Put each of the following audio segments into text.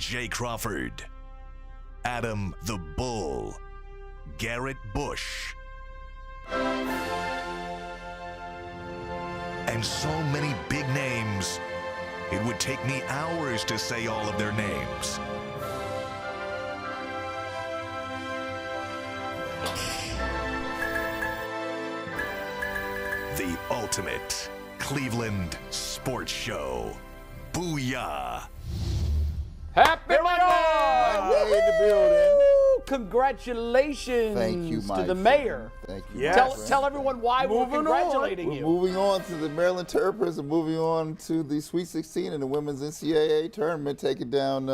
Jay Crawford, Adam the Bull, Garrett Bush, and so many big names, it would take me hours to say all of their names. The ultimate Cleveland sports show. Booyah! Happy Monday! Monday in the building. Woo! Congratulations Thank you, my to the friend. mayor. Thank you. Yes. my Tell, friend. tell everyone why we're Moving on. congratulating We're you. moving on to the Maryland Terrapins and moving on to the Sweet 16 in the women's NCAA tournament, taking down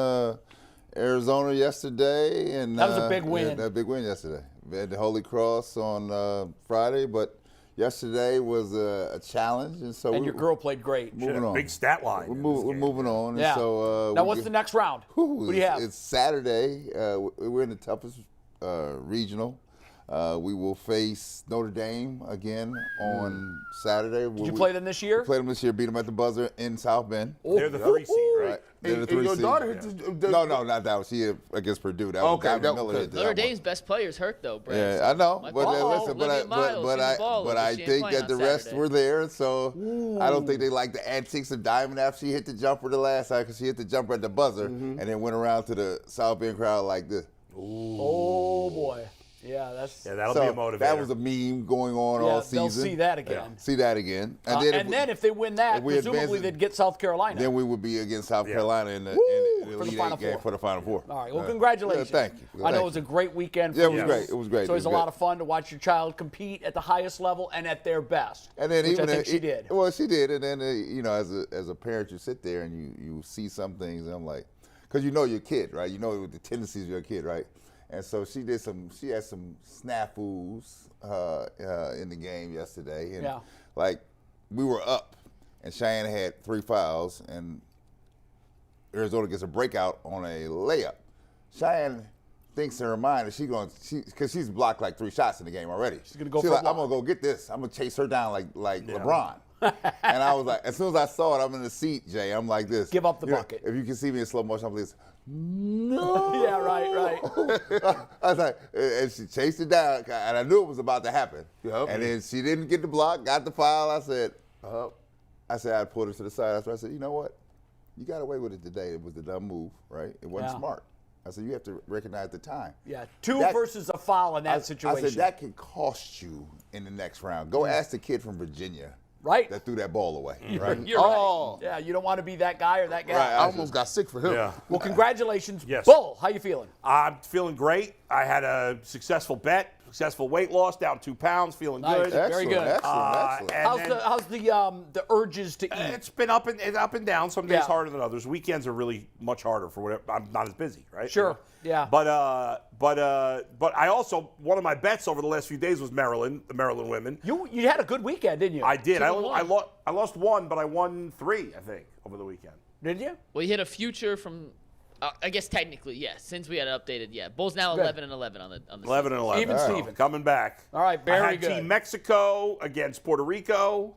Arizona yesterday. And That was a big win. Yeah, that was a big win yesterday. We had the Holy Cross on Friday, but yesterday was a challenge. And so And your girl played great. moving on. Big stat line. We're moving on. Yeah. And so, Now, what's the next round? Who do you have? It's Saturday. We're in the toughest regional. We will face Notre Dame again on Saturday. Did you play them this year? Played them this year, beat them at the buzzer in South Bend. They're the 3 seed, right? They're the And 3 your seed. daughter Yeah. hit No, not that one. She hit against Purdue. That was Okay, Diamond that- Miller okay. hit that Notre one. Dame's best players hurt though, Brad. Yeah, I know, My but fault. listen, Olivia Miles, she's a baller, but but I she ain't think playing that the on rest Saturday. were there, so I don't think they like the antics of Diamond after she hit the jumper the last time, because she hit the jumper at the buzzer and then went around to the South Bend crowd like this. Oh, boy. Yeah, that's. Yeah, that'll So be a motivator. that was a meme going on Yeah, all season. they'll see that again. See that again. And then if they win that, if we presumably advance it- they'd get South Carolina. then we would be against South Carolina in the For the Elite Final Eight game Four. for the Final Four. All right. Well, congratulations. Yeah, thank you. I know Thank it was a great weekend for Yeah, it was you. great. It was great. So it was It a was lot good. of fun to watch your child compete at the highest level and at their best. And then which even I think she did. Well, she did. And then as a parent, you sit there and you see some things, and I'm like, because you know your kid, right? You know the tendencies of your kid, right? And so she had some snafus in the game yesterday, and Yeah. like we were up, and Cheyenne had 3 fouls, and Arizona gets a breakout on a layup. Cheyenne thinks in her mind that because she's blocked like 3 shots in the game already. She's gonna go for a like, I'm block. gonna go get this. I'm gonna chase her down like LeBron. And I was like, as soon as I saw it, I'm in the seat, Jay. I'm like this. Give up the You know, bucket. if you can see me in slow motion, I'm like this. No. Yeah, right. I was like, and she chased it down, and I knew it was about to happen. Yep. And then she didn't get the block, got the foul. I said, I pulled her to the side. That's why I said, you know what? You got away with it today. It was the dumb move, right? It wasn't Yeah. smart. I said, you have to recognize the time. Yeah, 2 That- versus a foul in that situation. I said, that can cost you in the next round. Go ask the kid from Virginia Right. that threw that ball away, right? You're right. Yeah, you don't want to be that guy or that guy. Right, I almost got sick for him. Yeah. Well, congratulations. Yes. Bull, how you feeling? I'm feeling great. I had a successful bet, successful weight loss, down 2 pounds, feeling Nice. good. Excellent. Very good. Excellent. And How's then- the urges to eat? It's been up and down. Some days Yeah. harder than others. Weekends are really much harder for whatever. I'm not as busy, right? Sure. Yeah. But I also, one of my bets over the last few days was Maryland, the Maryland women. You had a good weekend, didn't you? I did. I 2-1. lost 1, but I won 3, I think, over the weekend. Did you? Well, you hit a future from, I guess technically, yes. Since we had updated, yeah. Bulls now 11-11 on the 11 and 11. Even So, Steven. coming back. All right, very I had good. Team Mexico against Puerto Rico.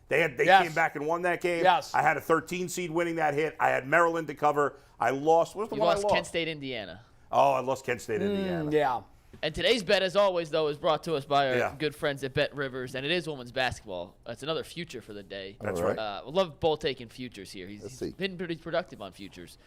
They Yes. came back and won that game. Yes. I had a 13 seed winning that hit. I had Maryland to cover. I lost. What's the You one I lost lost? Kent State, Indiana. Oh, I lost Kent State, Indiana. Yeah. And today's bet, as always, though, is brought to us by our Yeah. good friends at Bet Rivers, and it is women's basketball. It's another future for the day. That's All right. right. We love Bull taking futures here. He's see. been pretty productive on futures.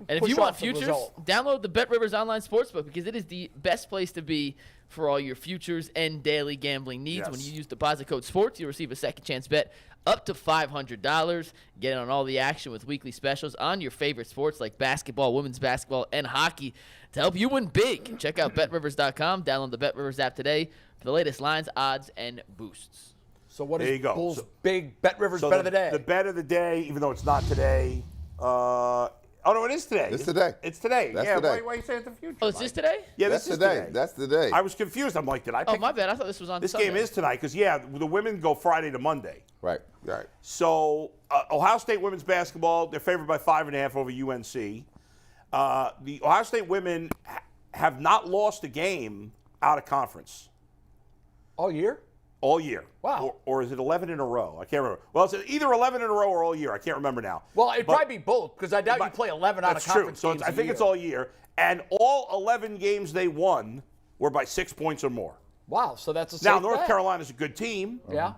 And if Push you want off the futures, result. download the Bet Rivers online sportsbook because it is the best place to be for all your futures and daily gambling needs. Yes. When you use deposit code SPORTS, you'll receive a second chance bet up to $500. Get in on all the action with weekly specials on your favorite sports like basketball, women's basketball, and hockey to help you win big. Check out BetRivers.com. Download the BetRivers app today for the latest lines, odds, and boosts. So what There is you go. Bull's So- big Bet Rivers So bet of the day? The bet of the day, even though it's not today. Oh, no, it is today. It's today. It's today. That's yeah, today. Why are you saying it's the future? Oh, is this today? Yeah, That's this is today. today. That's today. I was confused. I'm like, did I Oh, pick my bad. I thought this was on This Sunday. game is tonight because, yeah, the women go Friday to Monday. Right. Right. So Ohio State women's basketball, they're favored by 5.5 over UNC. The Ohio State women have not lost a game out of conference. All year? All year. Wow. Or is it 11 in a row? I can't remember. Well, it's either 11 in a row or all year. I can't remember now. Well, it'd probably be both because I doubt you play 11 out of conference games. games So I think it's all year. And all 11 games they won were by 6 points or more. Wow, so that's a safe Now, North bet. Carolina's a good team. Yeah.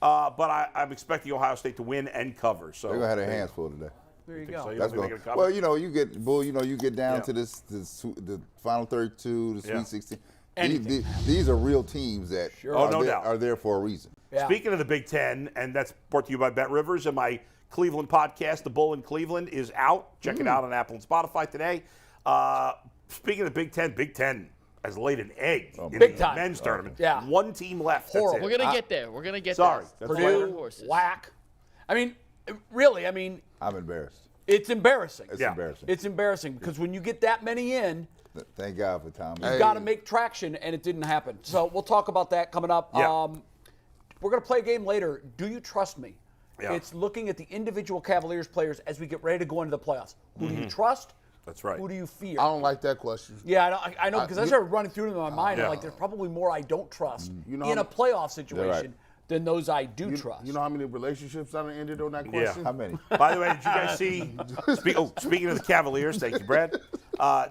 But I'm expecting Ohio State to win and cover. So They're gonna have their hands full today. There you go. So you That's don't think going. they're gonna cover? Well, you get Bull. You get down Yeah. to the final 32, the Sweet Yeah. 16. Anything. These are real teams that are there for a reason. Yeah. Speaking of the Big Ten, and that's brought to you by Bet Rivers, and my Cleveland podcast, The Bull in Cleveland, is out. Check it out on Apple and Spotify today. Speaking of Big Ten has laid an egg in Big the time. men's tournament. Yeah. One team left. Horrible. That's We're it. going to get there. We're going to get Sorry. there. That's Purdue, horses. whack. I mean, really, I'm embarrassed. it's embarrassing. It's Yeah. embarrassing. It's embarrassing because when you get that many in, Thank God for Tom. you've got to make traction, and it didn't happen. So we'll talk about that coming up. Yeah. We're going to play a game later. Do you trust me? Yeah. It's looking at the individual Cavaliers players as we get ready to go into the playoffs. Who do you trust? That's right. Who do you fear? I don't like that question. Yeah, I know because I started running through them in my mind. Yeah. I'm like, there's probably more I don't trust You know in how- a playoff situation right. than those I do You, trust. you know how many relationships I done ended on that Yeah. question? How many? By the way, did you guys see? Speaking of the Cavaliers, thank you, Brad.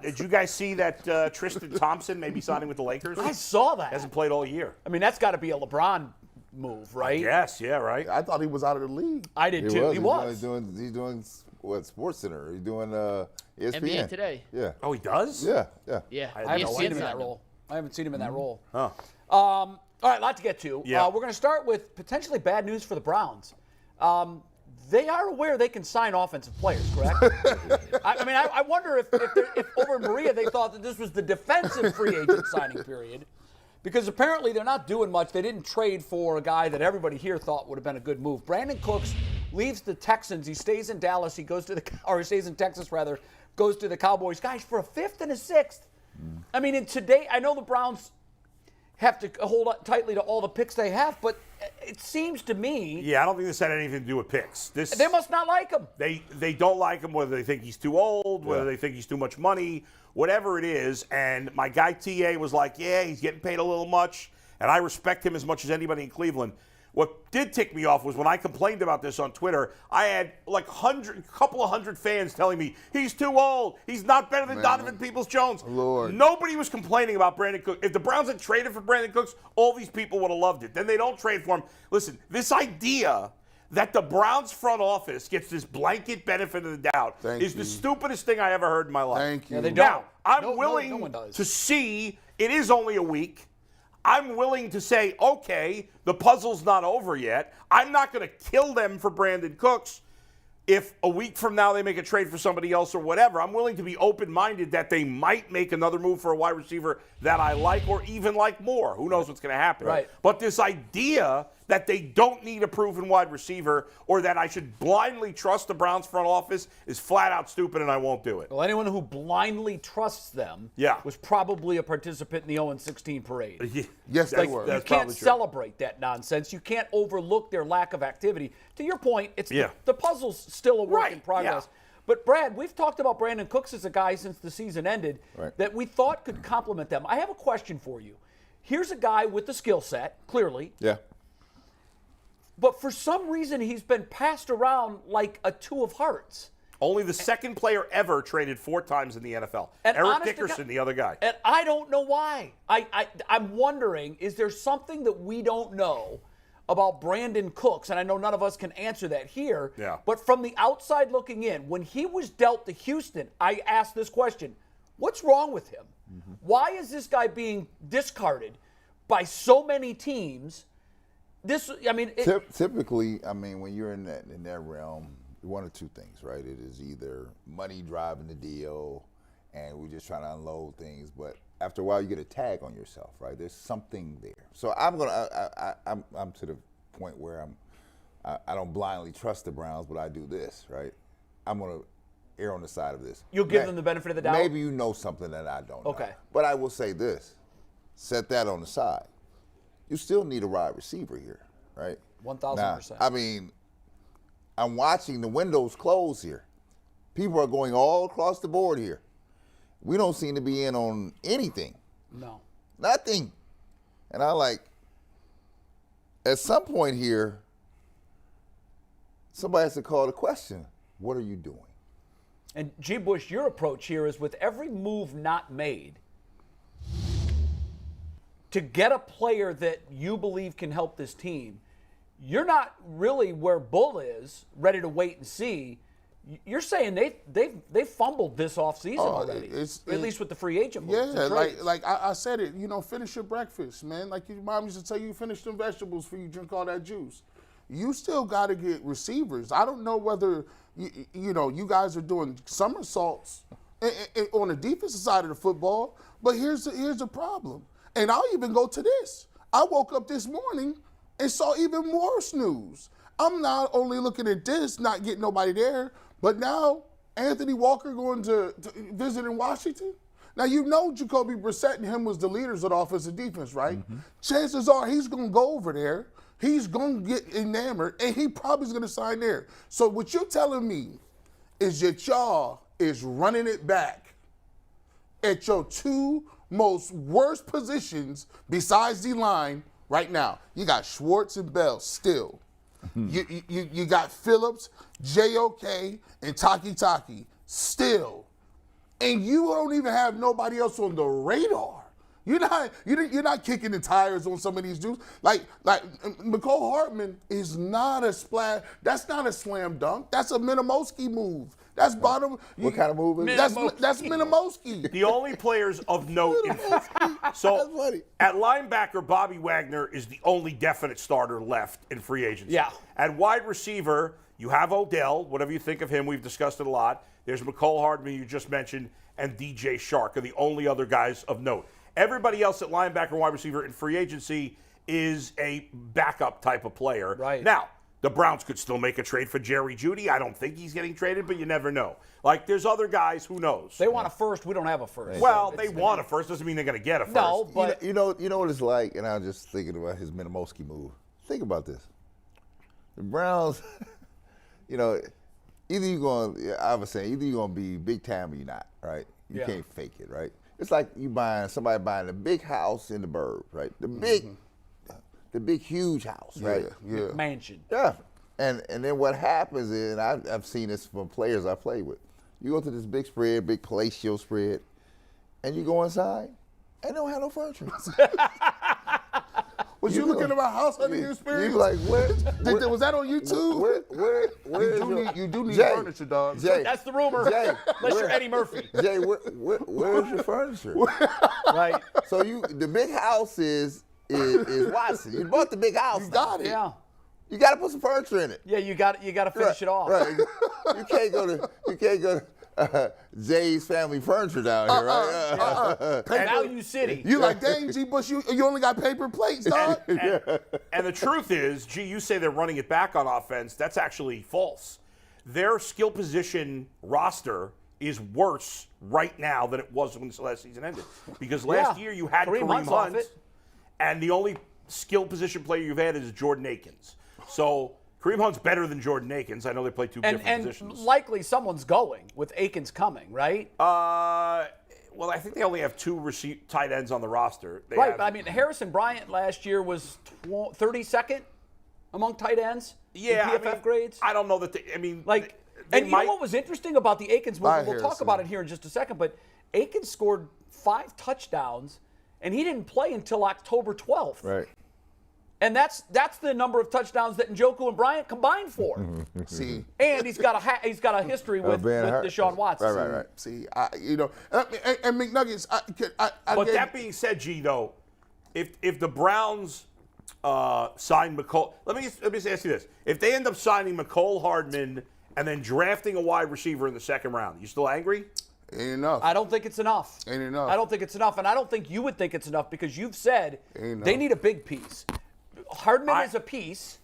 Did you guys see that Tristan Thompson may be signing with the Lakers? I saw that. Hasn't played all year. I mean, that's got to be a LeBron move, right? Yes, yeah, right. I thought he was out of the league. I did too. He was. He's doing what? Sports Center. He's doing ESPN. NBA Today. Yeah. Oh, he does? Yeah. Yeah. I haven't ESPN seen him in that signed him. role. I haven't seen him in that role. Huh. All right, a lot to get to. Yeah. We're going to start with potentially bad news for the Browns. They are aware they can sign offensive players, correct? I wonder if over in Maria they thought that this was the defensive free agent signing period, because apparently they're not doing much. They didn't trade for a guy that everybody here thought would have been a good move. Brandin Cooks leaves the Texans. He stays in Dallas. He stays in Texas rather. Goes to the Cowboys. Guys, for a fifth and a sixth. I mean, and today I know the Browns have to hold up tightly to all the picks they have, but it seems to me Yeah, I don't think this had anything to do with picks. they must not like him. They don't like him, whether they think he's too old, whether they think he's too much money, whatever it is. And my guy TA was like, yeah, he's getting paid a little much, and I respect him as much as anybody in Cleveland. What did tick me off was when I complained about this on Twitter, I had like a couple of hundred fans telling me, he's too old, he's not better than Donovan Peoples-Jones. Lord. Nobody was complaining about Brandin Cooks. If the Browns had traded for Brandin Cooks, all these people would have loved it. Then they don't trade for him. Listen, this idea that the Browns front office gets this blanket benefit of the doubt is the stupidest thing I ever heard in my life. Thank you. Yeah, they Now, don't. I'm No willing one does. to see it is only a week. I'm willing to say, okay, the puzzle's not over yet. I'm not going to kill them for Brandin Cooks if a week from now they make a trade for somebody else or whatever. I'm willing to be open-minded that they might make another move for a wide receiver that I like or even like more. Who knows what's going to happen. Right. But this idea that they don't need a proven wide receiver or that I should blindly trust the Browns front office is flat out stupid, and I won't do it. Well, anyone who blindly trusts them was probably a participant in the 0-16 parade. Yes, they were. You That's can't probably true. celebrate that nonsense. You can't overlook their lack of activity. To your point, it's the puzzle's still a work in progress. yeah. But, Brad, we've talked about Brandin Cooks as a guy since the season ended that we thought could complement them. I have a question for you. Here's a guy with the skill set, clearly. Yeah. But for some reason, he's been passed around like a two of hearts. Only the second player ever traded 4 times in the NFL. And Eric honest to Dickerson, God- the other guy. And I don't know why. I'm wondering, is there something that we don't know about Brandin Cooks? And I know none of us can answer that here. Yeah. But from the outside looking in, when he was dealt to Houston, I asked this question: what's wrong with him? Why is this guy being discarded by so many teams? Typically, when you're in that realm, one or two things, right? It is either money driving the deal, and we're just trying to unload things. But after a while, you get a tag on yourself, right? There's something there. So I'm to the point where I don't blindly trust the Browns, but I do this, right? I'm gonna err on the side of this. You'll give them the benefit of the doubt? Maybe you know something that I don't know. Okay. But I will say this: set that on the side. You still need a wide receiver here, right? 1,000%. I'm watching the windows close here. People are going all across the board here. We don't seem to be in on anything. No. Nothing. And I like, at some point here, somebody has to call the question, what are you doing? And G. Bush, your approach here is with every move not made, to get a player that you believe can help this team, you're not really where Bull is, ready to wait and see. You're saying they fumbled this offseason already, at least with the free agent moves. Yeah, like I said it, finish your breakfast, man. Like your mom used to tell you, finish them vegetables before you drink all that juice. You still got to get receivers. I don't know whether, you guys are doing somersaults on the defensive side of the football, but here's the problem. And I'll even go to this. I woke up this morning and saw even worse news. I'm not only looking at this, not getting nobody there, but now Anthony Walker going to visit in Washington. Now, Jacoby Brissett and him was the leaders of the offensive defense, right? Mm-hmm. Chances are he's going to go over there. He's going to get enamored, and he probably is going to sign there. So what you're telling me is that y'all is running it back at your two most worst positions besides the line right now. You got Schwartz and Bell still. You got Phillips, JOK, and Taki still. And you don't even have nobody else on the radar. You're not kicking the tires on some of these dudes. Like Mecole Hardman is not a splash. That's not a slam dunk. That's a Minimowski move. That's bottom. What kind of move is that's Minimowski. The only players of note. So at linebacker, Bobby Wagner is the only definite starter left in free agency. Yeah. At wide receiver, you have Odell. Whatever you think of him, we've discussed it a lot. There's Mecole Hardman, you just mentioned, and DJ Chark are the only other guys of note. Everybody else at linebacker and wide receiver in free agency is a backup type of player. Right. Now, the Browns could still make a trade for Jerry Jeudy. I don't think he's getting traded, but you never know. Like, there's other guys, who knows? They want a first. We don't have a first. Well, they want a first. Doesn't mean they're going to get a first. No, but you know what it's like, and I was just thinking about his Minimowski move. Think about this. The Browns, either you're going to be big time or you're not, right? You can't fake it, right? It's like somebody buying a big house in the burb, right? The big, huge house, right? Yeah. Mansion. Yeah. And then what happens is, and I've seen this from players I play with, you go to this big spread, big palatial spread, and you go inside, and they don't have no furniture. Was you looking at my house under your experience? You like, where? Was that on YouTube? Where you do need Jay, furniture, dog. Jay, That's the rumor. Jay, Unless you're Eddie Murphy. Jay, where's your furniture? Right. So the big house is Watson. You bought the big house. You got it. Yeah. You got to put some furniture in it. Yeah, you got to finish it off. Right. You can't go to Jay's Family Furniture down here, right? Value City. You like, dang, G. Bush, you only got paper plates, dog? And the truth is, you say they're running it back on offense. That's actually false. Their skill position roster is worse right now than it was when the last season ended. Because last year you had Kareem Hunt, and the only skill position player you've had is Jordan Atkins. So Kareem Hunt's better than Jordan Atkins. I know they play two different positions. And likely someone's going with Akins coming, right? Well, I think they only have two tight ends on the roster. But I mean, Harrison Bryant last year was 32nd among tight ends in PFF grades. I don't know that you know what was interesting about the Akins move? We'll talk about it here in just a second, but Akins scored 5 touchdowns, and he didn't play until October 12th. Right. And that's the number of touchdowns that Njoku and Bryant combined for. See, and he's got a history with Deshaun Watson. Right. See, and McNuggets. But that being said, G, though, if the Browns sign Mecole, let me just ask you this: if they end up signing Mecole Hardman and then drafting a wide receiver in the second round, you still angry? Ain't enough. I don't think it's enough. Ain't enough. I don't think it's enough, and I don't think you would think it's enough because you've said they need a big piece. Hardman is a piece,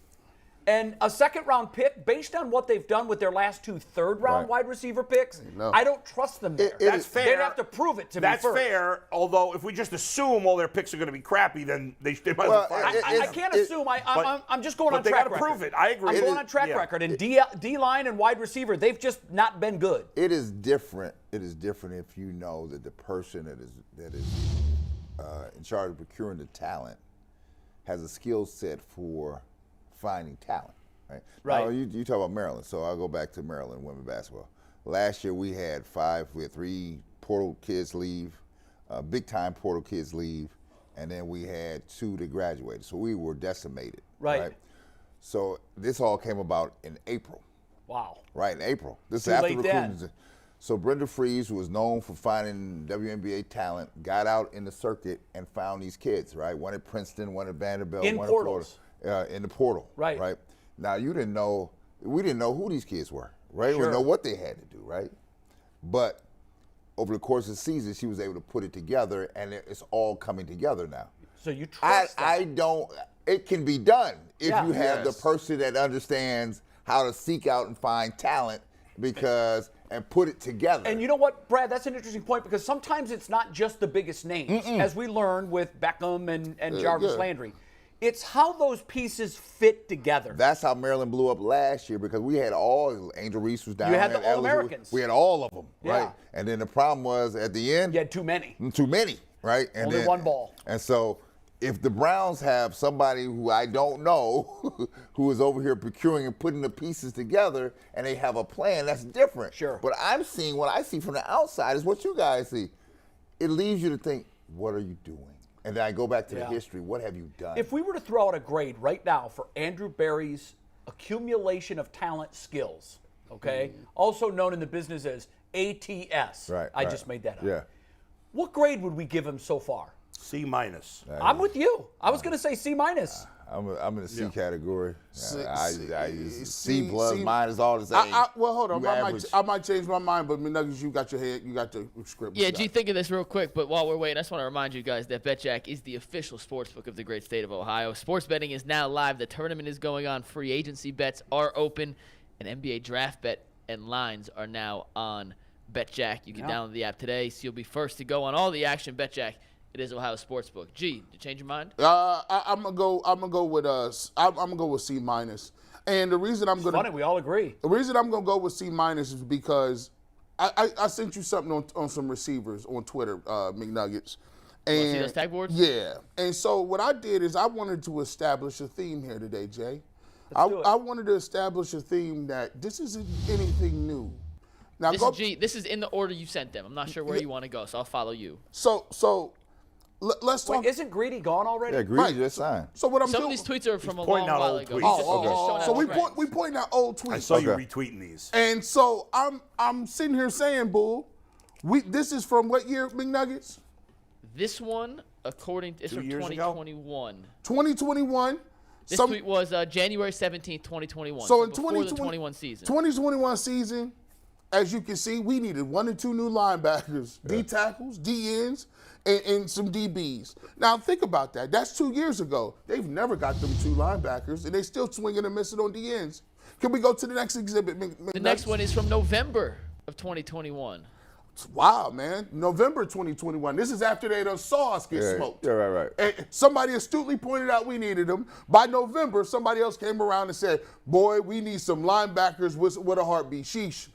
and a second-round pick, based on what they've done with their last 2 third-round wide receiver picks, I don't trust them there. That's fair. They'd have to prove it to me That's first. fair, although if we just assume all their picks are going to be crappy, then they might as well fire them. I can't assume. I'm just going on they track gotta record. prove it. I agree. I'm going on track record. And D-line and wide receiver, they've just not been good. It is different. It is different if you know that the person that is in charge of procuring the talent has a skill set for finding talent. Right. Now, you talk about Maryland, so I'll go back to Maryland women's basketball. Last year we had 3 portal kids leave, big-time portal kids leave, and then we had 2 that graduated. So we were decimated. Right. So this all came about in April. Wow. Right, in April. This Too is after late recruiting. then. So Brenda Freeze, who was known for finding WNBA talent, got out in the circuit and found these kids, right? One at Princeton, one at Vanderbilt, In one portals. at Florida. In the portal. Right. Right. Now, we didn't know who these kids were, right? We Sure. didn't know what they had to do, right? But over the course of the season, she was able to put it together, and it's all coming together now. So you trust them. I don't. It can be done if Yeah. you have the Yes. person that understands how to seek out and find talent, and put it together. And you know what, Brad? That's an interesting point because sometimes it's not just the biggest names, as we learned with Beckham and Jarvis yeah. Landry. It's how those pieces fit together. That's how Maryland blew up last year because we had Angel Reese was down You had there. the All-Americans. We had all of them, Yeah. right? And then the problem was at the end, You had too many. too many, right? And Only one ball. And so if the Browns have somebody who I don't know who is over here procuring and putting the pieces together and they have a plan, that's different. Sure. But what I see from the outside is what you guys see. It leaves you to think, what are you doing? And then I go back to the history. What have you done? If we were to throw out a grade right now for Andrew Berry's accumulation of talent skills, okay, also known in the business as ATS. Right. I just made that up. Yeah. What grade would we give him so far? C-. I'm with you. I was going to say C-. I'm in the C category. C- I C- C plus, C- minus, all the same. Well, hold on. You average. I might change my mind, but McNuggets, you got your head. You got the script. Yeah, G, think of this real quick, but while we're waiting, I just want to remind you guys that BetJack is the official sportsbook of the great state of Ohio. Sports betting is now live. The tournament is going on. Free agency bets are open. An NBA draft bet and lines are now on BetJack. You can download the app today, so you'll be first to go on all the action. BetJack. It is Ohio Sportsbook. G, did you change your mind? I'm gonna go with C minus. And the reason I'm gonna Funny, we all agree. The reason I'm gonna go with C minus is because I sent you something on some receivers on Twitter, McNuggets. You wanna see those tag boards? Yeah. And so what I did is I wanted to establish a theme here today, Jay. do it. I wanted to establish a theme that this isn't anything new. Now This is in the order you sent them. I'm not sure where you want to go, so I'll follow you. Let's talk. Wait, isn't Greedy gone already? Yeah, Greedy just signed. So what I'm Some doing? of these tweets are from a long pointing out while old ago. tweets. He's just showing So out we trends. pointing out old tweets. I saw you Okay. retweeting these. And so I'm sitting here saying, Bull, this is from what year, McNuggets? This one, according to it's 2 from years ago? 2021. 2021. This tweet was January 17th, 2021. So in before the 21 season. 2021 season, as you can see, we needed 1 or 2 new linebackers, D tackles, D ends, and some DBs. Now think about that. That's 2 years ago. They've never got them 2 linebackers, and they still swinging and missing on D ends. Can we go to the next exhibit? The next one is from November of 2021. Wow, man. November 2021. This is after they done saw us get smoked. Yeah, right. And somebody astutely pointed out we needed them. By November, somebody else came around and said, boy, we need some linebackers with a heartbeat. Sheesh.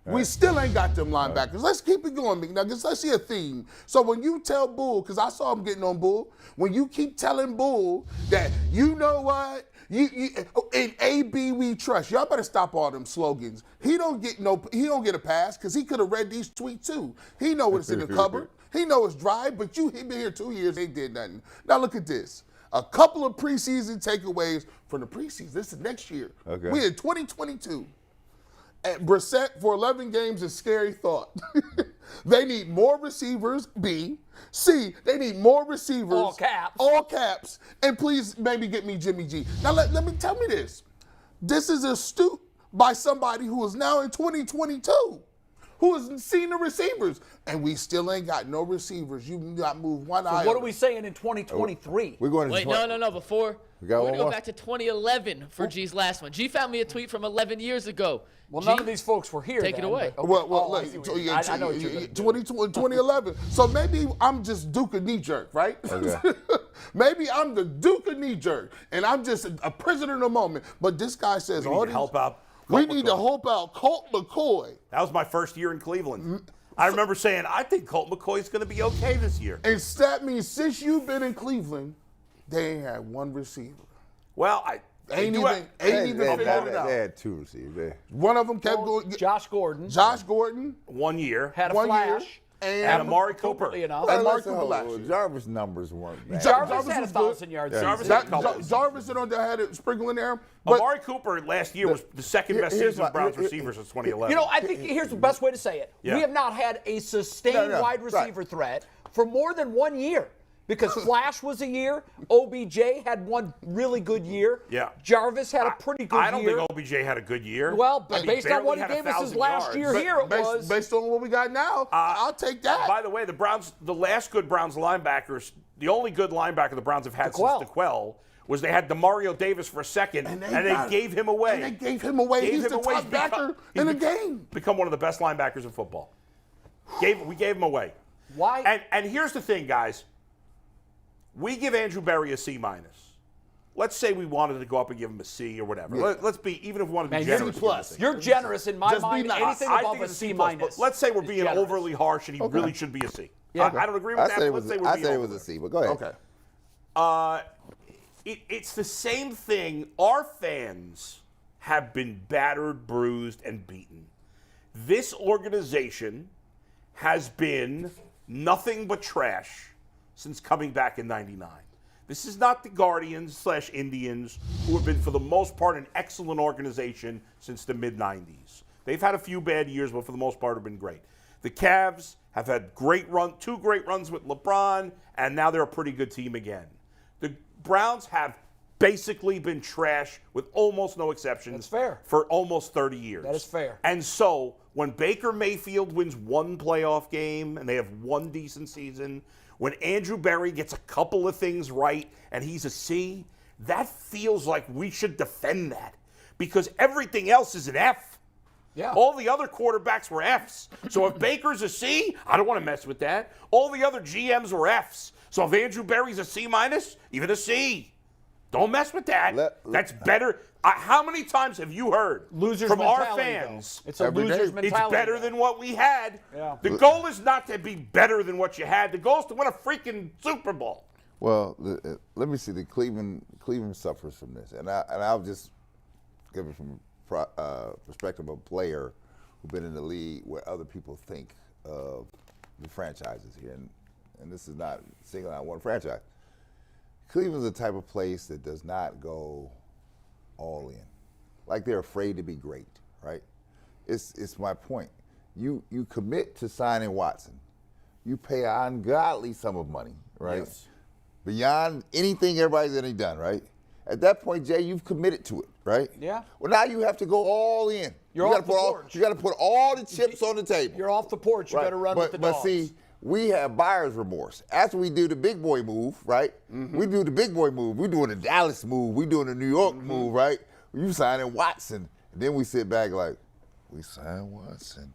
We still ain't got them linebackers. Let's keep it going, McNuggets. Let's see a theme. So when you tell Bull, because I saw him getting on Bull, when you keep telling Bull that, you know what, in AB we trust. Y'all better stop all them slogans. He don't get a pass because he could have read these tweets too. He know what's in the cupboard. He know it's dry, but he been here 2 years, ain't did nothing. Now look at this. A couple of preseason takeaways from the preseason. This is next year. Okay. We in 2022. At Brissett for 11 games is scary thought. They need more receivers, B. C, they need more receivers. All caps. All caps. And please maybe get me Jimmy G. Now tell me this. This is astute by somebody who is now in 2022, who has seen the receivers. And we still ain't got no receivers. You got to move one eye. What are we saying in 2023? We're going to Wait, no. Before We got we're one gonna go more? back to 2011 for G's last one. G found me a tweet from 11 years ago. Well, G, none of these folks were here. take it then, away. but- Well, I look, see what so, you- yeah, I know what you're gonna do. 2011. So maybe I'm just Duke of knee jerk, right? Okay. Maybe I'm the Duke of knee jerk, and I'm just a prisoner in the moment. But this guy says, We need to help out We Colt need to McCoy. help out Colt McCoy. That was my first year in Cleveland. I remember saying, I think Colt McCoy's going to be okay this year. And that means since you've been in Cleveland, They ain't had one receiver. Well, Ain't even figured it out. They had 2 receivers. One of them kept going. Josh Gordon. Josh Gordon 1 year. Had a 1 year. flash. And Amari Cooper. Appropriately enough. And Mark Listen, Cooper last year. Jarvis' numbers weren't bad. Jarvis had was good. 1,000 yards. Yeah. Jarvis season. had a couple. Jarvis had a sprinkle in there. But Amari Cooper last year was the second best here's season of my- Browns receivers since 2011. You know, I think here's the best way to say it. Yeah. We have not had a sustained No, wide right. receiver threat for more than 1 year. Because Flash was a year, OBJ had one really good year. Yeah. Jarvis had a pretty good year. I don't think OBJ had a good year. Well, I mean, based on what he barely had gave us his 1,000 last yards. year here, it was. based on what we got now, I'll take that. By the way, the last good Browns linebackers, the only good linebacker the Browns have had DeQuell. since DeQuell was they had DeMario Davis for a second, and they gave him away. And they gave him away. He's the top backer in the game. Become one of the best linebackers in football. We gave him away. Why? And here's the thing, guys. We give Andrew Berry a C-. Let's say we wanted to go up and give him a C or whatever. Yeah. Let's be, even if we want to be Man, generous. you're generous in my Just be mind. nice. Anything I above think a it's C-. But let's say we're is being generous. overly harsh and he really should be a C. Yeah. I don't agree with I that. said it Let's was. say we're I being said it was over a C. But go ahead. Okay. It's the same thing. Our fans have been battered, bruised, and beaten. This organization has been nothing but trash since coming back in '99. This is not the Guardians/Indians, who have been, for the most part, an excellent organization since the mid-'90s. They've had a few bad years, but for the most part have been great. The Cavs have had two great runs with LeBron, and now they're a pretty good team again. The Browns have basically been trash, with almost no exceptions, That's fair. for almost 30 years. That is fair. And so when Baker Mayfield wins one playoff game and they have one decent season, when Andrew Berry gets a couple of things right and he's a C, that feels like we should defend that, because everything else is an F. Yeah. All the other quarterbacks were Fs. So if Baker's a C, I don't want to mess with that. All the other GMs were Fs. So if Andrew Berry's a C-, even a C. Don't mess with that. That's better. How many times have you heard Losers from our mentality, fans? though. It's a Every day. loser's It's mentality. It's better though. than what we had. Yeah. The goal is not to be better than what you had. The goal is to win a freaking Super Bowl. Well, let me see. The Cleveland suffers from this, and I'll just give it from perspective of a player who's been in the league where other people think of the franchises here, and this is not singling out one franchise. Cleveland's the type of place that does not go all in, like they're afraid to be great, right? It's my point. You commit to signing Watson, you pay an ungodly sum of money, right? Yes. Beyond anything everybody's ever done, right? At that point, Jay, you've committed to it, right? Yeah. Well, now you have to go all in. You're you off the porch. You got to put all the chips on the table. You're off the porch. You Right. better run with the dogs. But see, we have buyer's remorse. After we do the big boy move, right? We do the big boy move. We're doing the Dallas move. We're doing the New York move, right? You signing Watson. And then we sit back like, we signed Watson.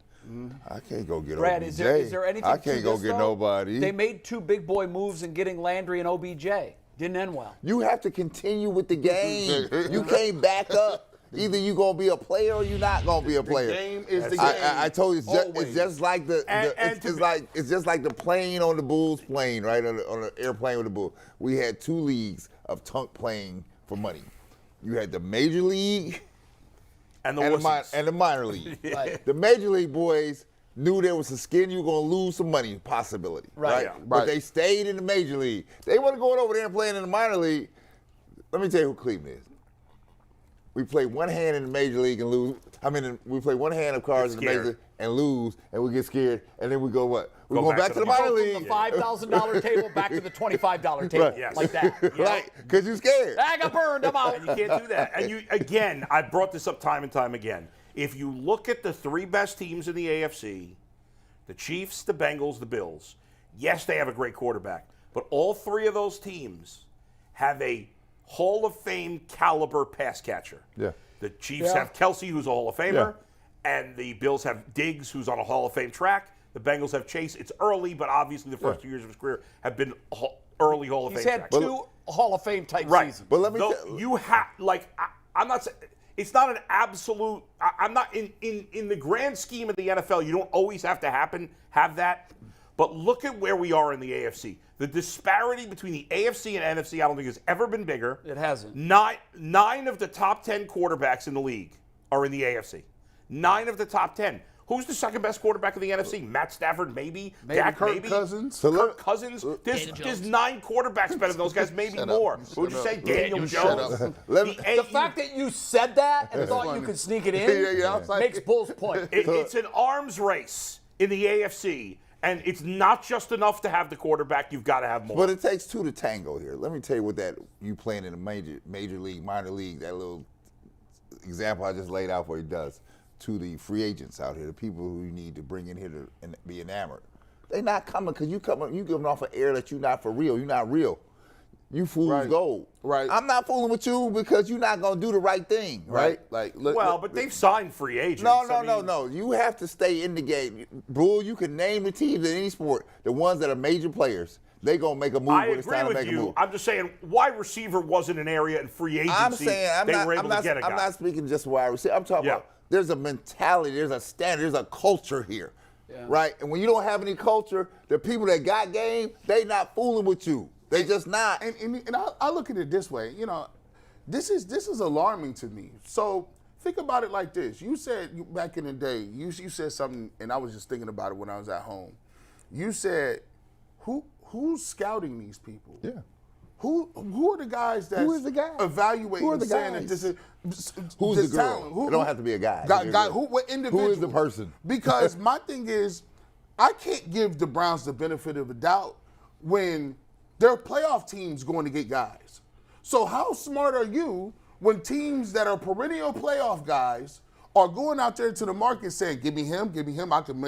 I can't go get Brad, OBJ. is there anything I to can't go this, get though? nobody. They made two big boy moves in getting Landry and OBJ. Didn't end well. You have to continue with the game. You can't back up. Either you gonna be a player or you're not gonna be a player. The game is the game. I told you, it's Always. just like it's just like the plane on the Bulls plane, right? On the airplane with the Bulls. We had two leagues of tunk playing for money. You had the major league And and the the minor league. Right. The major league boys knew there was a skin you were going to lose some money possibility, Right. right? Yeah. But Right. they stayed in the major league. They weren't going over there and playing in the minor league. Let me tell you who Cleveland is. We play one hand in the major league and lose. We play one hand of cards in the major scared. league and lose, and we get scared, and then we go what? We're Go going back to the minor From league. the $5,000 table back to the $25 table, Right. Yes. like that. You know? Right, because you're scared. I got burned. I'm out. You can't do that. And you, again, I brought this up time and time again. If you look at the three best teams in the AFC, the Chiefs, the Bengals, the Bills, yes, they have a great quarterback, but all three of those teams have a Hall of Fame caliber pass catcher. Yeah. The Chiefs Yeah. have Kelsey, who's a Hall of Famer, and the Bills have Diggs, who's on a Hall of Fame track. The Bengals have Chase. It's early, but obviously the first 2 years of his career have been early Hall of He's Fame had tracks. two Hall of Fame type Right. seasons. But let me Though tell you have I'm not saying it's not an absolute. I'm not in the grand scheme of the NFL. You don't always have to have that. But look at where we are in the AFC. The disparity between the AFC and NFC, I don't think has ever been bigger. It hasn't. Nine of the top 10 quarterbacks in the league are in the AFC. 9 of the top 10. Who's the second best quarterback in the NFC? Matt Stafford, maybe. Dak, Kirk maybe. Cousins. Kirk Cousins. There's 9 quarterbacks better than those guys, maybe more. Who would you say? Daniel Jones. The fact that you said that and thought you could sneak it in makes Bull's point. It's an arms race in the AFC, and it's not just enough to have the quarterback. You've got to have more. But it takes 2 to tango here. Let me tell you what you playing in a major league, minor league, that little example I just laid out for you does to the free agents out here, the people who you need to bring in here to be enamored. They're not coming because you giving off an air that you're not for real. You're not real. You fools gold. Right. I'm not fooling with you because you're not going to do the right thing, right? But they've signed free agents. No. You have to stay in the game. Bull, you can name the teams in any sport, the ones that are major players. They're going to make a move when it's time to make a move. I'm just saying wide receiver wasn't an area in free agency they were able to get a guy. I'm not speaking just wide receiver. I'm talking about there's a mentality, there's a standard, there's a culture here, right? And when you don't have any culture, the people that got game, they not fooling with you. They just not. And I look at it this way. This is alarming to me. So think about it like this. You said back in the day, you said something, and I was just thinking about it when I was at home. You said, who's scouting these people? Yeah. Who are the guys that evaluating and saying that this is who's this the girl? talent? It don't have to be a guy. What individual? Who is the person? Because my thing is, I can't give the Browns the benefit of the doubt when their playoff teams going to get guys. So how smart are you when teams that are perennial playoff guys are going out there to the market saying, give me him,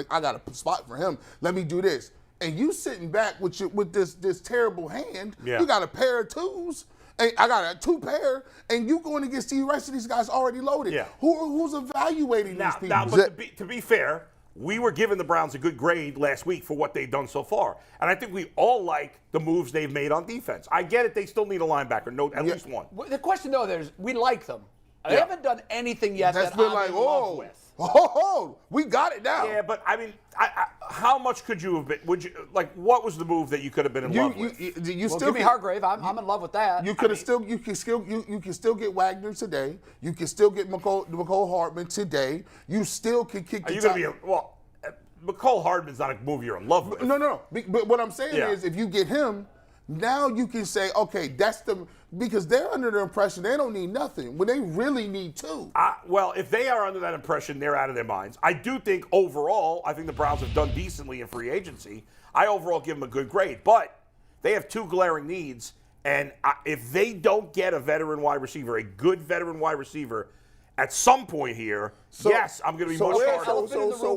I got a spot for him, let me do this. And you sitting back with this terrible hand, you got a pair of 2s, and I got a 2 pair, and you going to get the rest of these guys already loaded. Yeah. Who's evaluating these people? But to be fair, we were giving the Browns a good grade last week for what they've done so far. And I think we all like the moves they've made on defense. I get it, they still need a linebacker, at least one. The question, though, is we like them. They haven't done anything yet that I'm in love with. We got it now. Yeah, but I mean, how much could you have been? What was the move that you could have been in love with? You still give me Hargrave. I'm in love with that. You can still get Wagner today. You can still get Mecole Hardman today. You still can kick. Mecole Hardman's not a move you're in love with. No. But what I'm saying is, if you get him, now you can say, okay, because they're under the impression they don't need nothing when they really need 2. If they are under that impression, they're out of their minds. I do think overall, I think the Browns have done decently in free agency. I overall give them a good grade, but they have 2 glaring needs, and if they don't get a veteran wide receiver, a good veteran wide receiver, at some point here, yes, I'm going to be much harder. So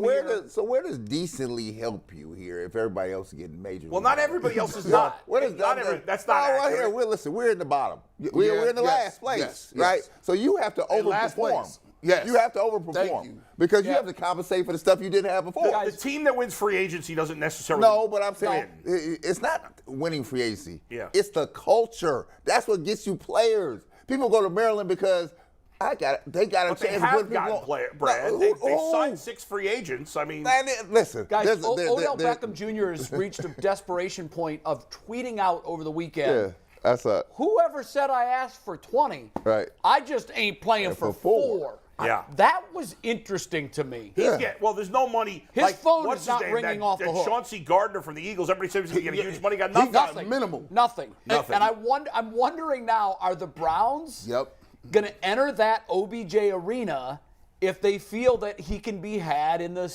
where does decently help you here if everybody else is getting major? Well, not everybody else is not. That's not accurate. We're in the bottom. We're in the last place, right? So you have to overperform. Yes. You have to overperform because you have to compensate for the stuff you didn't have before. The team that wins free agency doesn't necessarily. No, but I'm saying it's not winning free agency. Yeah. It's the culture. That's what gets you players. People go to Maryland because they got a chance to have gotten players, Brad. They signed 6 free agents. I mean, listen, guys. Odell Beckham Jr. has reached a desperation point of tweeting out over the weekend. Yeah, whoever said I asked for 20, right? I just ain't playing for 4. Yeah, that was interesting to me. There's no money. His phone is not ringing off the hook. Chauncey Gardner from the Eagles. Everybody says he's going to get huge money. Got nothing. nothing. Minimal. Nothing. And I'm wondering now: are the Browns going to enter that OBJ arena if they feel that he can be had in the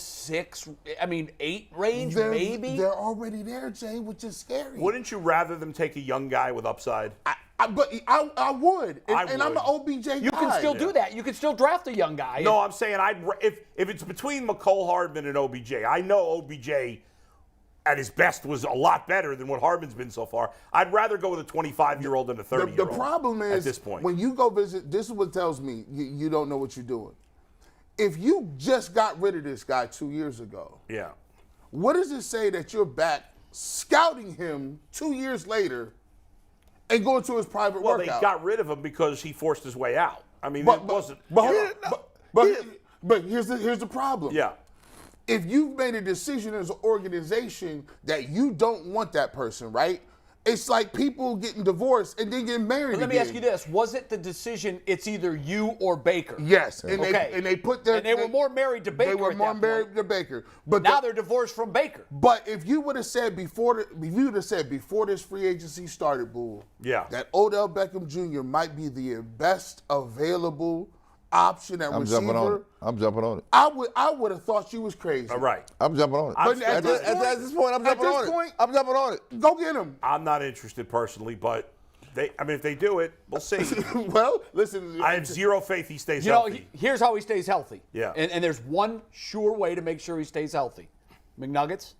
8 range, maybe? They're already there, Jay, which is scary. Wouldn't you rather them take a young guy with upside? I would. And I'm an OBJ guy. You can still do that. You can still draft a young guy. No, I'm saying if it's between Mecole Hardman and OBJ, I know OBJ at his best was a lot better than what Hardman's been so far. I'd rather go with a 25-year-old than a 30-year-old. The problem is, at this point, when you go visit, this is what tells me you don't know what you're doing. If you just got rid of this guy 2 years ago, what does it say that you're back scouting him 2 years later and going to his private workout? Well, they got rid of him because he forced his way out. I mean, it wasn't. But here's the problem. Yeah. if you've made a decision as an organization that you don't want that person, right? It's like people getting divorced and then getting married. But let me ask you this: was it the decision? It's either you or Baker. Yes, and they put their and they were more married to Baker. They were more married to Baker, but now they're divorced from Baker. But if you would have said before this free agency started, Bull, that Odell Beckham Jr. might be the best available option at receiver. I'm jumping on it. I would have thought you was crazy. All right. I'm jumping on it. But at this point, I'm jumping on it. I'm jumping on it. Go get him. I'm not interested personally, but if they do it, we'll see. Well, listen. I have zero faith he stays healthy. Here's how he stays healthy. Yeah. And there's one sure way to make sure he stays healthy. McNuggets.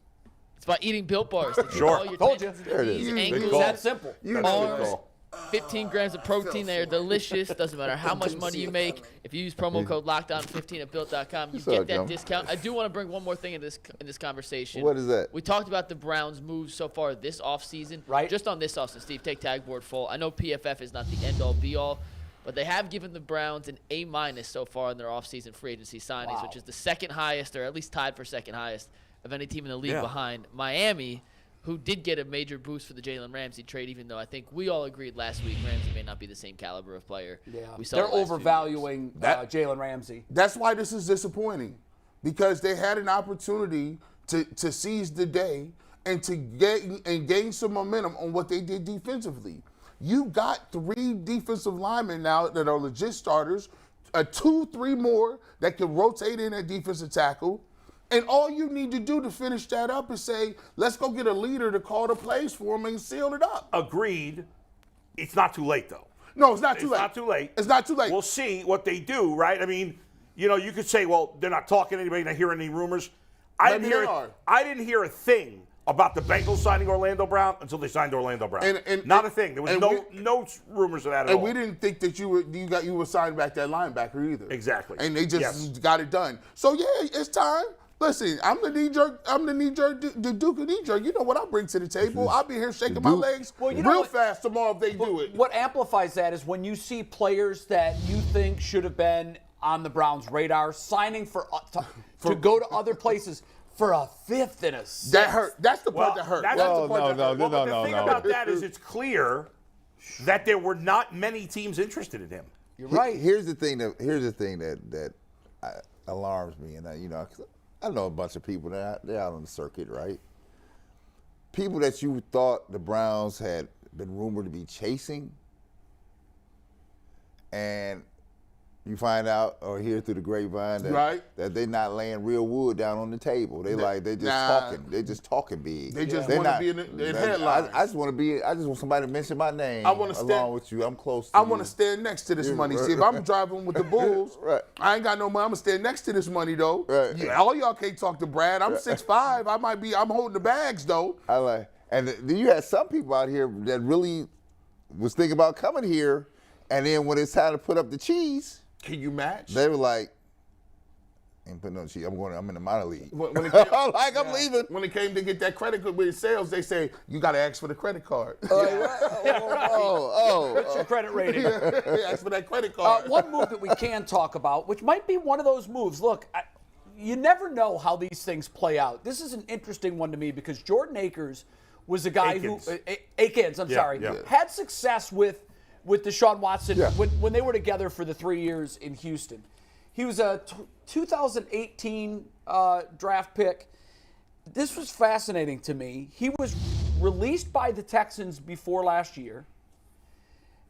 It's about eating Built Bars. Sure. All your Told you. tendons, There it knees, is. ankles, It's that simple. arms. 15 grams of protein. They are delicious. Doesn't matter how much money you make. If you use promo code LOCKDOWN15 at Built.com, you get that discount. I do want to bring one more thing in this conversation. What is that? We talked about the Browns' moves so far this offseason. Right. Just on this offseason, Steve, take tag board full. I know PFF is not the end-all, be-all, but they have given the Browns an A- so far in their offseason free agency signings, which is the second highest, or at least tied for second highest, of any team in the league behind Miami, who did get a major boost for the Jalen Ramsey trade, even though I think we all agreed last week Ramsey may not be the same caliber of player. Yeah. We saw They're the last few overvaluing Jalen Ramsey. That's why this is disappointing, because they had an opportunity to seize the day and to gain some momentum on what they did defensively. You got 3 defensive linemen now that are legit starters, 2-3 more that can rotate in at defensive tackle. And all you need to do to finish that up is say, let's go get a leader to call the plays for him and seal it up. Agreed. It's not too late, though. No, it's not too late. It's not too late. It's not too late. We'll see what they do, right? I mean, you could say, well, they're not talking to anybody, not hearing any rumors. I didn't hear a thing about the Bengals signing Orlando Brown until they signed Orlando Brown. Not a thing. There was no rumors of that at all. And we didn't think that you were signing back that linebacker either. Exactly. And they just got it done. So yeah, it's time. Listen, I'm the Duke of knee-jerk. You know what I bring to the table. I'll be here shaking my legs real fast tomorrow if they do it. What amplifies that is when you see players that you think should have been on the Browns' radar signing to go to other places for a 5th and a 6th. That hurt. That's the part that hurt. That's the part that hurt. The thing about that is it's clear that there were not many teams interested in him. You're right. Here's the thing that alarms me, and I know a bunch of people they're out on the circuit, right? People that you thought the Browns had been rumored to be chasing, and you find out or hear through the grapevine that they're not laying real wood down on the table. They just talking. They just talking big. They just want to be in the headlines. I just want somebody to mention my name. Along with you. I'm close to you. I want to stand next to this money. See, if I'm driving with the Bulls, I ain't got no money. I'm gonna stand next to this money though. Right. Yeah, all y'all can't talk to Brad. I'm 6'5". I'm holding the bags though. And then you had some people out here that really was thinking about coming here, and then when it's time to put up the cheese. Can you match? They were like, ain't putting no cheese. I'm in the minor league. When it came, I'm leaving. When it came to get that credit card with sales, they say, you got to ask for the credit card. What's your credit rating? Ask for that credit card. One move that we can talk about, which might be one of those moves. Look, you never know how these things play out. This is an interesting one to me because Jordan Akins was a guy Akins, had success with Deshaun Watson when they were together for the 3 years in Houston. He was a 2018 draft pick. This was fascinating to me. He was released by the Texans before last year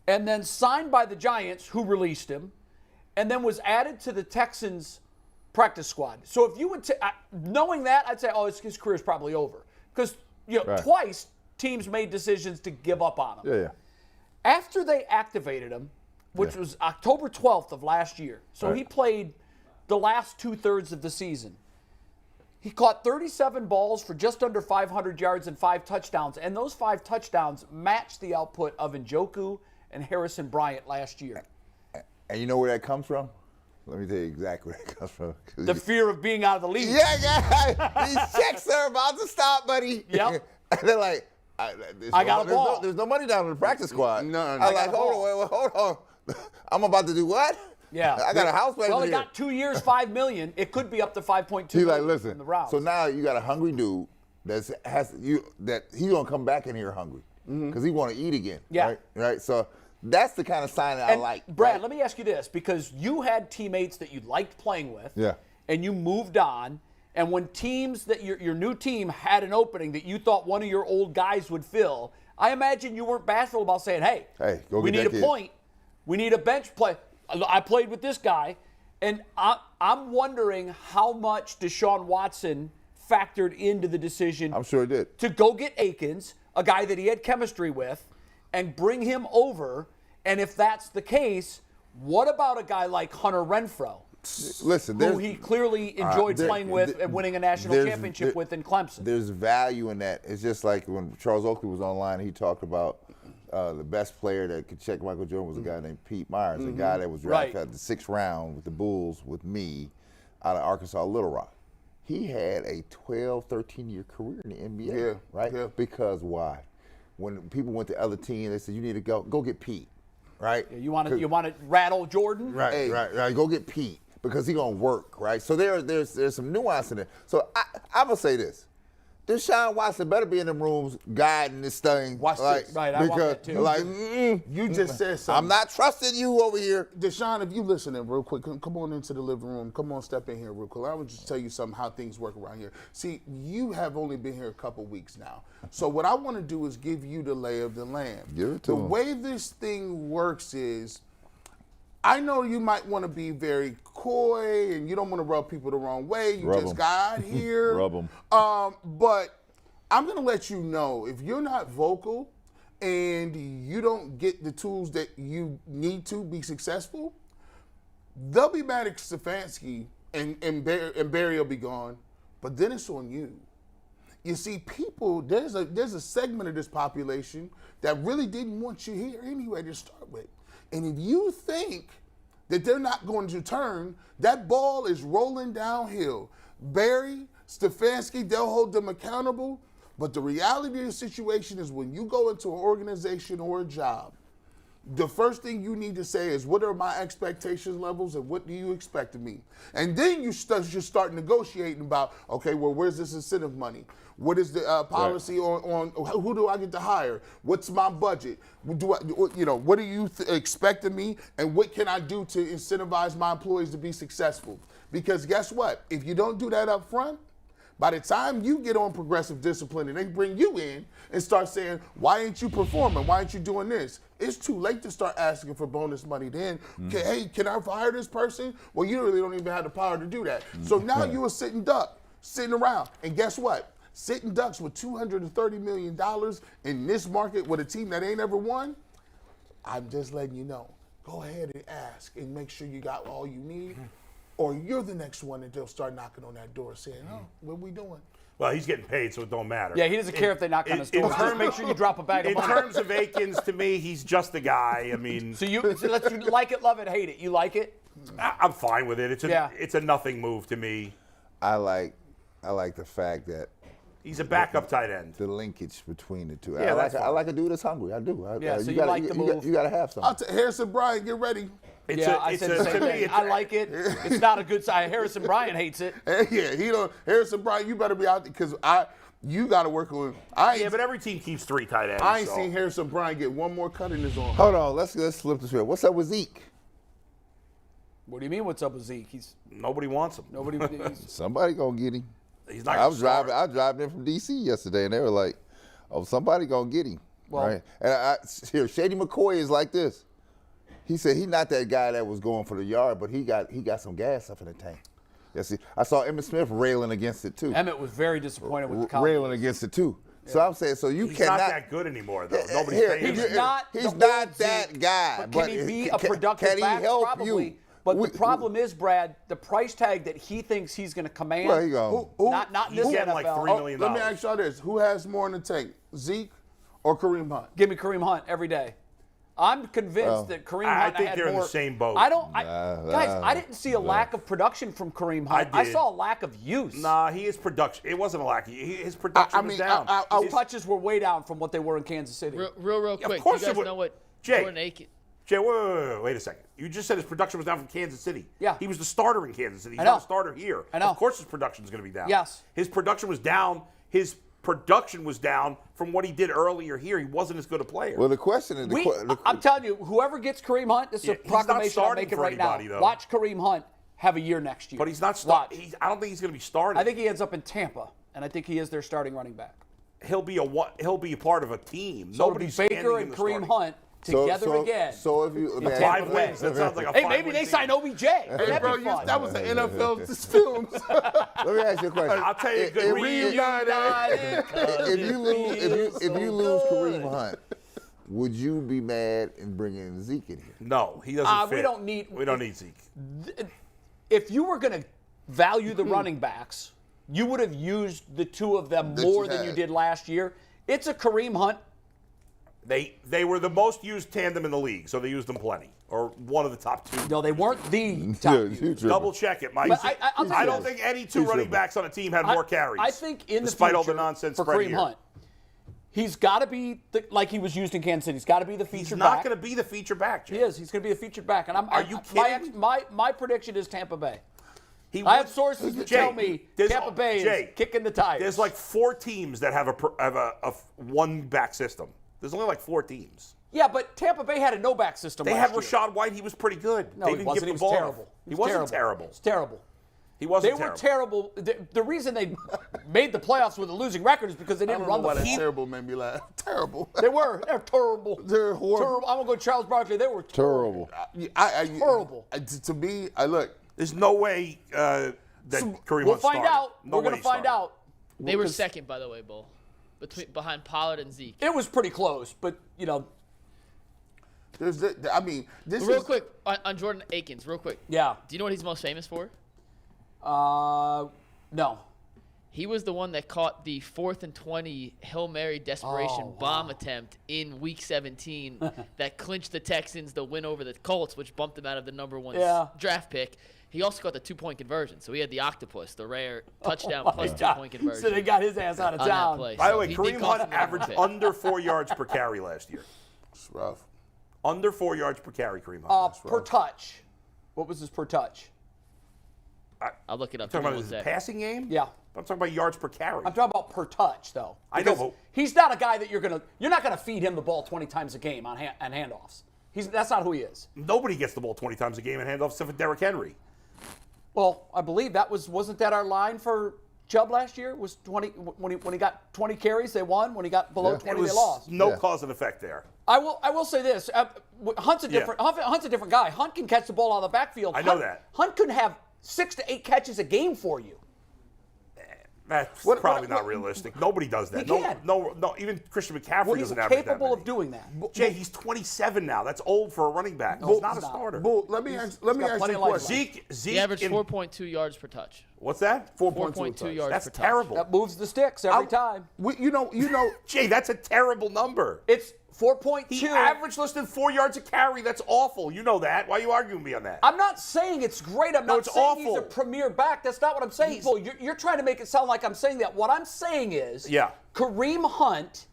and then signed by the Giants, who released him, and then was added to the Texans practice squad. So if you would knowing that, I'd say, his career's probably over. Because twice teams made decisions to give up on him. Yeah. After they activated him, which was October 12th of last year, so he played the last 2/3 of the season. He caught 37 balls for just under 500 yards and 5 touchdowns, and those 5 touchdowns matched the output of Njoku and Harrison Bryant last year. And you know where that comes from? Let me tell you exactly where it comes from. The fear of being out of the league. Yeah, these checks are about to stop, buddy. Yep. And they're like, I got a ball. There's no money down in the practice squad. No. I'm like, hold on. I'm about to do what? Yeah. I got a house manager Well, he here. got 2 years, $5 million. It could be up to 5.2 He's like, million listen. from the Browns. So now you got a hungry dude that he's gonna come back in here hungry because he want to eat again. Yeah. Right. So that's the kind of sign that I like. Brad, right? let me ask you this, because you had teammates that you liked playing with. Yeah. And you moved on. And when teams that your new team had an opening that you thought one of your old guys would fill, I imagine you weren't bashful about saying, hey, go we get need that a kid. point. We need a bench play. I played with this guy. And I'm wondering how much Deshaun Watson factored into the decision. I'm sure it did. To go get Atkins, a guy that he had chemistry with, and bring him over. And if that's the case, what about a guy like Hunter Renfrow? Listen, who he clearly enjoyed playing with and winning a national championship with in Clemson. There's value in that. It's just like when Charles Oakley was online, he talked about the best player that could check Michael Jordan was a guy named Pete Myers, a guy that was drafted at the 6th round with the Bulls with me out of Arkansas Little Rock. He had a 12, 13-year career in the NBA, right? Yeah. Because why? When people went to other teams, they said, you need to go get Pete, right? Yeah, you want to rattle Jordan? Right, right. Go get Pete. Because he's going to work, right? So there's some nuance in it. So I'm going to say this. Deshaun Watson better be in them rooms guiding this thing. Watch this. Right, I want that too. You just said something. I'm not trusting you over here. Deshaun, if you listening real quick, come on into the living room. Come on, step in here real quick. I would just tell you something, how things work around here. See, you have only been here a couple weeks now. So what I want to do is give you the lay of the land. Give it to him. The way this thing works is, I know you might want to be very coy and you don't want to rub people the wrong way. You just got here. Rub them. But I'm going to let you know, if you're not vocal and you don't get the tools that you need to be successful, they'll be mad at Stefanski and Barry will be gone. But then it's on you. You see, people, there's a segment of this population that really didn't want you here anyway to start with. And if you think that they're not going to turn, that ball is rolling downhill. Barry, Stefanski, they'll hold them accountable. But the reality of the situation is when you go into an organization or a job, the first thing you need to say is, what are my expectation levels and what do you expect of me? And then you start negotiating about, okay, well, where's this incentive money? What is the policy on who do I get to hire? What's my budget? What do you expect of me? And what can I do to incentivize my employees to be successful? Because guess what? If you don't do that up front, by the time you get on progressive discipline and they bring you in and start saying, why ain't you performing? Why ain't you doing this? It's too late to start asking for bonus money then. Hey, can I fire this person? Well, you really don't even have the power to do that. So now you a sitting duck, sitting around. And guess what? Sitting ducks with $230 million in this market with a team that ain't ever won, I'm just letting you know. Go ahead and ask and make sure you got all you need. Or you're the next one that they'll start knocking on that door saying, oh, what are we doing? Well, he's getting paid, so it don't matter. Yeah, he doesn't care if they knock on his door. Just make sure you drop a bag of money. In terms of Akins, to me, he's just a guy. I mean, so you like it, love it, hate it. You like it? I'm fine with it. It's a nothing move to me. I like the fact that he's a backup tight end. the linkage between the two. Yeah, I like a dude that's hungry. I do. So you like the move. You got to have something. Harrison Bryant, get ready. I said the same thing. I like it. It's not a good sign. Harrison Bryant hates it. Yeah, Harrison Bryant, you better be out there because you got to work on. But every team keeps 3 tight ends. I ain't seen Harrison Bryant get one more cut in his arm. Hold on, let's flip this way. What's up with Zeke? What do you mean? What's up with Zeke? Nobody wants him. Somebody gonna get him. He's not. I was driving in from D.C. yesterday, and they were like, "Oh, somebody gonna get him." Well, right? And here, Shady McCoy is like this. He said he's not that guy that was going for the yard, but he got some gas up in the tank. Yes, I saw Emmitt Smith railing against it too. Emmitt was very disappointed with the Cowboys. Railing against it too. Yeah. So I'm saying, he's not that good anymore, though. Nobody's paying him. He's not that guy. But can he be a productive back? Can he help Probably. you? But the problem is, Brad, the price tag that he thinks he's going to command. Well, he go. Not in this getting NFL. like $3 million. Let me ask y'all this: who has more in the tank, Zeke or Kareem Hunt? Give me Kareem Hunt every day. I'm convinced that Kareem Hunt I think had they're more. in the same boat. Guys, I didn't see a lack of production from Kareem Hunt. I saw a lack of use. Nah, his production. It wasn't a lack. His production was down. His touches were way down from what they were in Kansas City. Real quick. Of course do you guys it would. know what Jay, Jordan Atkins? Jay, wait a second. You just said his production was down from Kansas City. Yeah. He was the starter in Kansas City. He's I know. not a starter here. I know. Of course his production is going to be down. Yes. His production was down. His production was down from what he did earlier here. He wasn't as good a player. Well, the question is, I'm telling you, whoever gets Kareem Hunt, this is a he's not proclamation I'm starting making for right now. anybody, though. Watch Kareem Hunt have a year next year. But he's not Watch. starting. I don't think he's going to be starting. I think he ends up in Tampa, and I think he is their starting running back. He'll be a part of a team. So Nobody's it'll be standing Baker in and the Kareem starting. Hunt together again. So if you let me ask 5 you- wins. That sounds like a Hey, 5-win maybe they team. sign OBJ. That'd Bro, be fun. that was the NFL films. Let me ask you a question. I'll tell you a good If- reason. if you lose Kareem Hunt, would you be mad in bringing Zeke in here? No, he doesn't fit. We don't need Zeke. If you were going to value the running backs, you would have used the two of them That more you than you had. did last year. It's a Kareem Hunt. They were the most used tandem in the league, so they used them plenty, or one of the top 2. No, they weren't the top Yeah, used. you tripping. Double check it, Mike. But I'll tell I you don't this. think any 2 He's running tripping. backs on a team had more carries. I think in the despite future, all the nonsense for spread Kareem here. Hunt, he's got to be like he was used in Kansas City. He's got to be the featured He's not back. going to be the feature back, Jay. He is. He's going to be the featured back. And Are you kidding? My prediction is Tampa Bay. He I have would- sources that Jay, tell me there's- Tampa Bay Jay, is kicking the tires. There's like 4 teams that have a one-back system. There's only like 4 teams. yeah, but Tampa Bay had a no-back system They last had year. Rashad White. He was pretty good. No, they he didn't wasn't. give He the was ball. terrible. He wasn't terrible. It's terrible. He wasn't They were terrible. The reason they made the playoffs with a losing record is because they I didn't don't run know the why that ball. terrible made me laugh. Terrible. They're terrible. They're horrible. Terrible. I'm gonna go Charles Barkley. They were Terrible. Horrible. To me, I look. There's no way that Kareem We'll Hunt find started. out. No We're way gonna he find started. out. They were second, by the way, Bull, behind Pollard and Zeke. It was pretty close, but This Real is quick on Jordan Atkins, real quick. yeah. Do you know what he's most famous for? No. He was the one that caught the 4th and 20 Hail Mary desperation bomb attempt in Week 17 that clinched the Texans the win over the Colts, which bumped them out of the number 1 draft pick. He also got the 2-point conversion, so he had the octopus, the rare touchdown plus 2-point conversion. So they got his ass out of on that town. play. By the So way, he Kareem cost Hunt them the averaged pick. under 4 yards per carry last year. it's rough. Under 4 yards per carry, Kareem Hunt. Per touch. What was his per touch? I'll look it up. Talking Give me about one his sec. passing game? Yeah. I'm talking about yards per carry. I'm talking about per touch, though. I know, Because but- he's not a guy that you're not gonna feed him the ball 20 times a game on handoffs. That's not who he is. Nobody gets the ball 20 times a game and handoffs except for Derrick Henry. Well, I believe wasn't that our line for Chubb last year? Was 20 when he got 20 carries they won. When he got below Yeah. 20 It was they lost. no Yeah. cause and effect there. I will say this: Hunt's a different guy. Hunt can catch the ball out of the backfield. I know that. Hunt could have 6 to 8 catches a game for you. That's What- probably what- not what- realistic. Nobody does that. He can. No. Even Christian McCaffrey Well, he's doesn't average that capable many. of doing that. Jay, he's 27 now. That's old for a running back. He's not a he's not. starter. Bull, let me ask got you plenty a of life question. left. Zeke He averaged in- 4.2 yards per touch. What's that? 4.2 yards That's per touch. terrible. That moves the sticks every time. You know. Jay, that's a terrible number. It's 4.2. He averaged less than 4 yards a carry. That's awful. You know that. Why are you arguing with me on that? I'm not saying it's great. I'm not it's saying he's a awful. premier back. That's not what I'm saying. Bull. You're trying to make it sound like I'm saying that. What I'm saying is, Yeah. Kareem Hunt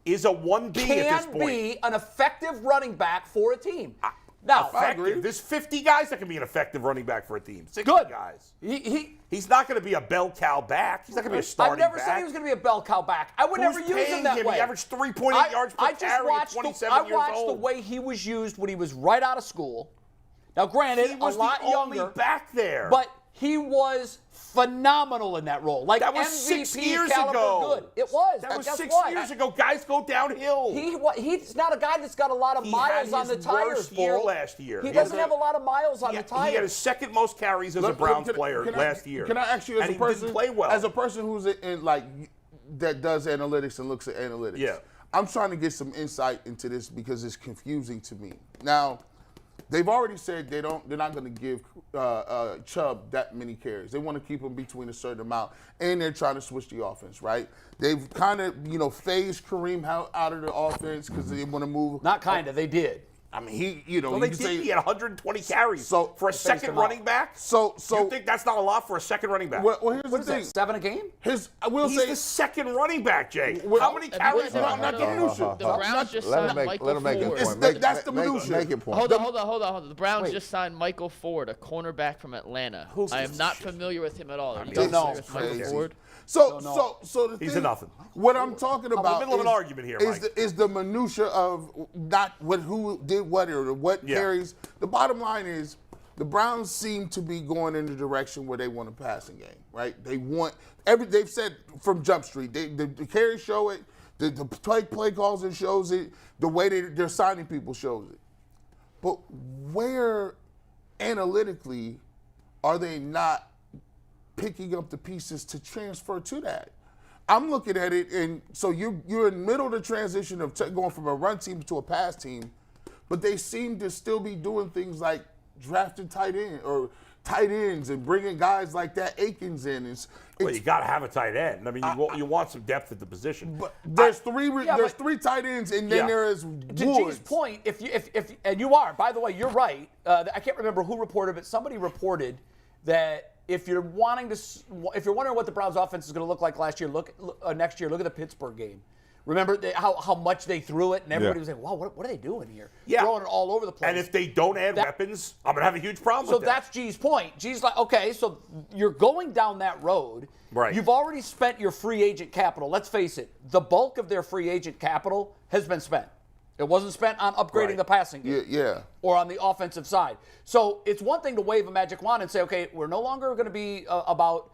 Is a 1B at this can point. be an effective running back for a team. Now, Effective. There's 50 guys that can be an effective running back for a team. 60 good guys. He's He's not going to be a bell cow back. He's not going to be a I've starting never back. said he was going to be a bell cow back. I would Who's never use paying him that him? way. He averaged 3.8 yards per I just carry at watched 27 I years watched old. the way he was used when he was right out of school. Now, granted, He was a lot the only younger, back there. but he was phenomenal in that role. Like that was MVP 6 years caliber ago. good. It was. That was Guess 6 what? years ago. Guys go downhill. He's not a guy that's got a lot of He miles had on the his tires. worst year Bull. last year. He He doesn't had have a lot of miles on He the he had his tires. second most carries as a Let- Browns can I- player can I- last year. Can I ask you as and a he person, didn't play well. as a person who's in like that does analytics and looks at analytics? Yeah. I'm trying to get some insight into this because it's confusing to me. Now, they've already said they're not going to give Chubb that many carries. They want to keep him between a certain amount, and they're trying to switch the offense, right? They've kind of phased Kareem out of the offense because they want to move. Not kind of. They did. I mean, he Well, they you can did. say He had 120 carries. So- for a second him out. running back, so. you think that's not a lot for a second running back? Well, here's What the is thing. that, 7 a game? I will He's say the second running back, Jay. Well, How many carries? Everybody- on that not game? the minutia. The Browns just signed Michael let him make Ford. his point. That's the minutia. Make it point. Hold on. The Browns just signed Michael Ford, a cornerback from Atlanta. I am not familiar with him at all. Are you don't know. familiar with Michael Crazy. Ford? So the He's thing, a nothing. What I'm talking about middle of an argument here, Mike. is the minutia of not who did what or what Yeah. carries. The bottom line is the Browns seem to be going in the direction where they want a passing game, right? They want they've said from Jump Street, the carries show it, the play calls it shows it, the way they're signing people shows it. But where analytically are they not picking up the pieces to transfer to that? I'm looking at it, and so you're in the middle of the transition of going from a run team to a pass team, but they seem to still be doing things like drafting tight ends and bringing guys like that Akins in. Well, you got to have a tight end. I mean, you want some depth at the position. But there's three tight ends, and then Yeah. there is To G's Woods. point, if and you are, by the way, you're right. I can't remember who reported, but somebody reported that if you're wondering what the Browns' offense is going to look like next year, look at the Pittsburgh game. Remember how much they threw it, and everybody was like, "Wow, what are they doing here? Yeah. Throwing it all over the place." And if they don't add weapons, I'm going to have a huge problem So with that. that's G's point. G's like, okay, so you're going down that road. Right. You've already spent your free agent capital. Let's face it, the bulk of their free agent capital has been spent. It wasn't spent on upgrading Right. the passing game. Yeah. Or on the offensive side. So it's one thing to wave a magic wand and say, okay, we're no longer going to be about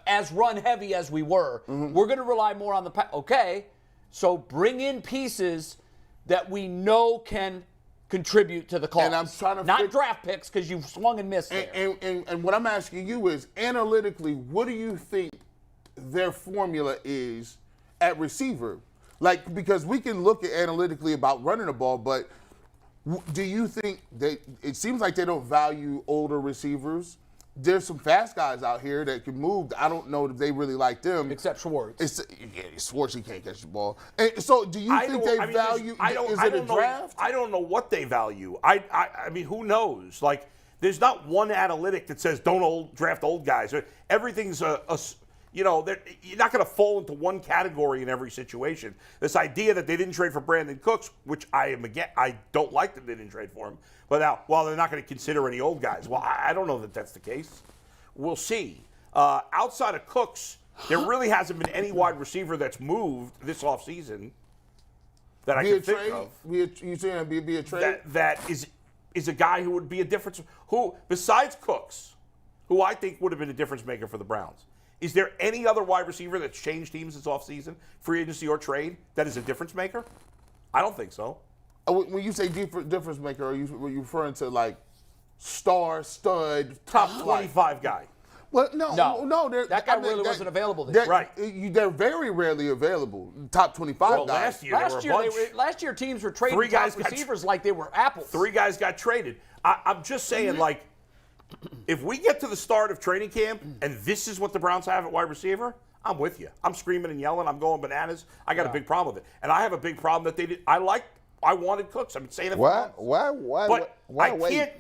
as run heavy as we were. Mm-hmm. We're going to rely more on the pass. Okay, so bring in pieces that we know can contribute to the cause. And I'm trying to not draft picks because you've swung and missed there. And what I'm asking you is, analytically, what do you think their formula is at receiver? Like, because we can look at analytically about running the ball, but do you think it seems like they don't value older receivers? There's some fast guys out here that can move. I don't know if they really like them. Except Schwartz. Schwartz, he can't catch the ball. And so do you think they value, is it a draft? I don't know what they value. I mean, who knows? Like, there's not one analytic that says don't draft old guys. Everything's you're not going to fall into one category in every situation. This idea that they didn't trade for Brandin Cooks, which I don't like that they didn't trade for him. But now, they're not going to consider any old guys. Well, I don't know that that's the case. We'll see. Outside of Cooks, there really hasn't been any wide receiver that's moved this offseason that I can think of. You saying be a trade? That is a guy who would be a difference. Who, besides Cooks, who I think would have been a difference maker for the Browns. Is there any other wide receiver that's changed teams this offseason, free agency or trade, that is a difference maker? I don't think so. When you say difference maker, are you referring to like stud, Top 25 guy. Well, no. That guy really wasn't available this year. Right. They're very rarely available. Top 25 Well, guys. Last year, teams were trading Three guys top got receivers like they were apples. 3 guys got traded. I'm just saying, like, if we get to the start of training camp and this is what the Browns have at wide receiver, I'm with you. I'm screaming and yelling. I'm going bananas. I got a big problem with it. And I have a big problem that they did. I wanted Cooks. I've been saying it for months. Why wait?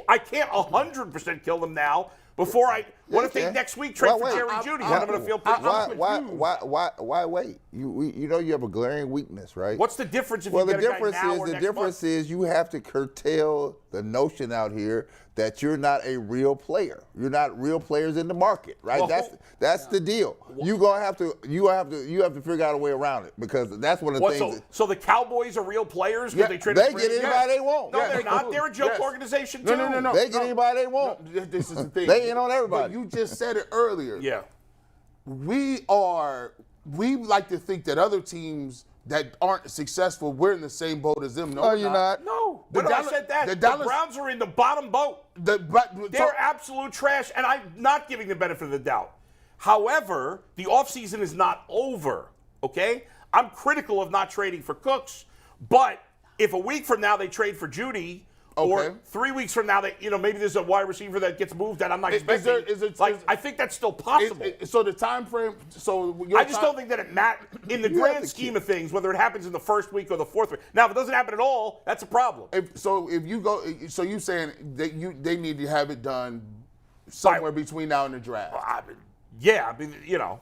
I can't 100% kill them now. What if they next week trade for Jerry Jeudy? Then I'm going to feel pretty confident. Why wait? You know you have a glaring weakness, right? What's the difference if you get a guy now or next month? Is you have to curtail the notion out here that you're not a real player. You're not real players in the market, right? Well, that's the deal. You have to figure out a way around it because that's one of the things. So the Cowboys are real players because they They traded get anybody they want. No, they're not. They're a joke organization too. No. They get anybody they want. No, this is the thing. They in on everybody. But you just said it earlier. Yeah. We like to think that other teams that aren't successful, we're in the same boat as them. No, you're not. No. The When I Dallas- said that, the the Dallas- Browns are in the bottom boat. They're absolute trash, and I'm not giving the benefit of the doubt. However, the offseason is not over, okay? I'm critical of not trading for Cooks, but if a week from now they trade for Jeudy, Or 3 weeks from now, that maybe there's a wide receiver that gets moved that I'm not expecting. I think that's still possible. So the time frame. I just don't think that it matters in the grand scheme of things, whether it happens in the first week or the fourth week. Now, if it doesn't happen at all, that's a problem. So you saying that they need to have it done somewhere between now and the draft? Yeah,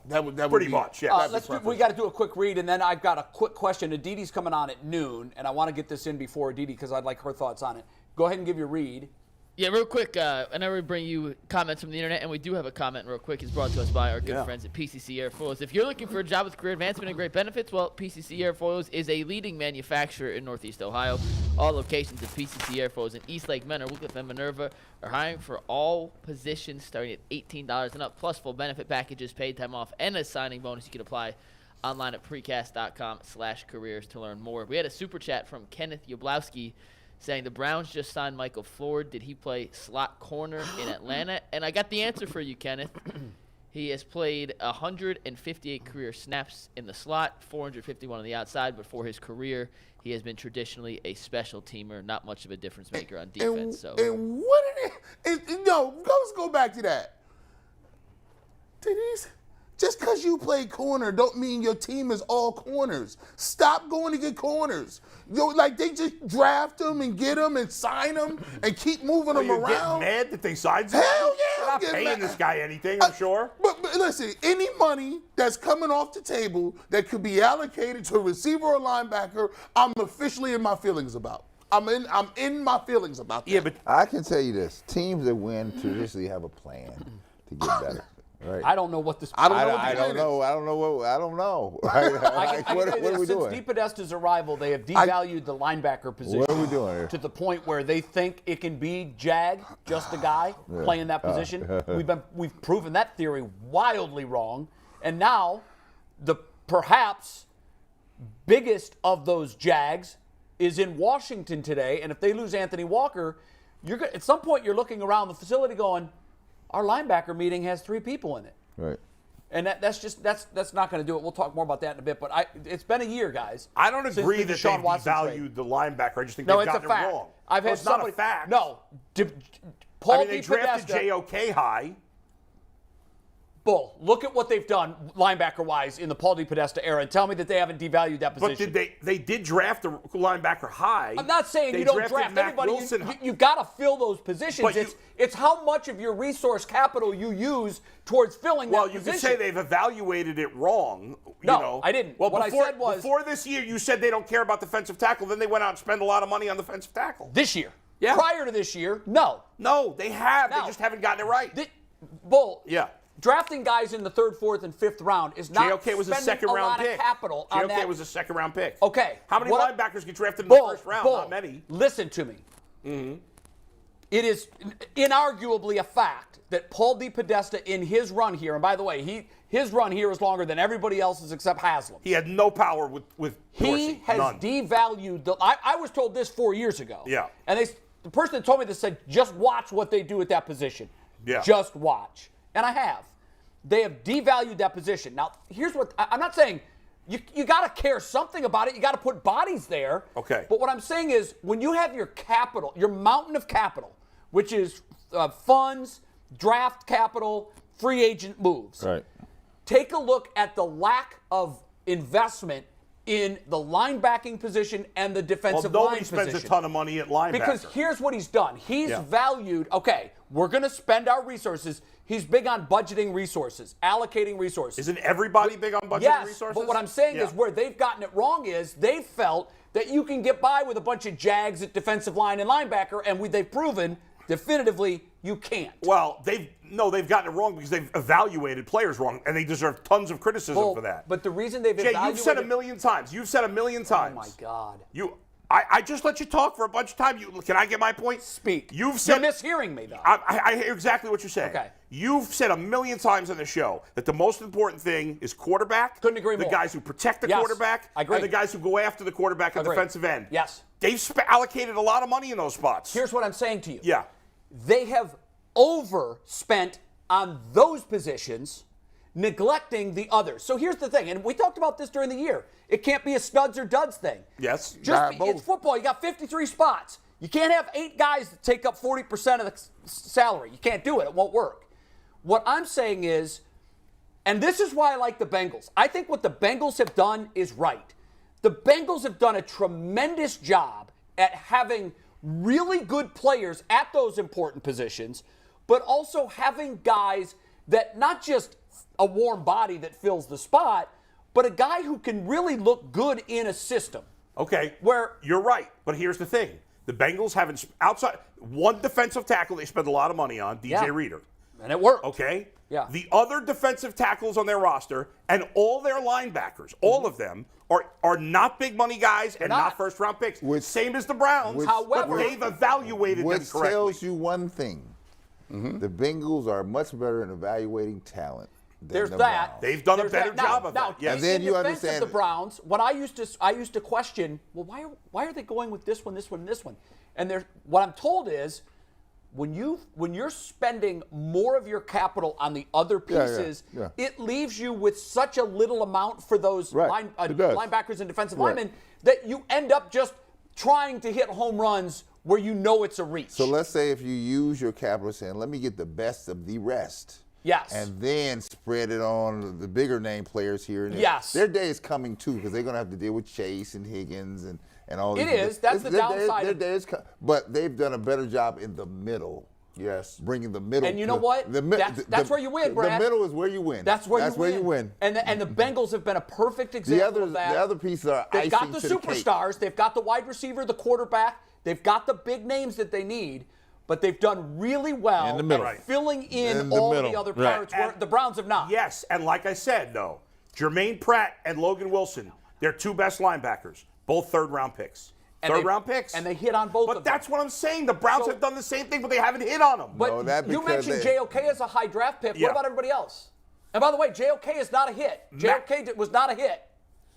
that would pretty much. Yeah. We got to do a quick read, and then I've got a quick question. Aditi's coming on at noon, and I want to get this in before Aditi because I'd like her thoughts on it. Go ahead and give your read. Yeah, real quick, I know we bring you comments from the internet, and we do have a comment real quick. It's brought to us by our good friends at PCC Airfoils. If you're looking for a job with career advancement and great benefits, well, PCC Airfoils is a leading manufacturer in Northeast Ohio. All locations of PCC Airfoils in Eastlake, Menor, Wycliffe, and Minerva are hiring for all positions starting at $18 and up, plus full benefit packages, paid time off, and a signing bonus. You can apply online at precast.com/careers to learn more. We had a super chat from Kenneth Yablowski saying the Browns just signed Michael Floyd. Did he play slot corner in Atlanta? And I got the answer for you, Kenneth. He has played 158 career snaps in the slot, 451 on the outside, but for his career, he has been traditionally a special teamer, not much of a difference maker on defense. And what did it? Let's go back to that. Just because you play corner don't mean your team is all corners. Stop going to get corners. They just draft them and get them and sign them and keep moving them around. You're getting mad that they signed him? Hell yeah. They're not paying this guy anything, I'm sure. But listen, any money that's coming off the table that could be allocated to a receiver or linebacker, I'm officially in my feelings about. I'm in my feelings about that. Yeah, but I can tell you this: teams that win traditionally have a plan to get better. Right. I don't know what this. I don't know. Right? What are we doing? Since DePodesta's arrival, they have devalued the linebacker position. What are we doing here? To the point where they think it can be Jag, just a guy playing that position. We've proven that theory wildly wrong, and now the perhaps biggest of those Jags is in Washington today. And if they lose Anthony Walker, at some point you're looking around the facility going, our linebacker meeting has 3 people in it. Right. And that's not going to do it. We'll talk more about that in a bit. But it's been a year, guys. I don't agree that Deshaun they've Watson devalued the linebacker. I just think no, they've it's gotten a fact. it wrong. I've had it's not a fact. No. They drafted J.O.K. high. Bull. Look at what they've done linebacker-wise in the Paul DePodesta era and tell me that they haven't devalued that position. But they did draft a linebacker high. I'm not saying you don't draft anybody. You got to fill those positions. It's how much of your resource capital you use towards filling that position. Well, you could say they've evaluated it wrong. No, I didn't. Well, what I said was before this year, you said they don't care about defensive tackle. Then they went out and spent a lot of money on defensive tackle. This year. Yeah. Prior to this year, no. No, they have. They just haven't gotten it right. Bull. Yeah. Drafting guys in the 3rd, 4th, and 5th round is not JOK was a spending a lot of capital on that. JOK was a second-round pick. Okay. How many linebackers get drafted in the first round? Not many. Listen to me. Mm-hmm. It is inarguably a fact that Paul DePodesta in his run here, and by the way, his run here is longer than everybody else's except Haslam. He had no power with Dorsey. He has devalued I was told this 4 years ago. Yeah. And the person that told me this said, just watch what they do at that position. Yeah. Just watch. And I have. They have devalued that position. Now, here's what I'm not saying you got to care something about it. You got to put bodies there. Okay. But what I'm saying is when you have your capital, your mountain of capital, which is funds, draft capital, free agent moves. Right. Take a look at the lack of investment in the linebacking position and the defensive line position. Nobody spends a ton of money at linebacker. Because here's what he's done. He's valued, okay, we're going to spend our resources. He's big on budgeting resources, allocating resources. Isn't everybody big on budgeting resources? Yes, but what I'm saying is where they've gotten it wrong is they felt that you can get by with a bunch of Jags at defensive line and linebacker, and they've proven definitively you can't. Well, they've gotten it wrong because they've evaluated players wrong, and they deserve tons of criticism for that. But the reason they've evaluated... You've said a million times. Oh, my God. I just let you talk for a bunch of time. Can I get my point? Speak. You're mishearing me, though. I hear exactly what you're saying. Okay. You've said a million times on the show that the most important thing is quarterback. Couldn't agree more. The guys who protect the quarterback. I agree. And the guys who go after the quarterback at defensive end. Yes. They've allocated a lot of money in those spots. Here's what I'm saying to you. Yeah. They have overspent on those positions, neglecting the others. So here's the thing, and we talked about this during the year. It can't be a studs or duds thing. Yes. It's football. You got 53 spots. You can't have 8 guys that take up 40% of the salary. You can't do it. It won't work. What I'm saying is, and this is why I like the Bengals. I think what the Bengals have done is right. The Bengals have done a tremendous job at having really good players at those important positions, but also having guys that not just a warm body that fills the spot, but a guy who can really look good in a system. Okay, Where you're right, but here's the thing. The Bengals haven't outside one defensive tackle they spend a lot of money on, DJ Reader. And it worked. Okay? Yeah. The other defensive tackles on their roster and all their linebackers, all of them, are not big money guys and not first-round picks. Same as the Browns. However, but they've evaluated them correctly. Which tells you one thing. The Bengals are much better in evaluating talent than There's the that. Browns. They've done a better job of that. Yes. And then in you defense understand of the Browns, when I used to question, well, why are they going with this one, this one, and this one? And what I'm told is, when you're spending more of your capital on the other pieces, it leaves you with such a little amount for those linebackers and defensive linemen that you end up just trying to hit home runs where you know it's a reach. So let's say if you use your capital saying, let me get the best of the rest. Yes. And then spread it on the bigger name players here and there. Yes. Their day is coming too because they're going to have to deal with Chase and Higgins and all these. It is. That's the downside. Their day is but they've done a better job in the middle. Yes. Bringing the middle. And you know what? That's where you win, Brad. The middle is where you win. That's where you win. And the Bengals have been a perfect example of that. The other pieces are They've got the icing to superstars. the cake. They've got the wide receiver, the quarterback. They've got the big names that they need. But they've done really well In the middle. at filling in In the all middle. the other Right. parts where the Browns have not. Yes, and like I said, though, Jermaine Pratt and Logan Wilson, they're 2 best linebackers, both third-round picks. Third-round picks. And they hit on both of them. But that's what I'm saying. The Browns have done the same thing, but they haven't hit on them. But you mentioned JOK as a high draft pick. Yeah. What about everybody else? And by the way, JOK is not a hit. JOK was not a hit.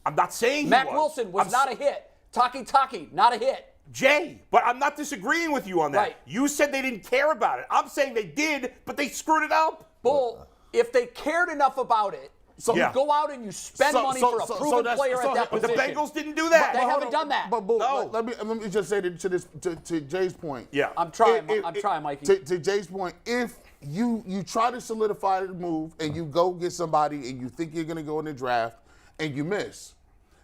I'm not saying he Mac was. Wilson was not a hit. Taki, not a hit. Jay, but I'm not disagreeing with you on that. Right. You said they didn't care about it. I'm saying they did, but they screwed it up. Bull, if they cared enough about it, you go out and you spend money for a proven player at that But the position. Bengals didn't do that. But they haven't done that. But Bull, No. let me just say to Jay's point. Yeah. I'm trying, Mikey. To Jay's point, if you try to solidify the move and you go get somebody and you think you're going to go in the draft and you miss,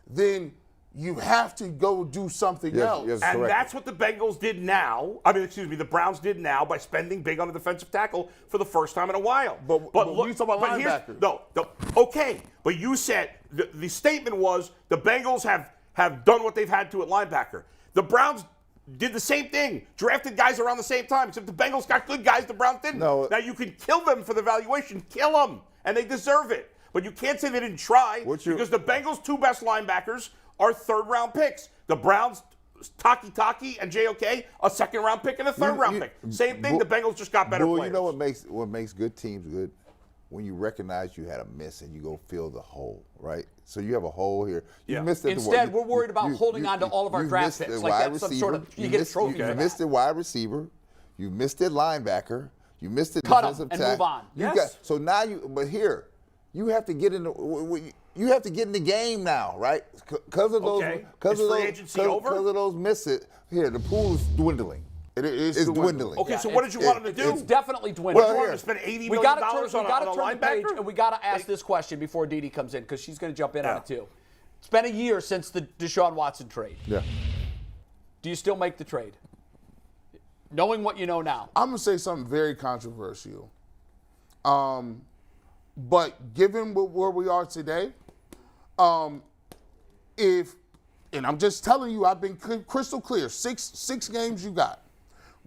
then you have to go do something else. Yes, And correct. that's what the Bengals did now. The Browns did now by spending big on the defensive tackle for the first time in a while. But look, we talk about but here's- linebackers. Okay, but you said the statement was the Bengals have done what they've had to at linebacker. The Browns did the same thing, drafted guys around the same time, except the Bengals got good guys, the Browns didn't. No. Now you can kill them for the valuation, kill them, and they deserve it. But you can't say they didn't try because the Bengals' 2 best linebackers are third-round picks. The Browns, Taki and JOK, a second-round pick and a third-round pick. Same thing. The Bengals just got better players. You know what makes good teams good? When you recognize you had a miss and you go fill the hole, right? So you have a hole here. You missed it. Instead, we're worried about holding on to all of our draft picks. Like that's some sort of you get a trophy. You missed the wide receiver. You missed the linebacker. You missed the Cut defensive and tackle. move on. Yes. So now you have to get in the game now, right? Because of those, Is free agency over? Because of those misses. Here, the pool is dwindling. It's dwindling. Okay, so what did you want them to do? It's definitely dwindling. What, you want them to spend $80 million on a linebacker? And we got to ask this question before Dee Dee comes in because she's going to jump in on it too. It's been a year since the Deshaun Watson trade. Yeah. Do you still make the trade? Knowing what you know now. I'm going to say something very controversial. But given where we are today, and I'm just telling you, I've been crystal clear, six games you got.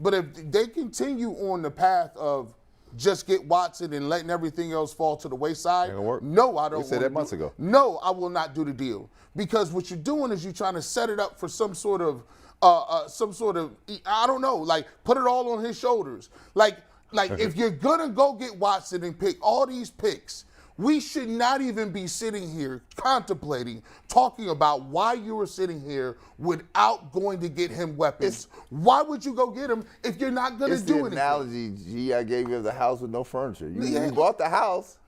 But if they continue on the path of just get Watson and letting everything else fall to the wayside, no, I don't. You said that months ago. No, I will not do the deal because what you're doing is you're trying to set it up for some sort of I don't know, like put it all on his shoulders. Like if you're gonna go get Watson and pick all these picks, we should not even be sitting here contemplating, talking about why you were sitting here without going to get him weapons. Why would you go get him if you're not going to do anything? It's the analogy, I gave you of the house with no furniture. You bought the house,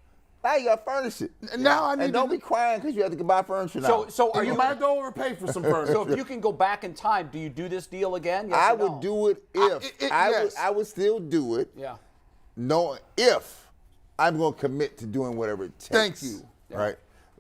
Now you got to furnish it. And now I need and don't be crying because you have to buy furniture now. So are you you? might have to overpay for some furniture. So if you can go back in time, do you do this deal again? Yes I or no? would do it if. Yes. I would still do it. Yeah. Knowing if I'm going to commit to doing whatever it takes. Thank you. Right?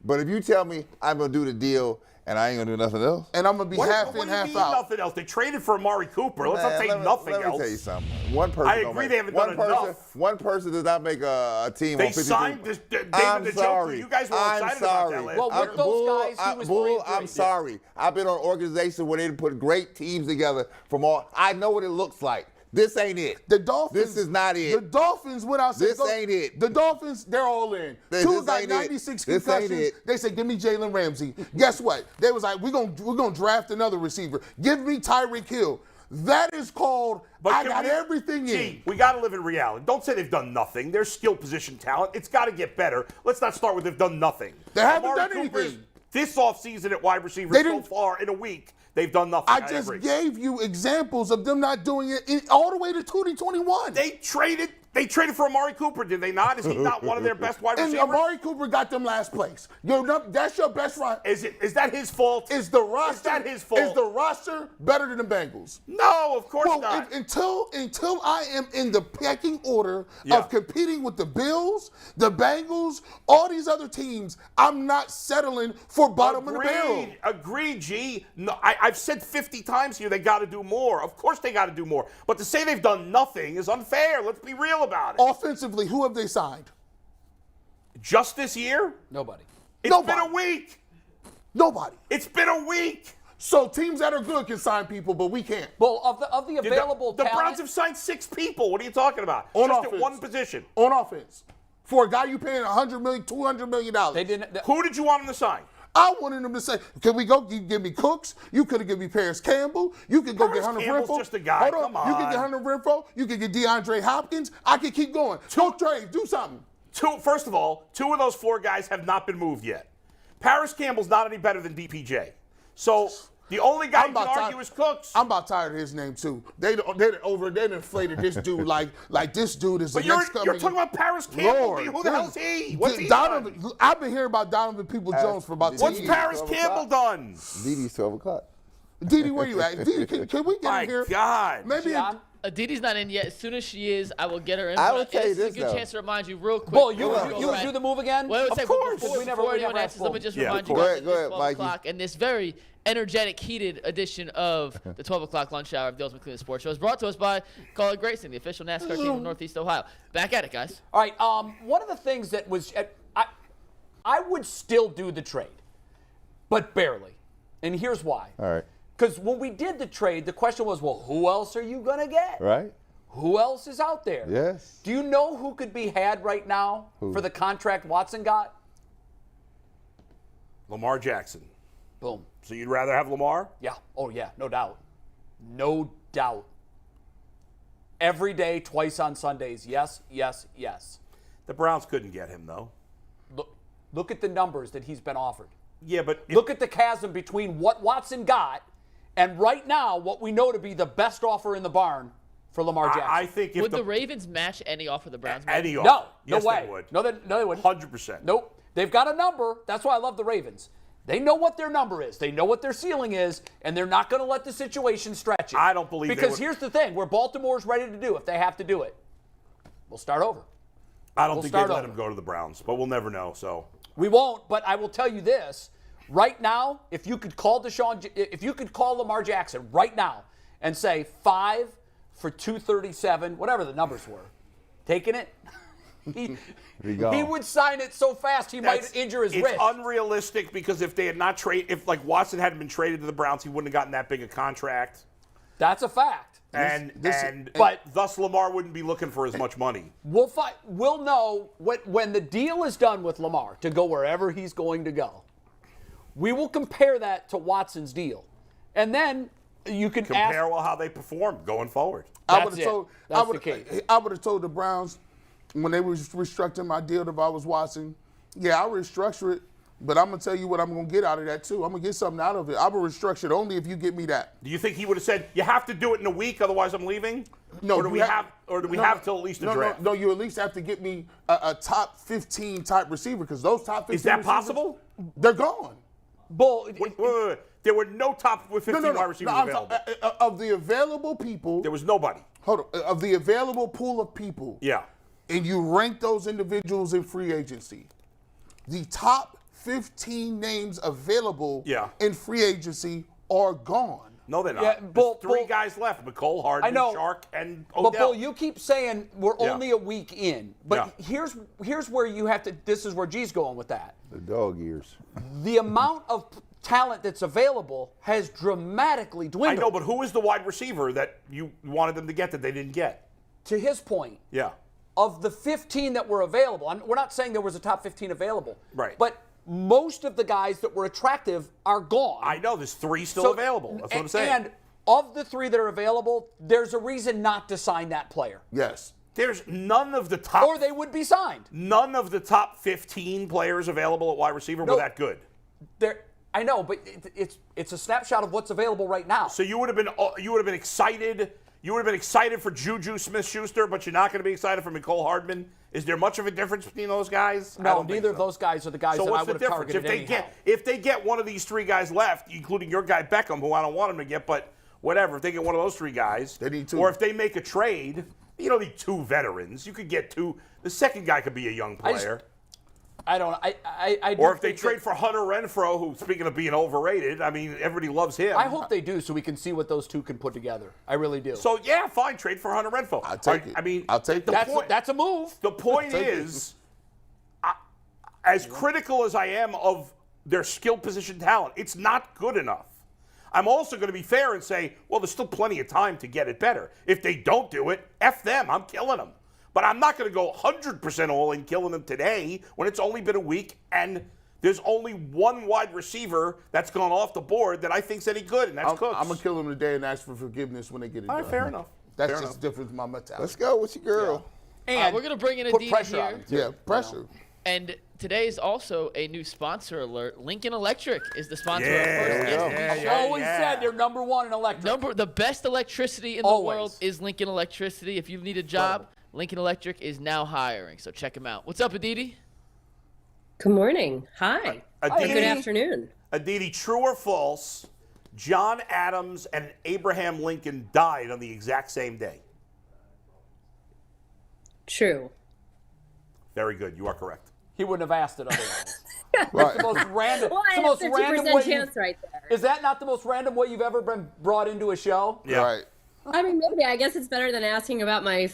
But if you tell me I'm going to do the deal and I ain't going to do nothing else. And I'm going to be half what in, do you half mean out. nothing else? They traded for Amari Cooper. Let's not say nothing let else. me tell you something. One person I agree they haven't done enough. One person does not make a team They on 53. signed David I'm the sorry. Joker. You guys were I'm excited sorry. about that last Well, year. with those guys, he was 3-3. I'm sorry. I've been on organizations where they put great teams together from all. I know what it looks like. This ain't it. The Dolphins. This is not it. The Dolphins went out. This ain't it. The Dolphins, they're all in. This Tua got ain't it. 96 This ain't concussions. it. They said, "Give me Jalen Ramsey." Guess what? They was like, "We're gonna draft another receiver. Give me Tyreek Hill." That is called. I got everything in. We got to live in reality. Don't say they've done nothing. There's skill position talent. It's got to get better. Let's not start with they've done nothing. They haven't Amari done Cooper's anything. This offseason at wide receiver They so didn't- far in a week, they've done nothing. I just agree. gave you examples of them not doing it all the way to 2021. They traded for Amari Cooper, did they not? Is he not one of their best wide And receivers? Amari Cooper got them last place. That's your best run. Is that his fault? Is the roster? Is that his fault? Is the roster better than the Bengals? No, of course Well, not. until I am in the pecking order Yeah. of competing with the Bills, the Bengals, all these other teams, I'm not settling for bottom of the barrel. Agreed, G. No, I've said 50 times here they got to do more. Of course they got to do more. But to say they've done nothing is unfair. Let's be real about it. Offensively, who have they signed? Just this year? Nobody. It's Nobody. been a week. Nobody. It's been a week. So teams that are good can sign people, but we can't. Well, of the available The talent, Browns have signed 6 people. What are you talking about? On Just offense. at one position. On offense. For a guy you paying $100 million, $200 million. they didn't. Who did you want him to sign? I wanted them to say, can we go? You give me Cooks. You could have given me Paris Campbell. You could go Paris get Hunter Campbell's Renfro. just a guy. Hold on. Come You could on. get Hunter Renfro. You could get DeAndre Hopkins. I could keep going. Go trade. Do something. First of all, 2 of those 4 guys have not been moved yet. Paris Campbell's not any better than DPJ. So the only guy you can argue is Cooks. I'm about tired of his name too. They inflated this dude like this dude is But the you're next coming. talking about Paris Campbell. Lord, Who the hell is he? What's he Donovan? done? I've been hearing about Donovan Peoples-Jones for about 10 What's years. Paris Campbell done? DD's 12 o'clock. Didi, where you at? Didi, can we get My in here? God. Maybe. Gian? Adidas not in yet. As soon as she is, I will get her in. I But will tell you this is a this, good though. chance to remind you real quick. Well, you before we would go back. do the move again? Well, Of say, course. Before We never anyone asked answers, let me just Yeah, remind of you course. guys Go that ahead, it's 12 Mikey. o'clock, and this very energetic, heated edition of the 12 o'clock lunch hour of the Ultimate Cleveland Sports Show is brought to us by Call It Grayson, the official NASCAR team of Northeast Ohio. Back at it, guys. All right. One of the things that was, I would still do the trade, but barely. And here's why. All right. Because when we did the trade, the question was, well, who else are you going to get? Right? Who else is out there? Yes. Do you know who could be had right now for the contract Watson got? Lamar Jackson. Boom. So you'd rather have Lamar? Yeah. Oh, yeah. No doubt. No doubt. Every day, twice on Sundays. Yes, yes, yes. The Browns couldn't get him, though. Look at the numbers that he's been offered. Yeah, but Look at the chasm between what Watson got and right now what we know to be the best offer in the barn for Lamar Jackson. I think if Would the Ravens match any offer the Browns made? any offer, no yes, way. they would. No, they wouldn't. 100%. Nope. They've got a number. That's why I love the Ravens. They know what their number is. They know what their ceiling is, and they're not going to let the situation stretch it. I don't believe they because would. here's the thing: where Baltimore's ready to do, if they have to do it, we'll start over. I don't We'll think they'd start let over. him go to the Browns, but we'll never know. So We won't, but I will tell you this: right now, if you could call Lamar Jackson right now and say 5 for 237, whatever the numbers were, taking it. He would sign it so fast he might injure his it's wrist. unrealistic because if they had not if like Watson hadn't been traded to the Browns, he wouldn't have gotten that big a contract, That's a fact. but thus Lamar wouldn't be looking for as much money. We'll know when the deal is done with Lamar to go wherever he's going to go. We will compare that to Watson's deal, and then you can Compare ask. how they perform going forward. I That's would have told. it. That's I the would. key. I would have told the Browns when they were restructuring my deal if I was Watson. Yeah, I'll restructure it, but I'm gonna tell you what I'm gonna get out of that too. I'm gonna get something out of it. I will restructure it only if you get me that. Do you think he would have said, you have to do it in a week, otherwise I'm leaving? No, Or do we have till at least the draft? No, you at least have to get me a top 15 type receiver because those top 15 Is that receivers, possible? They're gone. Bull, Wait. There were no top 15 wide receivers available. Of the available people, There was nobody. hold on, of the available pool of people, Yeah. and you rank those individuals in free agency, the top 15 names available in free agency are gone. No, they're not. Yeah, There's three guys left: Mecole Hardman, I know. Shark, and Odell. But Bull, you keep saying we're only a week in, but Yeah. here's where you have to. This is where G's going with that. The dog ears. The amount of talent that's available has dramatically I dwindled. know, but who is the wide receiver that you wanted them to get that they didn't get? To his point, Yeah. of the 15 that were available, we're not saying there was a top 15 available, Right. But most of the guys that were attractive are gone. I know. There's three still available. That's what I'm saying. And of the 3 that are available, there's a reason not to sign that player, Yes. There's none of the top. or they would be signed. None of the top 15 players available at wide receiver were that good. I know, but it's a snapshot of what's available right now. So you would have been excited. You would have been excited for Juju Smith-Schuster, but you're not going to be excited for Mecole Hardman. Is there much of a difference between those guys? I No, don't think neither so. of those guys are the guys So that I what's the would have difference? targeted If they get one of these 3 guys left, including your guy Beckham, who I don't want him to get, but whatever, if they get one of those 3 guys, They need 2. or if they make a trade, you don't need 2 veterans. You could get 2. The second guy could be a young player. I don't. I do Or if they think trade that- for Hunter Renfrow, who, speaking of being overrated, I mean, everybody loves him. I hope they do, so we can see what those 2 can put together. I really do. So, yeah, fine, trade for Hunter Renfrow. I'll take it. I mean, I'll take the that. point- that's a move. The point take it. is, as critical as I am of their skill position talent, it's not good enough. I'm also going to be fair and say, well, there's still plenty of time to get it better. If they don't do it, F them. I'm killing them. But I'm not going to go 100% all in killing them today when it's only been a week and there's only one wide receiver that's gone off the board that I think's any good, and that's Cooks. I'm going to kill them today and ask for forgiveness when they get it All done. right, fair enough. That's Fair just different from my mentality. Let's go with your girl. And we're going to bring in a put D pressure here. on him, too. Yeah, pressure. And today is also a new sponsor alert. Lincoln Electric is the sponsor of Yeah, first guest. yeah, I've yeah, always yeah. said they're number 1 in electric. The best electricity in the Always. world is Lincoln Electricity. If you need a job, Lincoln Electric is now hiring, so check them out. What's up, Aditi? Good morning. Hi. Aditi, Good afternoon. Aditi, true or false, John Adams and Abraham Lincoln died on the exact same day? True. Very good. You are correct. He wouldn't have asked it otherwise. Right. The most random. Well, it's I the have most random 50% way chance right there. Is that not the most random way you've ever been brought into a show? Yeah. Right. I mean, maybe. I guess it's better than asking about my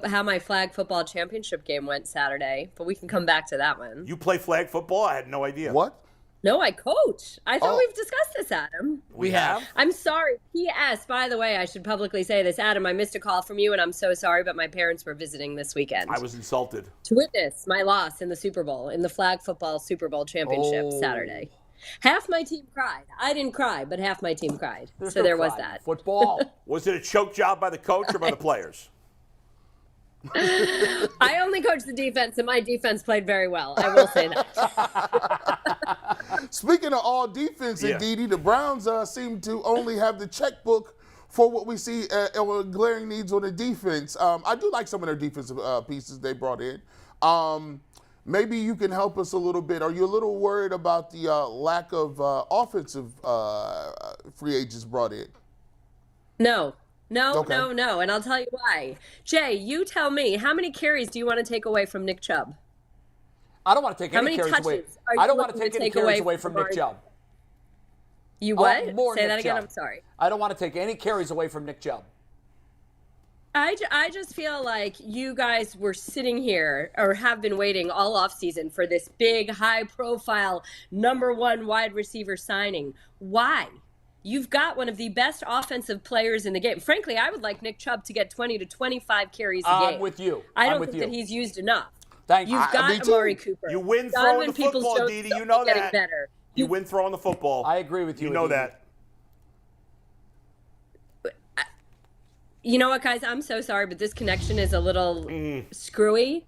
how my flag football championship game went Saturday, but we can come back to that one. You play flag football? I had no idea. What? No, I coach. I thought Oh. we've discussed this, Adam. We have? I'm sorry. P.S. By the way, I should publicly say this. Adam, I missed a call from you, and I'm so sorry, but my parents were visiting this weekend I was insulted. to witness my loss in the Super Bowl, in the flag football Super Bowl championship Saturday. Half my team cried. I didn't cry, but half my team cried. There's So no there was pride. that. Football. Was it a choke job by the coach or by the players? I only coached the defense, and my defense played very well. I will say that. Speaking of all defense, Yeah. Indeedy, the Browns seem to only have the checkbook for what we see glaring needs on the defense. I do like some of their defensive pieces they brought in. Maybe you can help us a little bit. Are you a little worried about the lack of offensive free agents brought in? No. Okay. No. And I'll tell you why. Jay, you tell me, how many carries do you want to take away from Nick Chubb? I don't want to take How any many carries away. touches are you I don't want to looking take to any take carries away away from from Nick Chubb. You what? more Say Nick that again. Chubb. I'm sorry. I don't want to take any carries away from Nick Chubb. I just feel like you guys were sitting here or have been waiting all offseason for this big, high-profile #1 wide receiver signing. Why? You've got one of the best offensive players in the game. Frankly, I would like Nick Chubb to get 20 to 25 carries a game. I'm with you. I I'm don't with think you. that he's used enough. Thank you. You've got me too. Amari Cooper. You win Donovan throwing the football, Peoples-Jones Aditi. is You know getting that. better. You win throwing the football. I agree with you. You know Aditi. that. You know what, guys? I'm so sorry, but this connection is a little screwy.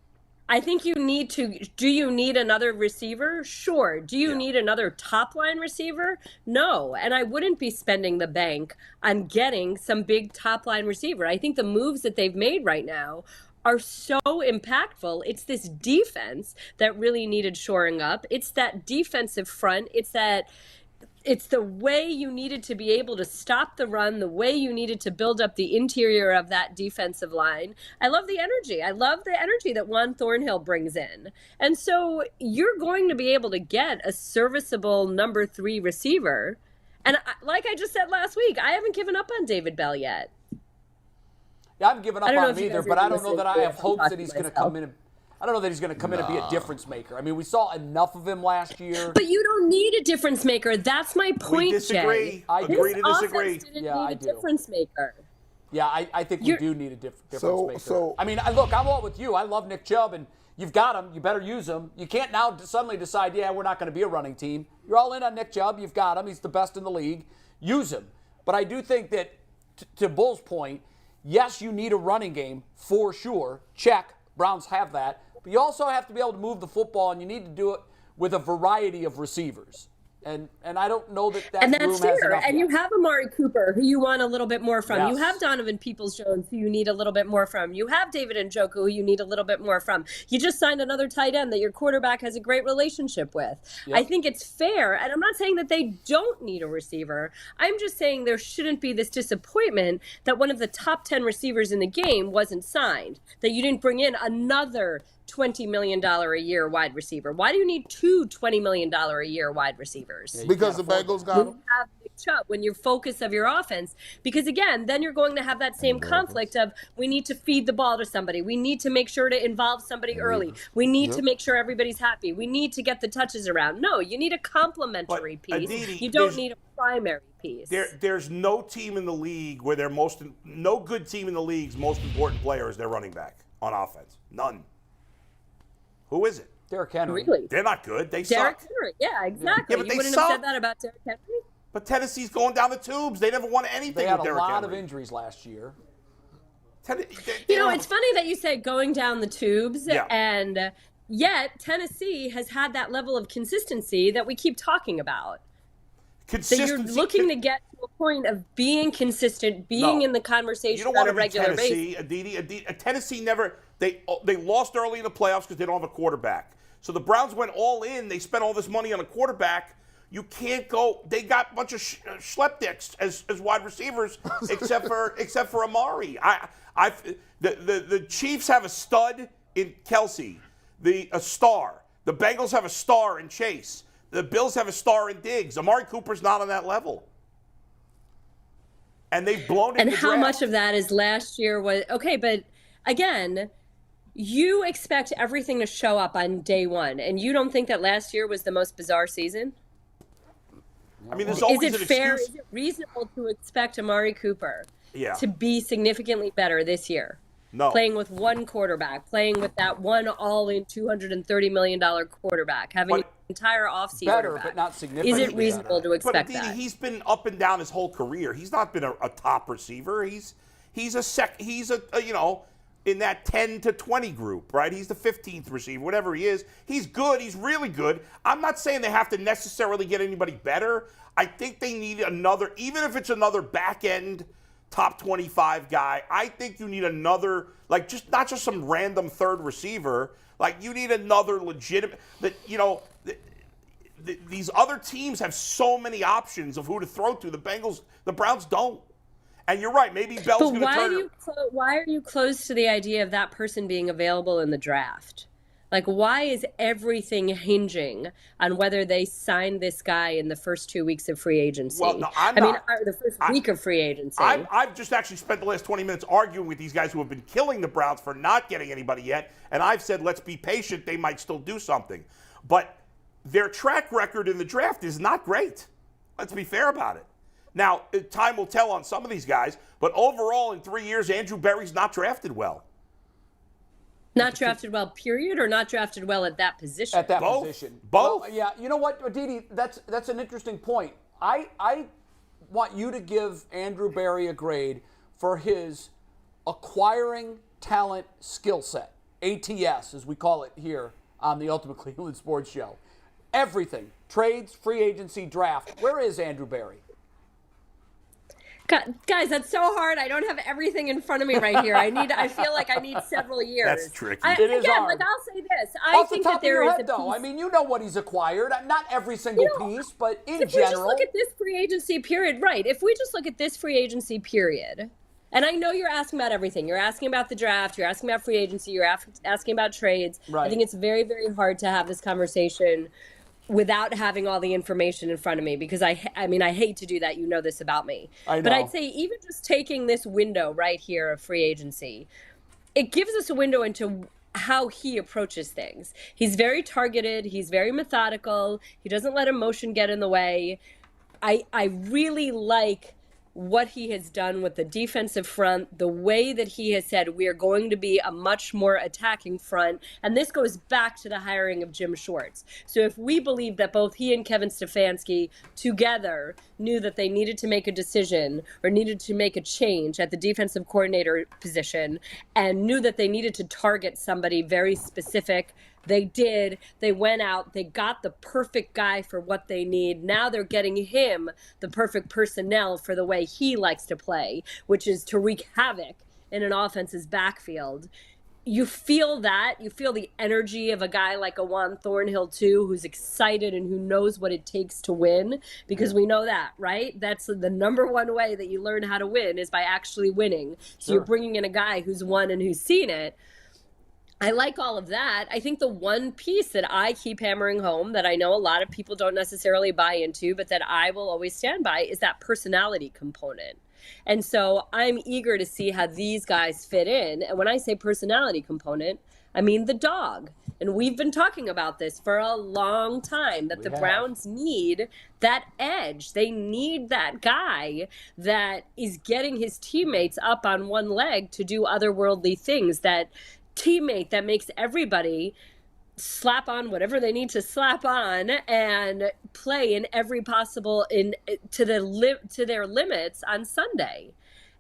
I think you need to. Do you need another receiver? Sure. Do you need another top line receiver? No. And I wouldn't be spending the bank on getting some big top line receiver. I think the moves that they've made right now are so impactful. It's this defense that really needed shoring up. It's that defensive front. It's the way you needed to be able to stop the run, the way you needed to build up the interior of that defensive line. I love the energy. I love the energy that Juan Thornhill brings in. And so you're going to be able to get a serviceable number 3 receiver. And like I just said last week, I haven't given up on David Bell yet. Yeah, I haven't given up on him either, but I don't know that I have hopes that he's going to come in. I don't know that he's going to come in and be a difference maker. I mean, we saw enough of him last year. But you don't need a difference maker. That's my point, We disagree. Jay. I agree to disagree. Didn't need a difference maker. Yeah, I think we do need a difference maker. So, I mean, look, I'm all with you. I love Nick Chubb, and you've got him. You better use him. You can't now suddenly decide, we're not going to be a running team. You're all in on Nick Chubb. You've got him. He's the best in the league. Use him. But I do think that, to Bull's point, yes, you need a running game for sure. Check. Browns have that. But you also have to be able to move the football, and you need to do it with a variety of receivers. And I don't know that and room that's has fair. enough And yet. you have Amari Cooper, who you want a little bit more from. Yes. You have Donovan Peoples-Jones, who you need a little bit more from. You have David Njoku, who you need a little bit more from. You just signed another tight end that your quarterback has a great relationship with. Yep. I think it's fair, and I'm not saying that they don't need a receiver. I'm just saying there shouldn't be this disappointment that one of the top 10 receivers in the game wasn't signed, that you didn't bring in another $20 million a year wide receiver. Why do you need two $20 million a year wide receivers? Because the Bengals got When him. you have Nick Chubb, when you're focus of your offense, because again, then you're going to have that same conflict of we need to feed the ball to somebody. We need to make sure to involve somebody early. We need to make sure everybody's happy. We need to get the touches around. No, you need a complementary But, piece. Aditi, You don't need a primary piece. There's no team in the league where no good team in the league's most important player is their running back on offense. None. Who is it? Derrick Henry. Really? They're not good. They Derrick suck. Henry. Yeah, exactly. Yeah, but you they wouldn't suck. have said that about Derrick Henry? But Tennessee's going down the tubes. They never won anything They had with a Derrick lot Henry. of injuries last year. It's funny that you say going down the tubes, and yet Tennessee has had that level of consistency that we keep talking about. That you're looking to get to a point of being consistent, being in the conversation on a regular basis. Aditi, Tennessee never they lost early in the playoffs because they don't have a quarterback. So the Browns went all in. They spent all this money on a quarterback. You can't go. They got a bunch of schleppdicks as wide receivers, except for Amari. The Chiefs have a stud in Kelsey, a star. The Bengals have a star in Chase. The Bills have a star in Diggs. Amari Cooper's not on that level. And they've blown it in And the how draft. much of that is last year was okay, but again, you expect everything to show up on day one, and you don't think that last year was the most bizarre season? I mean, there's always Is it an fair? excuse. Is it reasonable to expect Amari Cooper Yeah. to be significantly better this year? No. Playing with one quarterback, playing with that one all-in $230 million quarterback, having an entire offseason. Better, but not significantly Is it reasonable to But expect Aditi, that? he's been up and down his whole career. He's not been a top receiver. He's in that 10 to 20 group, right? He's the 15th receiver, whatever he is. He's good. He's really good. I'm not saying they have to necessarily get anybody better. I think they need another, even if it's another back end top 25 guy. I think you need another, not just some random third receiver. Like, you need another legitimate, these other teams have so many options of who to throw to. The Browns don't. And you're right. Maybe Bell's going to turn. Why are you close to the idea of that person being available in the draft? Like, why is everything hinging on whether they sign this guy in the first 2 weeks of free agency? Well, no, I'm I mean, not. the first week of free agency. I've just actually spent the last 20 minutes arguing with these guys who have been killing the Browns for not getting anybody yet. And I've said, let's be patient. They might still do something. But their track record in the draft is not great. Let's be fair about it. Now, time will tell on some of these guys. But overall, in 3 years, Andrew Berry's not drafted well. Not drafted well, period, or not drafted well at that position? At that Both. position. Both. Well, yeah, you know what, Aditi, that's an interesting point. I want you to give Andrew Berry a grade for his acquiring talent skill set. ATS, as we call it here on the Ultimate Cleveland Sports Show. Everything, trades, free agency, draft. Where is Andrew Berry? Guys, that's so hard. I don't have everything in front of me right here. I feel like I need several years. That's tricky. It is hard. Like I'll say this. Off the top of your head, though, I mean, you know what he's acquired. Not every single piece, but in if general. we just look at this free agency period, right? If we just look at this free agency period, and I know you're asking about everything. You're asking about the draft. You're asking about free agency. You're asking about trades. Right. I think it's very, very hard to have this conversation without having all the information in front of me, because I hate to do that. You know this about me. I know. But I'd say even just taking this window right here of free agency, it gives us a window into how he approaches things. He's very targeted. He's very methodical. He doesn't let emotion get in the way. I really like what he has done with the defensive front, the way that he has said we are going to be a much more attacking front. And this goes back to the hiring of Jim Schwartz. So if we believe that both he and Kevin Stefanski together knew that they needed to make a decision or needed to make a change at the defensive coordinator position and knew that they needed to target somebody very specific, they did. They went out. They got the perfect guy for what they need. Now they're getting him the perfect personnel for the way he likes to play, which is to wreak havoc in an offense's backfield. You feel that. You feel the energy of a guy like a Juan Thornhill, too, who's excited and who knows what it takes to win, because we know that, right? That's the number one way that you learn how to win is by actually winning. So you're bringing in a guy who's won and who's seen it. I like all of that. I think the one piece that I keep hammering home that I know a lot of people don't necessarily buy into, but that I will always stand by, is that personality component. And so I'm eager to see how these guys fit in. And when I say personality component, I mean the dog. And we've been talking about this for a long time, that the Browns need that edge. They need that guy that is getting his teammates up on one leg to do otherworldly things, that teammate that makes everybody slap on whatever they need to slap on and play in every possible to their limits on Sunday.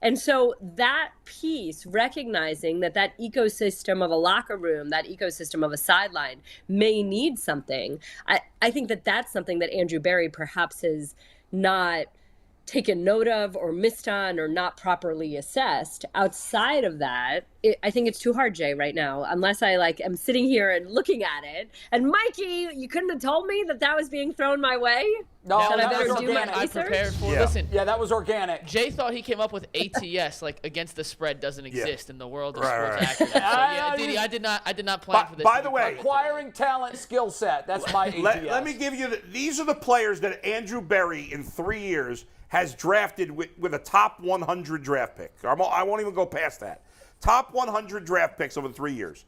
And so that piece, recognizing that ecosystem of a locker room, that ecosystem of a sideline may need something, I think that's something that Andrew Berry perhaps has not taken note of or missed on or not properly assessed. Outside of that, I think it's too hard, Jay, right now, unless I am sitting here and looking at it. And Mikey, you couldn't have told me that was being thrown my way? No, that that I better was do my organic. I research? prepared for Yeah. Listen, Yeah, that was organic. Jay thought he came up with ATS, like against the spread doesn't exist in the world of Right, sports right. accuracy. So yeah, you- Didi, I did not plan for this. By the way, Acquiring talent, skill set. That's my ATS. let me give you these are the players that Andrew Berry in 3 years has drafted with a top 100 draft pick. I won't even go past that. Top 100 draft picks over 3 years.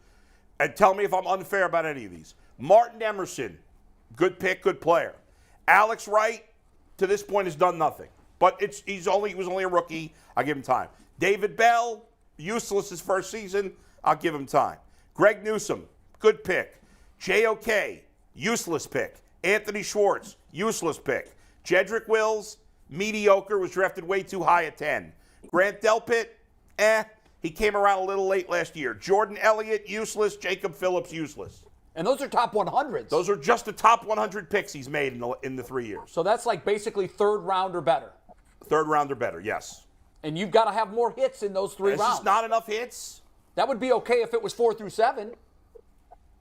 And tell me if I'm unfair about any of these. Martin Emerson, good pick, good player. Alex Wright, to this point, has done nothing. But he was only a rookie. I'll give him time. David Bell, useless his first season. I'll give him time. Greg Newsome, good pick. JOK, useless pick. Anthony Schwartz, useless pick. Jedrick Wills, mediocre, was drafted way too high at 10. Grant Delpit, he came around a little late last year. Jordan Elliott, useless. Jacob Phillips, useless. And those are top 100s. Those are just the top 100 picks he's made in the 3 years. So that's basically third round or better. Third round or better, yes. And you've got to have more hits in those 3 It's rounds. just not enough hits. That would be okay if it was 4 through 7.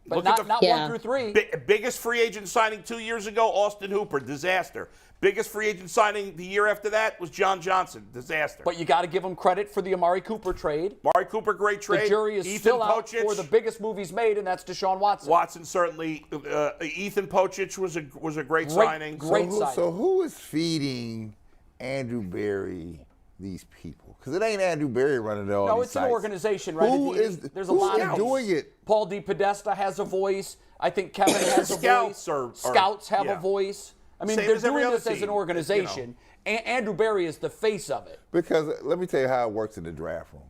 But Look at not 1 through 3. Biggest free agent signing 2 years ago, Austin Hooper, disaster. Biggest free agent signing the year after that was John Johnson, disaster. But you got to give him credit for the Amari Cooper trade. Amari Cooper, great trade. The jury is Ethan still out Pocic, for the biggest move he's made, and that's Deshaun Watson. Watson certainly. Ethan Pocic was a great signing. Great signing. So who is feeding Andrew Berry these people? Because it ain't Andrew Berry running all No, these it's an sites. organization, right? There's a who's lot of doing it? Paul DePodesta has a voice. I think Kevin has a Scouts voice. are- Scouts have yeah. a voice. I mean, Same they're as every doing other this as team, an organization. Andrew Berry is the face of it. Because let me tell you how it works in the draft room.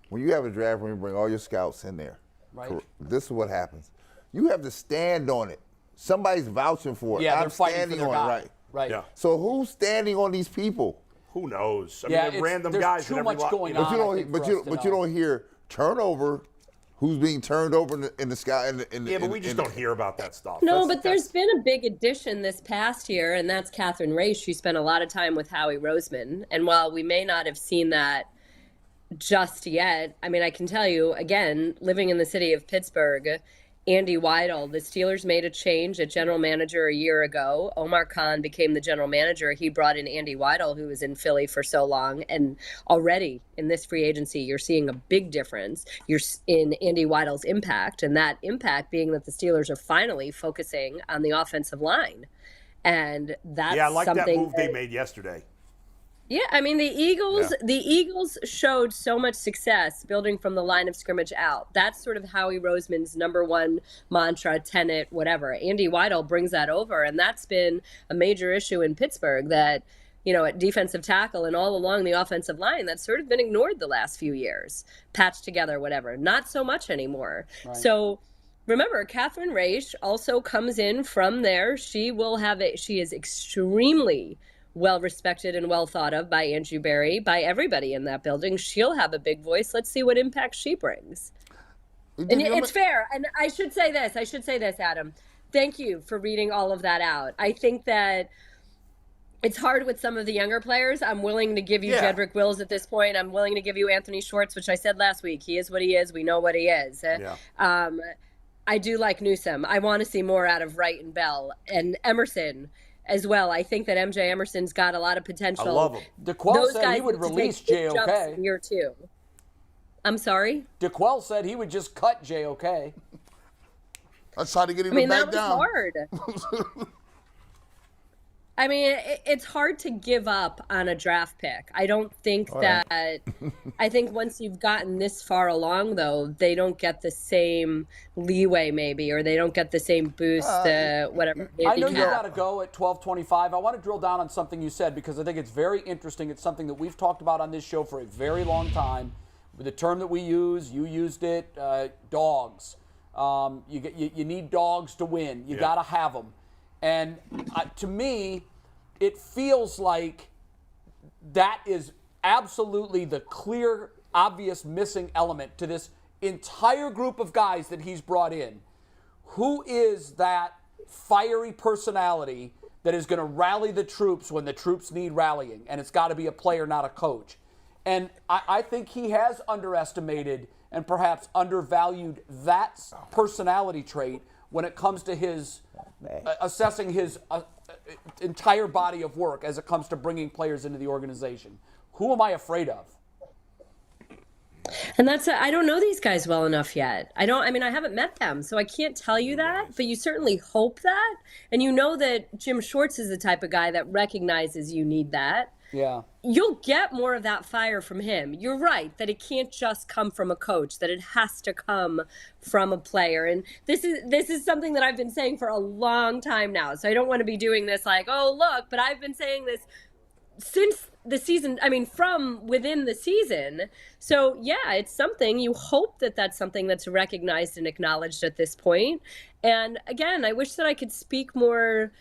When you have a draft room, you bring all your scouts in there. Right. This is what happens. You have to stand on it. Somebody's vouching for it. Yeah, they're I'm fighting standing for their on guy. it, right? Right. Yeah. So who's standing on these people? Who knows? I Yeah, mean, they're random there's guys. too in every much lot. going But on. you I don't. think, But for us to you know. don't hear turnover who's being turned over in the sky. But we just don't hear about that stuff. No, but there's been a big addition this past year, and that's Catherine Raish. She spent a lot of time with Howie Roseman. And while we may not have seen that just yet, I mean, I can tell you, again, living in the city of Pittsburgh, Andy Weidel, the Steelers made a change at general manager a year ago. Omar Khan became the general manager. He brought in Andy Weidel, who was in Philly for so long. And already in this free agency, you're seeing a big difference. You're in Andy Weidel's impact, and that impact being that the Steelers are finally focusing on the offensive line. And that's I like that something move they made yesterday. Yeah, I mean, the Eagles showed so much success building from the line of scrimmage out. That's sort of Howie Roseman's number one mantra, tenet, whatever. Andy Weidel brings that over, and that's been a major issue in Pittsburgh that, at defensive tackle and all along the offensive line, that's sort of been ignored the last few years. Patched together, whatever. Not so much anymore. Right. So remember, Catherine Raish also comes in from there. She is extremely well respected and well thought of by Andrew Berry, by everybody in that building. She'll have a big voice. Let's see what impact she brings. And it's fair. And I should say this, Adam. Thank you for reading all of that out. I think that it's hard with some of the younger players. I'm willing to give you Jedrick Wills at this point. I'm willing to give you Anthony Schwartz, which I said last week. He is what he is. We know what he is. I do like Newsome. I want to see more out of Wright and Bell and Emerson as well. I think that MJ Emerson's got a lot of potential. I love him. DeQuell said he would release JOK. In year two. I'm sorry? DeQuell said he would just cut JOK. Let's try to get him back down. That was hard. I mean, it's hard to give up on a draft pick. I don't think I think once you've gotten this far along, though, they don't get the same leeway maybe, or they don't get the same boost, whatever. I know you got to go at 12:25. I want to drill down on something you said because I think it's very interesting. It's something that we've talked about on this show for a very long time. With the term that we use, you used it, dogs. You need dogs to win. You got to have them. And to me, it feels like that is absolutely the clear, obvious missing element to this entire group of guys that he's brought in. Who is that fiery personality that is going to rally the troops when the troops need rallying? And it's got to be a player, not a coach. And I think he has underestimated and perhaps undervalued that personality trait when it comes to his assessing his entire body of work as it comes to bringing players into the organization. Who am I afraid of? And I don't know these guys well enough yet. I haven't met them, so I can't tell you that, but you certainly hope that. And you know that Jim Schwartz is the type of guy that recognizes you need that. Yeah. You'll get more of that fire from him. You're right that it can't just come from a coach, that it has to come from a player. And this is something that I've been saying for a long time now. So I don't want to be doing this like, oh, look, but I've been saying this since the season, from within the season. So, yeah, it's something. You hope that that's something that's recognized and acknowledged at this point. And, again, I wish that I could speak more.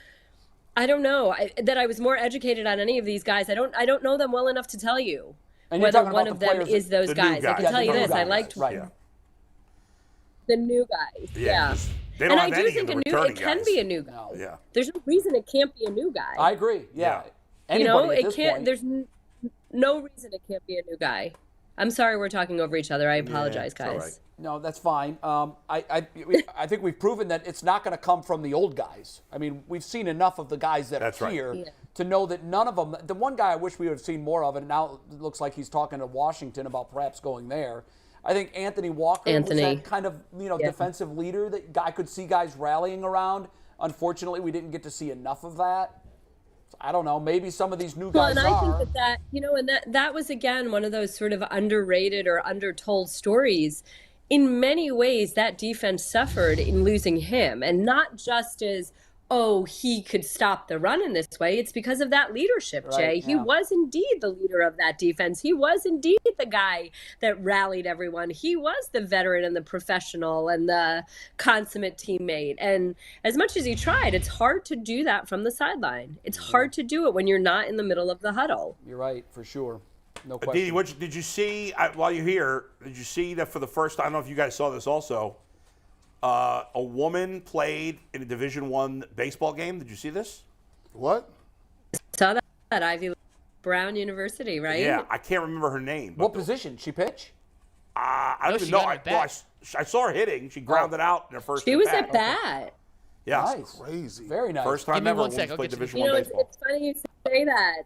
I don't know that I was more educated on any of these guys. I don't know them well enough to tell you whether one of them is those guys. I can tell you this. I liked the new guys. Yeah. They don't and have I do any think of the it can be a new guy. No. Yeah. There's no reason it can't be a new guy. I agree. Yeah. Anybody at this point. There's no reason it can't be a new guy. I'm sorry we're talking over each other. I apologize, guys. All right. No, that's fine. I think we've proven that it's not going to come from the old guys. I mean, we've seen enough of the guys that are here to know that none of them. The one guy I wish we would have seen more of, and now it looks like he's talking to Washington about perhaps going there. I think Anthony Walker was that kind of defensive leader that I could see guys rallying around. Unfortunately, we didn't get to see enough of that. I don't know. Maybe some of these new guys and I think that was, again, one of those sort of underrated or undertold stories. In many ways, that defense suffered in losing him. And not just as, he could stop the run in this way. It's because of that leadership, Jay. Right, He was indeed the leader of that defense. He was indeed the guy that rallied everyone. He was the veteran and the professional and the consummate teammate. And as much as he tried, it's hard to do that from the sideline. It's hard to do it when you're not in the middle of the huddle. You're right, for sure. No question. Didi, did you see, while you're here, did you see that for the first time, I don't know if you guys saw this also, a woman played in a Division I baseball game? Did you see this? What? Saw that at Ivy Brown University, right? Yeah, I can't remember her name. What position? She pitch? I don't even she know. got it back. I saw her hitting. She grounded out in her first She was at at bat. Yeah. Nice. Crazy. Very nice. First time Give me ever a one sec, woman's I'll played get you Division You I know, baseball. it's funny you say that.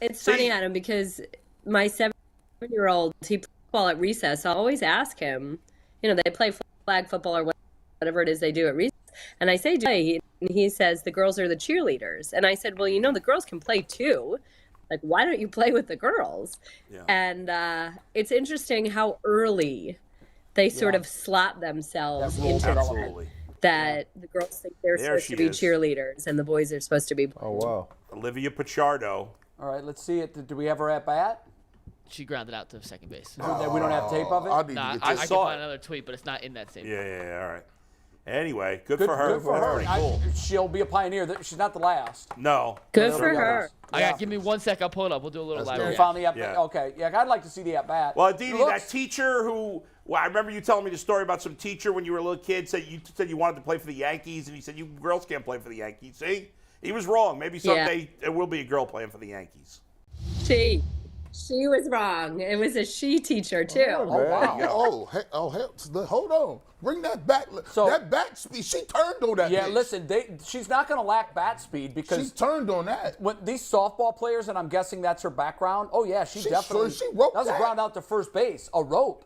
It's funny, Adam, because my 7-year-old, he plays football at recess. I always ask him, they play flag football or whatever it is they do at recess. And I say, and he says, the girls are the cheerleaders. And I said, well, the girls can play too. Like, why don't you play with the girls? Yeah. And it's interesting how early they sort of slot themselves into Absolutely. that the girls think they're There supposed she to be is. cheerleaders and the boys are supposed to be. Oh, wow. Olivia Pichardo. All right, let's see it. Do we have her at bat? She grounded out to second base. We don't have tape of it? I need Nah, to get I this. can saw find it. another tweet, but it's not in that same. Yeah, all right. Anyway, good for her. Good for her. Pretty cool. She'll be a pioneer. She's not the last. No. Good There'll for be her. others. I got. Give me 1 sec. I'll pull it up. We'll do a little live. You reaction. found the at Yeah. Okay. Yeah, I'd like to see the at bat. Well, Didi, that teacher who, I remember you telling me the story about some teacher when you were a little kid said you wanted to play for the Yankees, and he said you girls can't play for the Yankees. See, he was wrong. Maybe someday there will be a girl playing for the Yankees. She was wrong. It was a she teacher too. Oh, wow. Hold on. Bring that back. So- that bat speed. She turned on that. Yeah, bitch. listen, she's not going to lack bat speed She because turned on that. when these softball players, and I'm guessing that's her background. Oh yeah, she definitely. she wrote that was a that. ground out to first base, a rope.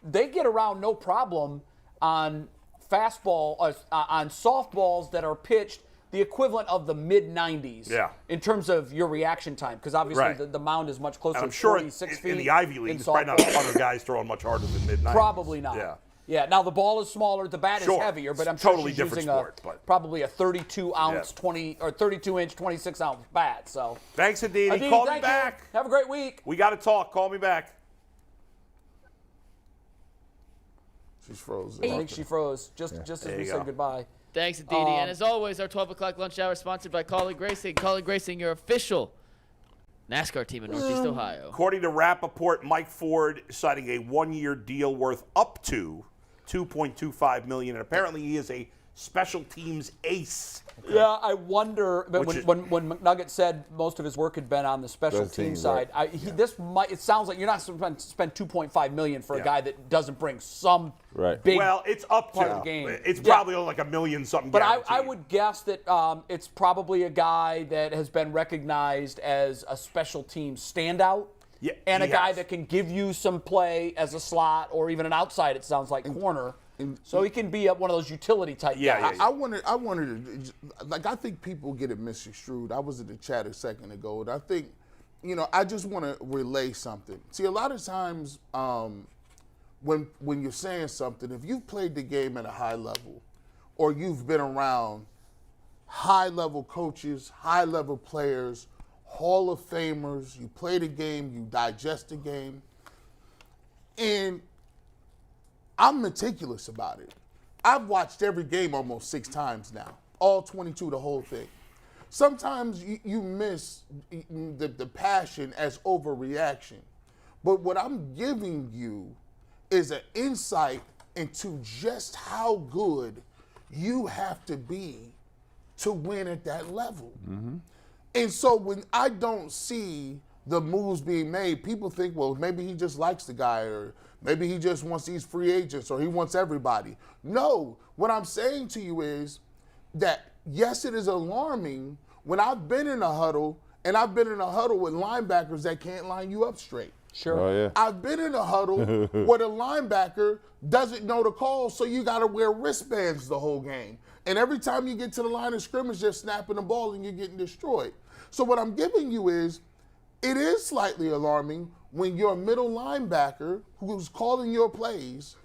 They get around no problem on fastball, on softballs that are pitched the equivalent of the mid 90s. Yeah. In terms of your reaction time, because obviously Right. the mound is much closer. And I'm to sure 46 feet in the Ivy League, in there's probably not softball. 100 guys throwing much harder than mid-90s. Probably not. Yeah. Yeah. Now the ball is smaller, the bat Sure. is heavier, but It's I'm sure totally she's different using sport, but- probably a 32 ounce, Yeah. 20 or 32 inch, 26 ounce bat. So Thanks, Aditi. Aditi, Call me thank you. back. Have a great week. We got to talk. Call me back. She's frozen. I think she froze just as There we you said go. goodbye. Thanks, Aditi. And as always, our 12 o'clock lunch hour is sponsored by Colleague Racing. Colleague Racing, your official NASCAR team in Northeast Ohio. According to Rappaport, Mike Ford is signing a one-year deal worth up to $2.25 million, and apparently he is a special teams ace. Yeah, I wonder. But Which when McNugget said most of his work had been on the special Special team teams, side, right. this might. It sounds like you're not supposed to spend $2.5 million for a Yeah. guy that doesn't bring some Right. big. Well, it's up part to. of the game. It's Yeah. probably only like $1 million something. But I guaranteed. would guess that it's probably a guy that has been recognized as a special team standout. Yeah, and a he guy has. that can give you some play as a slot or even an outside, it sounds like, corner. So he can be one of those utility type Yeah, guys. yeah, I wanted to, like, I think people get it misconstrued. I was in the chat a second ago, and I think, I just want to relay something. See, a lot of times when you're saying something, if you've played the game at a high level or you've been around high-level coaches, high-level players, Hall of Famers, you play the game, you digest the game, and I'm meticulous about it. I've watched every game almost 6 times now, all 22, the whole thing. Sometimes you miss the passion as overreaction. But what I'm giving you is an insight into just how good you have to be to win at that level. And so when I don't see the moves being made, people think, well, maybe he just likes the guy, or maybe he just wants these free agents, or he wants everybody. No, what I'm saying to you is that, yes, it is alarming when I've been in a huddle, and I've been in a huddle with linebackers that can't line you up straight. Sure. Oh, yeah. I've been in a huddle where the linebacker doesn't know the call, so you got to wear wristbands the whole game. And every time you get to the line of scrimmage, they're snapping the ball and you're getting destroyed. So what I'm giving you is, it is slightly alarming when your middle linebacker, who's calling your plays,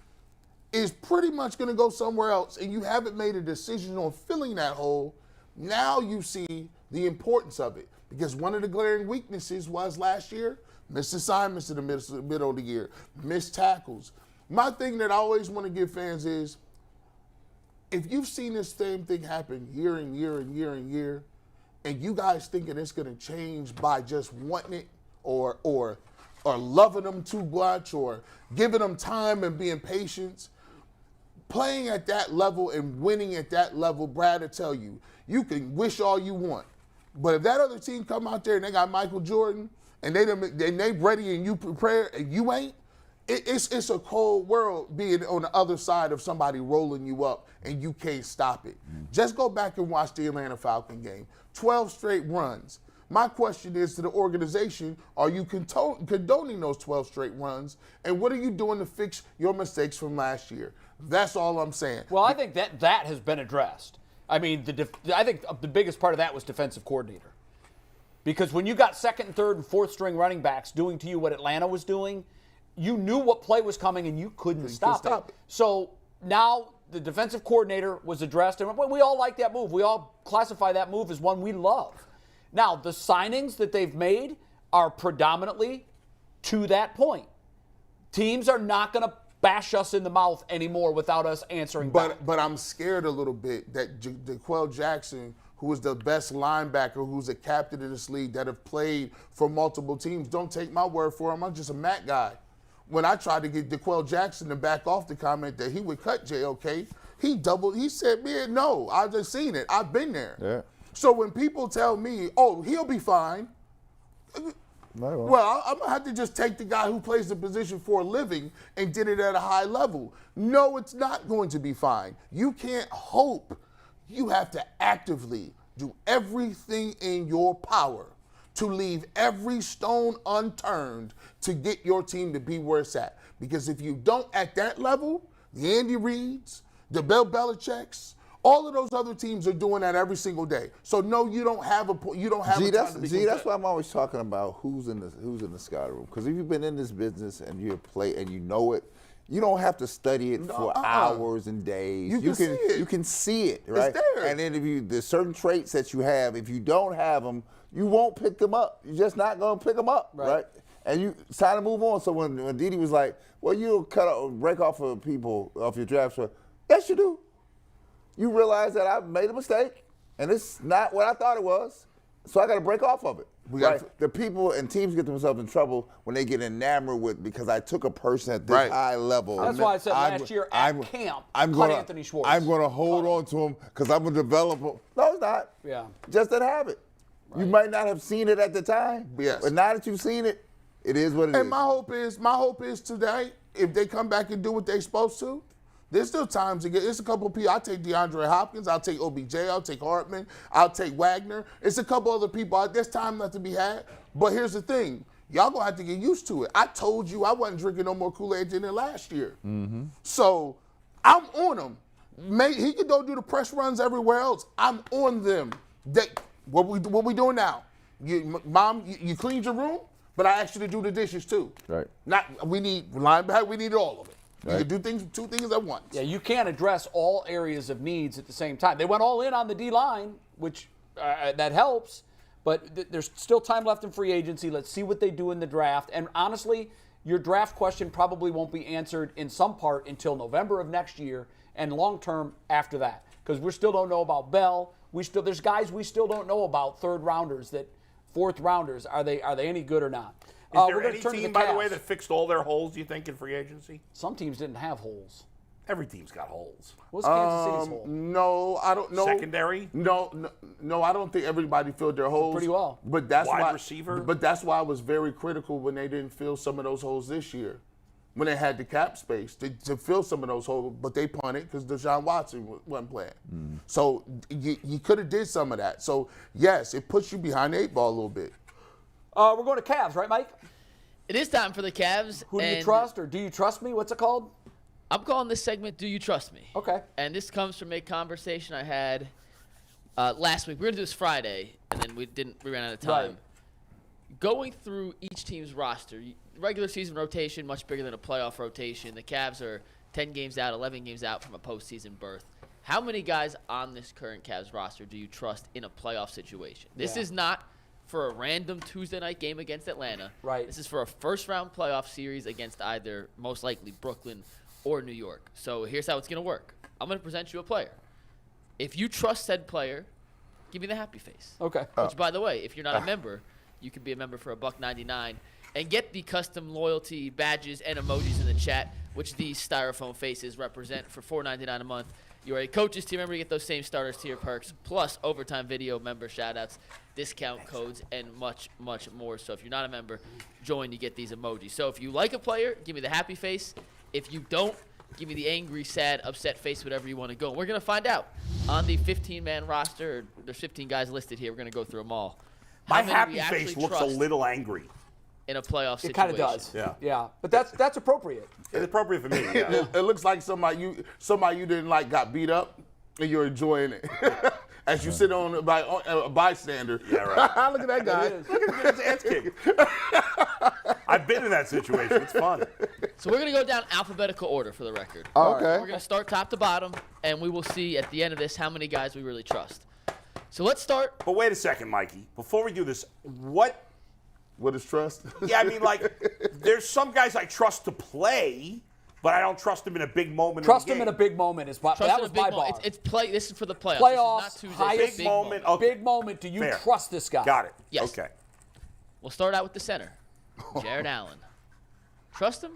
is pretty much going to go somewhere else, and you haven't made a decision on filling that hole. Now you see the importance of it, because one of the glaring weaknesses was last year, missed assignments in the middle of the year, missed tackles. My thing that I always want to give fans is, if you've seen this same thing happen year and year and year and year, and you guys thinking it's going to change by just wanting it or loving them too much or giving them time and being patient. Playing at that level and winning at that level, Brad will tell you, you can wish all you want. But if that other team come out there and they got Michael Jordan and they ready and you prepare and you ain't, it's a cold world being on the other side of somebody rolling you up and you can't stop it. Just go back and watch the Atlanta Falcon game. 12 straight runs. My question is to the organization, are you condoning those 12 straight runs? And what are you doing to fix your mistakes from last year? That's all I'm saying. Well, I think that has been addressed. I mean, I think the biggest part of that was defensive coordinator. Because when you got second and third and fourth string running backs doing to you what Atlanta was doing, you knew what play was coming and you couldn't stop it. So now the defensive coordinator was addressed, and we all like that move. We all classify that move as one we love. Now, the signings that they've made are predominantly to that point. Teams are not going to bash us in the mouth anymore without us answering back. But I'm scared a little bit that DeQuell Jackson, who is the best linebacker, who's a captain in this league, that have played for multiple teams, don't take my word for him. I'm just a Matt guy. When I tried to get DeQuell Jackson to back off the comment that he would cut JOK, he said, man, no, I've just seen it. I've been there. Yeah. So when people tell me, oh, he'll be fine, well, I'm going to have to just take the guy who plays the position for a living and did it at a high level. No, it's not going to be fine. You can't hope. You have to actively do everything in your power to leave every stone unturned to get your team to be where it's at. Because if you don't at that level, the Andy Reids, the Bill Belichick's, all of those other teams are doing that every single day. So no, you don't have a time to be that's why I'm always talking about who's in the scouting room. Because if you've been in this business and you play and you know it, you don't have to study it for hours and days. You can see it. You can see it, right? It's there. And then there's certain traits that you have. If you don't have them, you won't pick them up. You're just not going to pick them up, right? And you try to move on. So when Didi was like, well, you'll break off of people off your draft, yes, you do. You realize that I made a mistake, and it's not what I thought it was, so I got to break off of it. The people and teams get themselves in trouble when they get enamored with because I took a person at this high level. That's why I said last year at camp, cut Anthony Schwartz. I'm going to hold on to him because I'm going to develop him. No, it's not. Yeah. Just didn't have it. Right. You might not have seen it at the time, but now that you've seen it, it is what it is. And my hope is today, if they come back and do what they're supposed to, there's still times to get. It's a couple of people. I'll take DeAndre Hopkins. I'll take OBJ. I'll take Hardman. I'll take Wagner. It's a couple other people. There's time left to be had. But here's the thing. Y'all going to have to get used to it. I told you I wasn't drinking no more Kool-Aid than last year. Mm-hmm. So I'm on him. He can go do the press runs everywhere else. I'm on them. What we doing now? Mom, you cleaned your room, but I asked you to do the dishes too. Right. We need linebacker. We need all of it. You can do two things at once. Yeah, you can't address all areas of needs at the same time. They went all in on the D-line, which that helps, but there's still time left in free agency. Let's see what they do in the draft. And honestly, your draft question probably won't be answered in some part until November of next year and long-term after that, because we still don't know about Bell. There's guys we still don't know about, third-rounders, fourth-rounders. Are they any good or not? Is there any team, by the way, that fixed all their holes, do you think, in free agency? Some teams didn't have holes. Every team's got holes. What's Kansas City's hole? No, I don't know. Secondary? No, I don't think everybody filled their holes. Pretty well. But that's wide receiver? But that's why I was very critical when they didn't fill some of those holes this year. When they had the cap space to fill some of those holes, but they punted because Deshaun Watson wasn't playing. So you could have did some of that. So, yes, it puts you behind the 8 ball a little bit. We're going to Cavs, right, Mike? It is time for the Cavs. Who do you trust, or do you trust me? What's it called? I'm calling this segment Do You Trust Me? Okay. And this comes from a conversation I had last week. We were going to do this Friday, and then we ran out of time. Right. Going through each team's roster, regular season rotation, much bigger than a playoff rotation. The Cavs are 10 games out, 11 games out from a postseason berth. How many guys on this current Cavs roster do you trust in a playoff situation? This is not for a random Tuesday night game against Atlanta. Right. This is for a first-round playoff series against either, most likely, Brooklyn or New York. So here's how it's going to work. I'm going to present you a player. If you trust said player, give me the happy face. Okay. Which, by the way, if you're not a member, you can be a member for $1.99 and get the custom loyalty badges and emojis in the chat, which these styrofoam faces represent, for $4.99 a month. You're a coaches team member, you get those same starters tier perks, plus overtime video member shoutouts, discount codes, and much, much more. So if you're not a member, join, you get these emojis. So if you like a player, give me the happy face. If you don't, give me the angry, sad, upset face, whatever you want to go. And we're going to find out on the 15-man roster. There's 15 guys listed here. We're going to go through them all. My happy face looks a trust little angry. in a playoff situation. It kind of does. Yeah. But that's appropriate. It's appropriate for me. Yeah. It looks like somebody you didn't like got beat up, and you're enjoying it. As you sit on a bystander. Yeah, right. Look at that guy. Look at his ass kick. I've been in that situation. It's fun. So we're going to go down alphabetical order for the record. Okay. We're going to start top to bottom, and we will see at the end of this how many guys we really trust. So let's start. But wait a second, Mikey. Before we do this, what? What is trust? Yeah, I mean, like, there's some guys I trust to play, but I don't trust them in a big moment. Trust in the him in a game. big moment is my, Trust that in a was big my moment. bar. It's play. This is for the playoffs. Playoffs, This is not Tuesday. highest Big moment. moment. Okay. Big moment. Do you Fair. trust this guy? Got it. Yes. Okay. We'll start out with the center, Jared Allen. Trust him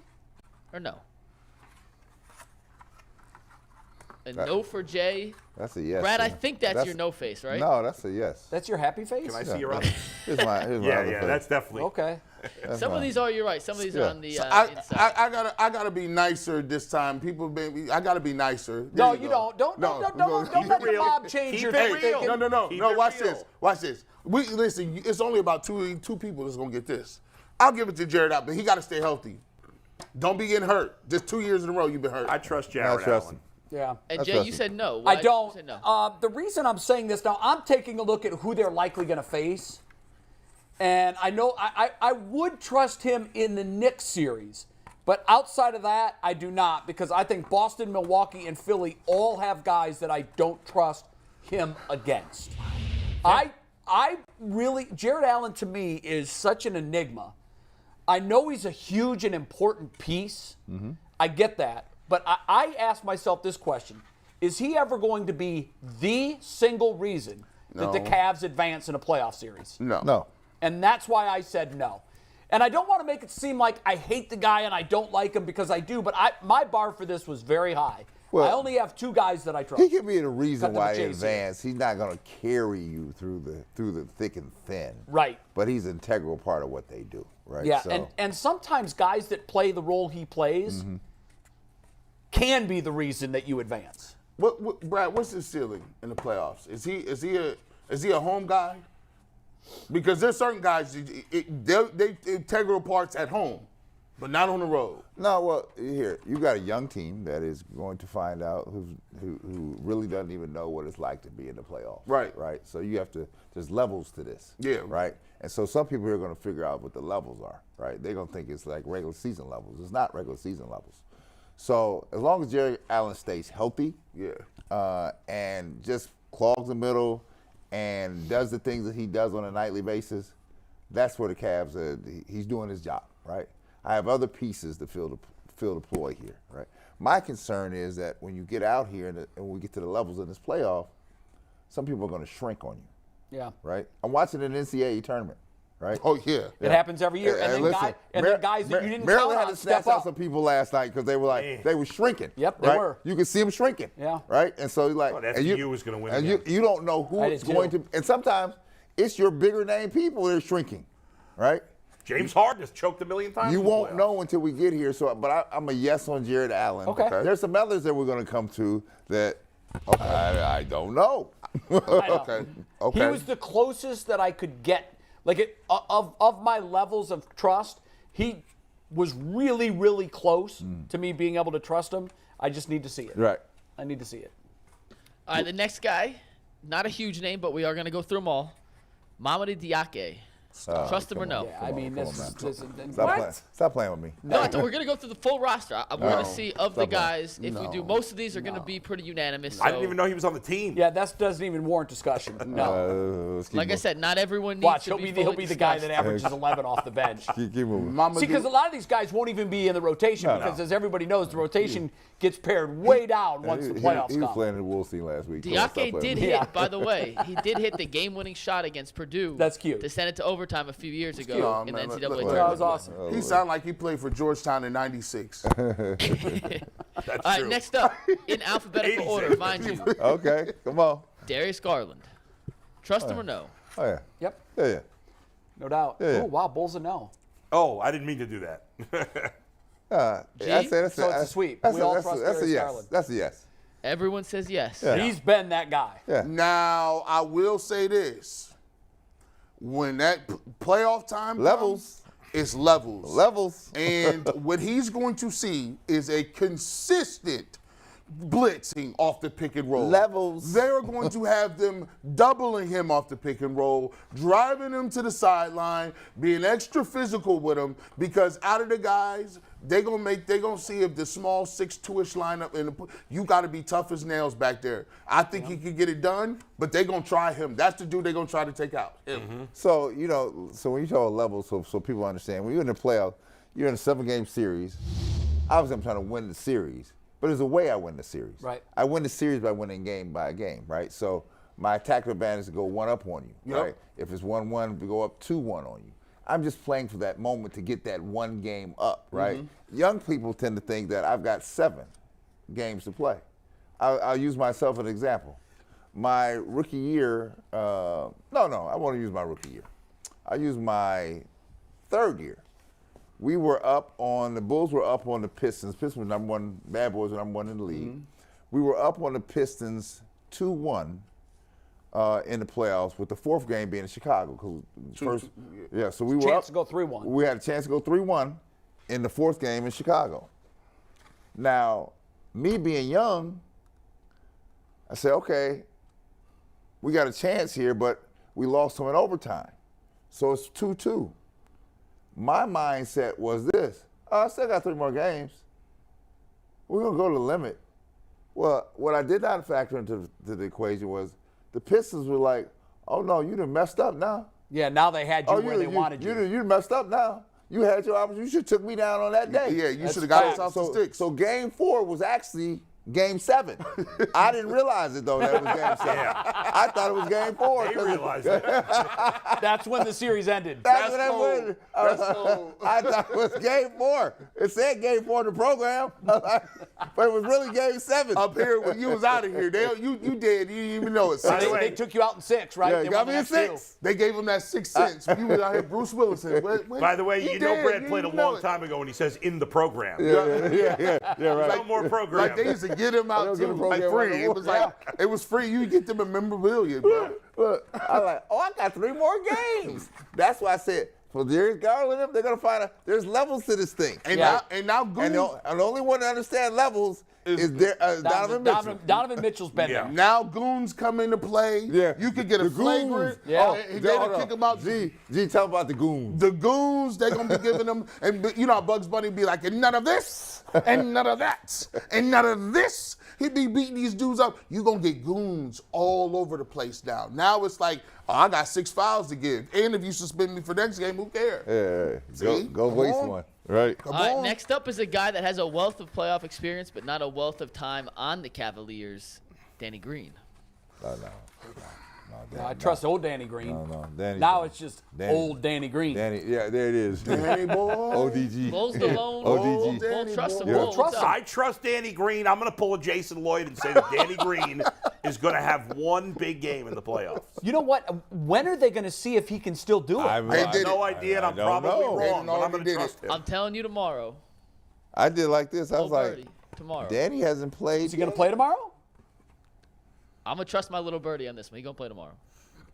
or no? A no for Jay. That's a yes. Brad, I man. think that's your no face, right? No, that's a yes. That's your happy face? Can I see your other? Here's my other Yeah, face. that's definitely. Okay. That's Some of mine. these are, you're right. Some of these are Yeah. on the I inside. gotta be nicer this time. People, baby, I gotta be nicer. No, There you go. don't. No, Don't keep let it the real. mob change Keep your it real. thinking. No. Keep No, it watch real. this. Watch this. Listen. It's only about two people that's gonna get this. I'll give it to Jared out, but he gotta stay healthy. Don't be getting hurt. Just 2 years in a row you've been hurt. I trust I Jared trust Allen. him. Yeah. And I Jay, trust you him. said no. I Why don't. did you say no? The reason I'm saying this now, I'm taking a look at who they're likely going to face. And I know I would trust him in the Knicks series. But outside of that, I do not, because I think Boston, Milwaukee, and Philly all have guys that I don't trust him against. I really, Jared Allen to me is such an enigma. I know he's a huge and important piece. Mm-hmm. I get that. But I ask myself this question. Is he ever going to be the single reason that the No. Cavs advance in a playoff series? No. And that's why I said no. And I don't want to make it seem like I hate the guy and I don't like him, because I do, but my bar for this was very high. Well, I only have two guys that I trust. He could be the reason Except for why the he JC. advanced. He's not going to carry you through the thick and thin. Right. But he's an integral part of what they do, right? Yeah, So, and sometimes guys that play the role he plays can be the reason that you advance. Brad, what's his ceiling in the playoffs? Is he a home guy? Because there's certain guys they integral parts at home, but not on the road. no, well, here you got a young team that is going to find out who really doesn't even know what it's like to be in the playoffs. Right. Right. So you have to. There's levels to this. Yeah. Right. And so some people are going to figure out what the levels are. Right. They're going to think it's like regular season levels. It's not regular season levels. So as long as Jerry Allen stays healthy, and just clogs the middle and does the things that he does on a nightly basis, that's where the Cavs are. He's doing his job, right? I have other pieces to fill the ploy here, right? My concern is that when you get out here and we get to the levels in this playoff, some people are going to shrink on you, Yeah. right? I'm watching an NCAA tournament, right? Oh yeah. It happens every year. And then, listen, then guys that you didn't Maryland count had on to snatch step out up. some people last night because they were like they were shrinking. Yep, they right? were. You could see them shrinking. Yeah. Right, and so like, that and FU was gonna win and again. you don't know who I is did going too. to, and sometimes it's your bigger name people that are shrinking, right? James Harden has choked a million times. You in the won't playoffs. know until we get here. So, but I'm a yes on Jared Allen. Okay. There's some others that we're going to come to that I don't know. know. Okay. He was the closest that I could get. Like, of my levels of trust, he was really, really close to me being able to trust him. I just need to see it. Right. I need to see it. All right, the next guy, not a huge name, but we are going to go through them all. Mamadou Diake. Trust him or no? Yeah, I mean, Stop playing with me. No, we're going to go through the full roster. We're going to No. see of the Stop playing. guys. If we do, most of these are going to be pretty unanimous. I didn't so- even know he was on the team. Yeah, that doesn't even warrant discussion. No. Let's keep Like I moving. said, not everyone needs Watch, to he'll be be the guy that averages 11 off the bench. Keep moving. Mama See, because a lot of these guys won't even be in the rotation because, as everybody knows, the rotation gets pared way down once the playoffs he was come. playing in the Wolves team last week. Come on, stop Diake playing did with me. hit, by the way, he did hit the game-winning shot against Purdue. That's cute. To send it to overtime. overtime a few years ago No, in man, the look, NCAA look, tournament. That was awesome. He sounded like he played for Georgetown in '96. That's All right, true. next up, in alphabetical 86. order, mind you, Okay, come on. Darius Garland. Trust him or no? Oh yeah. Yep, Yeah. no doubt. Yeah. Oh, wow, Bulls a no. Oh, I didn't mean to do that. I'd say that's So it's a sweep. That's We a, all that's trust a, that's a Darius yes. Garland. That's a yes. Everyone says yes. Yeah. He's been that guy. Yeah. Now, I will say this. When that playoff time Levels. comes, it's levels. Levels. And what he's going to see is a consistent blitzing off the pick and roll. Levels. They're going to have them doubling him off the pick and roll, driving him to the sideline, being extra physical with him, because out of the guys, they're gonna see if the small 6'2" lineup, and you got to be tough as nails back there. I think he could get it done, but they're gonna try him. That's the dude they're gonna try to take out. So, so when you talk about levels, so people understand, when you're in the playoff, you're in a 7-game series. Obviously, I'm trying to win the series, but there's a way I win the series. Right. I win the series by winning game by game, right? So my attack advantage is to go 1 up on you, Yep. right? If it's 1-1, we go up 2-1 on you. I'm just playing for that moment to get that 1 game up, right? Young people tend to think that I've got 7 games to play. I'll use myself as an example. My rookie year, I won't use my rookie year. I'll use my 3rd year. The Bulls were up on the Pistons. Pistons were number 1, Bad Boys were number 1 in the league. We were up on the Pistons 2-1 in the playoffs, with the 4th game being in Chicago. So we were Chance up. to go 3-1. We had a chance to go 3-1 in the 4th game in Chicago. Now, me being young, I said, okay, we got a chance here, but we lost them in overtime. So it's 2-2. My mindset was this: I still got 3 more games. We're going to go to the limit. Well, what I did not factor into the equation was the Pistons were like, oh, no, you done messed up now. Yeah, now they had you where they wanted you. You done messed up now. You had your opportunity. You should have took me down on that day. Yeah, you That's should have got us facts. off the sticks. So game 4 was actually game 7. I didn't realize it, though, that it was game 7. I thought it was game 4. They realized that. That's when the series ended. That's what I went. That's cold. I thought it was game 4. It said game 4 in the program, but it was really game 7. Up here, when you was out of here, you did. You didn't even know it. They, Son. they took you out in 6, right? Yeah, They you got won me the in next 6. They gave him that 6 cents. You was out here, Bruce Willis. By the way, you know Brad played a long time ago when he says in the program. Yeah, right. No more program. Like they used to get him out They don't get too, the program like free. right It was like it was free. You get them a memorabilia, bro. Look, I like, I got 3 more games. That's why I said, for Darius Garland, they're going to find out there's levels to this thing. And Yeah. now Goons, And the only one to understand levels is Donovan Mitchell. Donovan Mitchell's been Yeah. there. now Goons come into play. Yeah. You could get a The Goons. flagrant. Yeah. And they don't kick him out. G, tell about the goons. The Goons, they're gonna be giving them, and you know how Bugs Bunny be like, and none of this, and none of that, and none of this. He be beating these dudes up. You gonna get Goons all over the place now. Now it's like, oh, I got 6 fouls to give, and if you suspend me for next game, who cares? Yeah, See? go Come waste on. one. Right. Come All right, on. next up is a guy that has a wealth of playoff experience, but not a wealth of time on the Cavaliers, Danny Green. I trust old Danny Green. No, Danny. Now it's just Danny. old Danny Green. Danny, yeah, there it is. Danny boy. ODG. Bull's the lone. ODG. Bull trust him. Yeah. Bull, what's up? I trust Danny Green. I'm going to pull a Jason Lloyd and say that Danny Green is going to have 1 big game in the playoffs. You know what? When are they going to see if he can still do it? They I have did no it. idea, and I'm I don't probably know. wrong, but I'm Already going to did trust it. him. I'm telling you tomorrow. I did like this. I was Old like, birdie, tomorrow. Danny hasn't played. Is he going to play tomorrow? I'm going to trust my little birdie on this one. He's going to play tomorrow.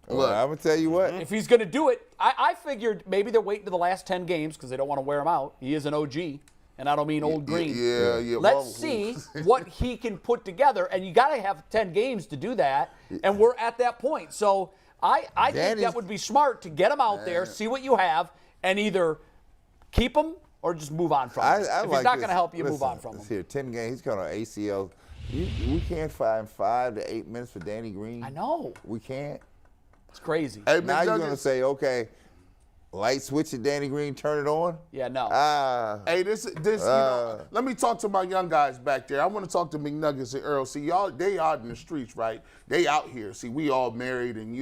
Look, I'm gonna tell you what. If he's going to do it, I figured maybe they're waiting to the last 10 games because they don't want to wear him out. He is an OG, and I don't mean old Green. Yeah. Let's well, see what he can put together, and you got to have 10 games to do that, and we're at that point. So I think Danny's- that would be smart to get him out there, see what you have, and either keep him or just move on from him. If he's not going to help you, move on from him. Here, 10 games. He's got an ACL. We can't find 5 to 8 minutes for Danny Green. I know. We can't. It's crazy. Hey, Now you're McNuggets, gonna say, okay, light switch and Danny Green turn it on? Yeah, no. Hey, let me talk to my young guys back there. I want to talk to McNuggets and Earl. See, y'all, they out in the streets, right? They out here. See, we all married, and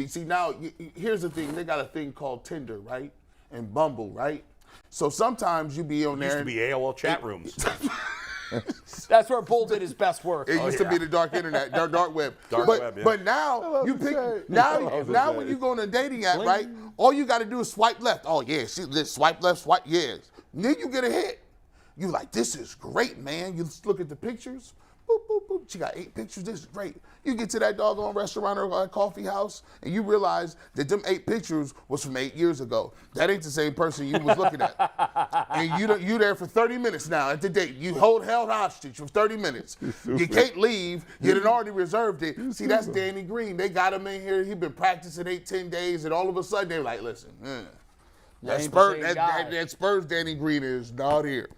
see now. Here's the thing: they got a thing called Tinder, right, and Bumble, right? So sometimes you be on there. Used to be AOL chat rooms. That's where Bull did his best work. It used to be the dark internet, dark web. Web, yeah. But now you pick. Now when you go on a dating app, right? All you got to do is swipe left. Oh yeah, swipe left, swipe yes. Then you get a hit. You like, this is great, man. You look at the pictures. Boop, boop, boop. She got 8 pictures. This is great. You get to that doggone restaurant or coffee house, and you realize that them 8 pictures was from 8 years ago. That ain't the same person you was looking at. And you there for 30 minutes now at the date. You held hostage for 30 minutes. You can't leave. You done already reserved it. See, that's Danny Green. They got him in here. He been practicing 8-10 days, and all of a sudden they're like, listen, that Spurs Danny Green is not here.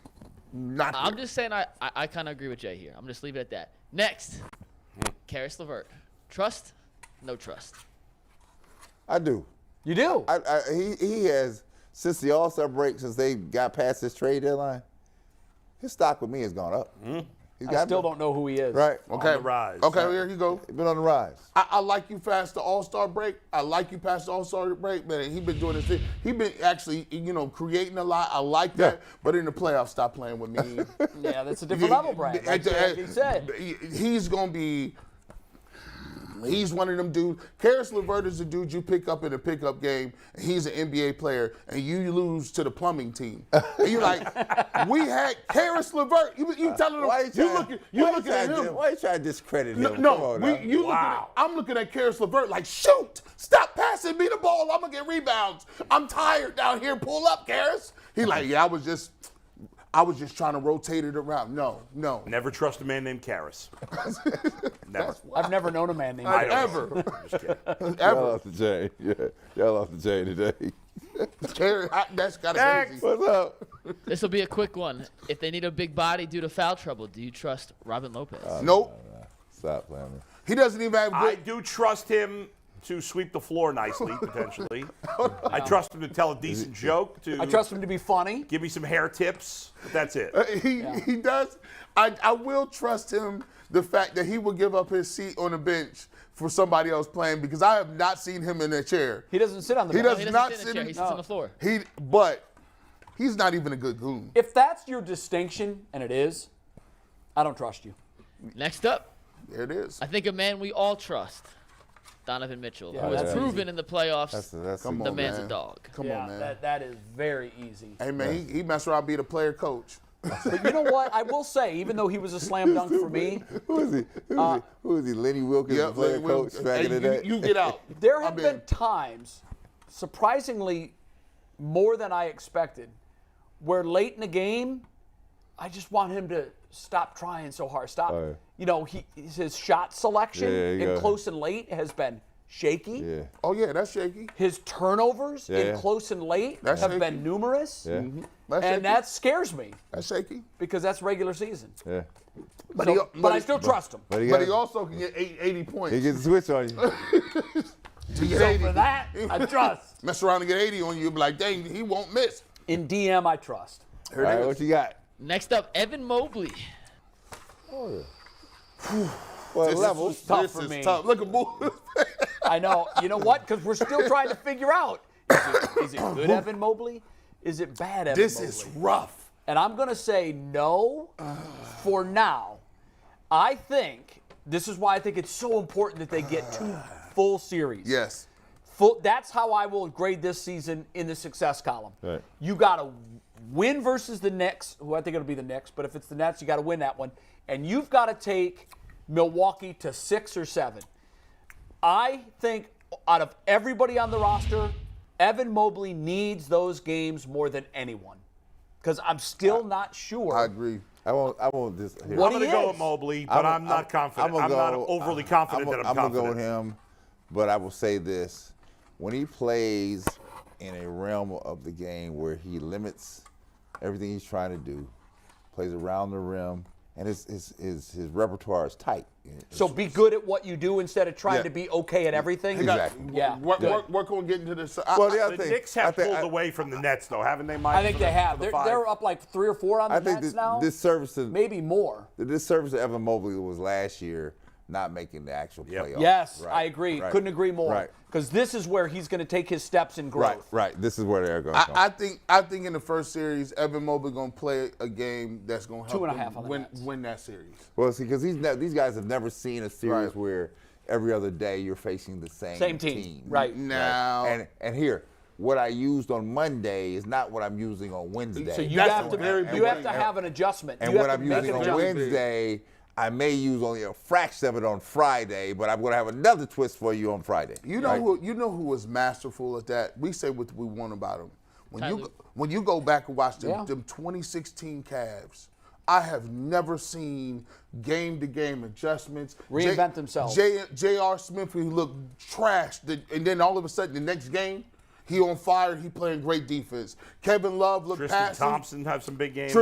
Not here. I'm just saying I kind of agree with Jay here. I'm just leaving it at that. Next, Karis LeVert. Trust? No trust. I do. You do? He has, since the All-Star break, since they got past this trade deadline, his stock with me has gone up. I still don't know who he is. Right. Okay. On the rise. Okay, here you go. He's been on the rise. I like you past the All-Star break. Man, he been doing his thing. He been actually, creating a lot. I like that. Yeah. But in the playoffs, stop playing with me. Yeah, that's a different level, Brad. Like he said. He's going to be... He's one of them dudes. Karis LeVert is a dude you pick up in a pickup game, and he's an NBA player, and you lose to the plumbing team. And you're like, we had Karis LeVert. You telling him, you looking at him. Why you trying to discredit him? I'm looking at Karis LeVert like, shoot, stop passing me the ball. I'm going to get rebounds. I'm tired down here. Pull up, Karis. He like, yeah, I was just trying to rotate it around. No. Never trust a man named Karis. Never. I've never known a man named Ever. I'm just kidding. Y'all off the chain. Yeah. Y'all off the chain today. That's got to be crazy. What's up? This will be a quick one. If they need a big body due to foul trouble, do you trust Robin Lopez? Nope. Stop playing me. He doesn't even have I good. do trust him to sweep the floor nicely, potentially. I trust him to tell a decent joke. I trust him to be funny. Give me some hair tips. But that's it. He does. I will trust him the fact that he will give up his seat on the bench for somebody else playing, because I have not seen him in a chair. He doesn't sit on the bench. He doesn't sit in a chair. He sits on the floor. But he's not even a good goon. If that's your distinction, and it is, I don't trust you. Next up. There it is. I think a man we all trust. Donovan Mitchell, Yeah, who has that's proven in the playoffs Come the on, man's man. a dog. Come on, man. That is very easy. Hey, man, he messed around being a player coach. But you know what? I will say, even though he was a slam dunk for me, Who is he? Who is he? Lenny Wilkins, the player coach back in the day? You get out. there have been times, surprisingly more than I expected, where late in the game, I just want him to stop trying so hard. Stop. Oh, yeah. His shot selection in close and late has been shaky. Yeah. Oh, yeah, that's shaky. His turnovers in close and late have shaky. been numerous. Yeah. That's shaky. And that scares me That's shaky. because that's regular season. Yeah. But, But I still trust him. But he, But he also can get 80 points. he gets a switch on you. He get So 80. for that, I trust. Mess around and get 80 on you, be like, dang, he won't miss. In DM, I trust. Here All it right, is. what you got? Next up, Evan Mobley. Well, This levels. is tough this for is me. tough. Look at Bull. I know. You know what? Because we're still trying to figure out, is it good Evan Mobley? Is it bad Evan This Mobley? is rough. And I'm going to say no for now. I think, this is why I think it's so important that they get 2 full series. Yes. That's how I will grade this season in the success column. Right. You got to win versus the Knicks, who I think it'll be the Knicks, but if it's the Nets, you got to win that one. And you've got to take Milwaukee to 6 or 7. I think out of everybody on the roster, Evan Mobley needs those games more than anyone. Because I'm still not sure. I agree. I won't this. Here. What I'm going to he go is. with Mobley, but I'm not confident. I'm not overly confident that I'm going to confident. go with him, but I will say this. When he plays in a realm of the game where he limits everything he's trying to do, plays around the rim, and his repertoire is tight. So be good at what you do instead of trying to be okay at everything. Exactly. Yeah. Work on getting to this. Well, the other The thing, Knicks have pulled away from the Nets, though, haven't they, Mike? I think for the- they have. for the They're 5? up like 3 or 4 on the I think Nets now. this service to Maybe more. this service to Evan Mobley was last year not making the actual playoffs. Yes, Right, I agree. right, Couldn't agree more. Right. Because this is where he's going to take his steps in growth. Right. This is where they're going. I think in the first series, Evan Mobley gonna play a game that's gonna help 2.5 on the him Nets. win that series. Well, see, because these guys have never seen a series Right. where every other day you're facing the same team. Right. Now, And here, what I used on Monday is not what I'm using on Wednesday. So you That's have a to very you big have to thing. have an adjustment. And you what have I'm to make using an on adjustment. Wednesday, I may use only a fraction of it on Friday, but I'm going to have another twist for you on Friday. you know who was masterful at that. We say what we want about him. When you go back and watch them 2016 Cavs, I have never seen game-to-game adjustments. Reinvent themselves. J.R. Smith, who looked trashed, and then all of a sudden the next game, he on fire. He playing great defense. Kevin Love looked Tristan passive. Thompson have some big games.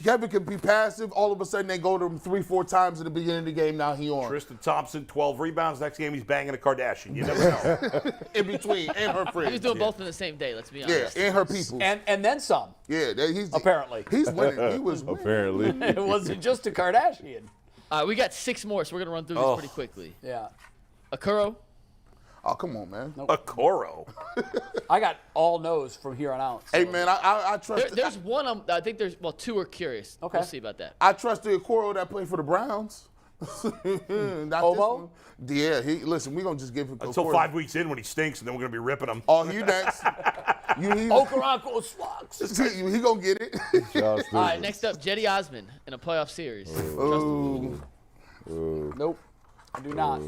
Kevin can be passive. All of a sudden they go to him 3-4 times at the beginning of the game. Now he on. Tristan Thompson, 12 rebounds. Next game, he's banging a Kardashian. You never know. In between, and her friends. He was doing both in the same day, let's be honest. Yeah, and her people. And then some. Yeah, he's Apparently. he's winning. He was winning. Apparently. It wasn't just a Kardashian. We got 6 more, so we're going to run through these pretty quickly. Yeah. Okoro. Oh, come on, man. A Coro. I got all no's from here on out. Hey, man, I trust. There's one, I think there's, 2 are curious. Okay. We'll see about that. I trust the Okoro that played for the Browns. Not Obo? this one. Yeah, listen, we're going to just give him Until Okoro. 5 weeks in when he stinks, and then we're going to be ripping him. Oh, you next. Okoronkwo slugs. He going to get it. All right, next up, Jetty Osman in a playoff series. Nope. I do not.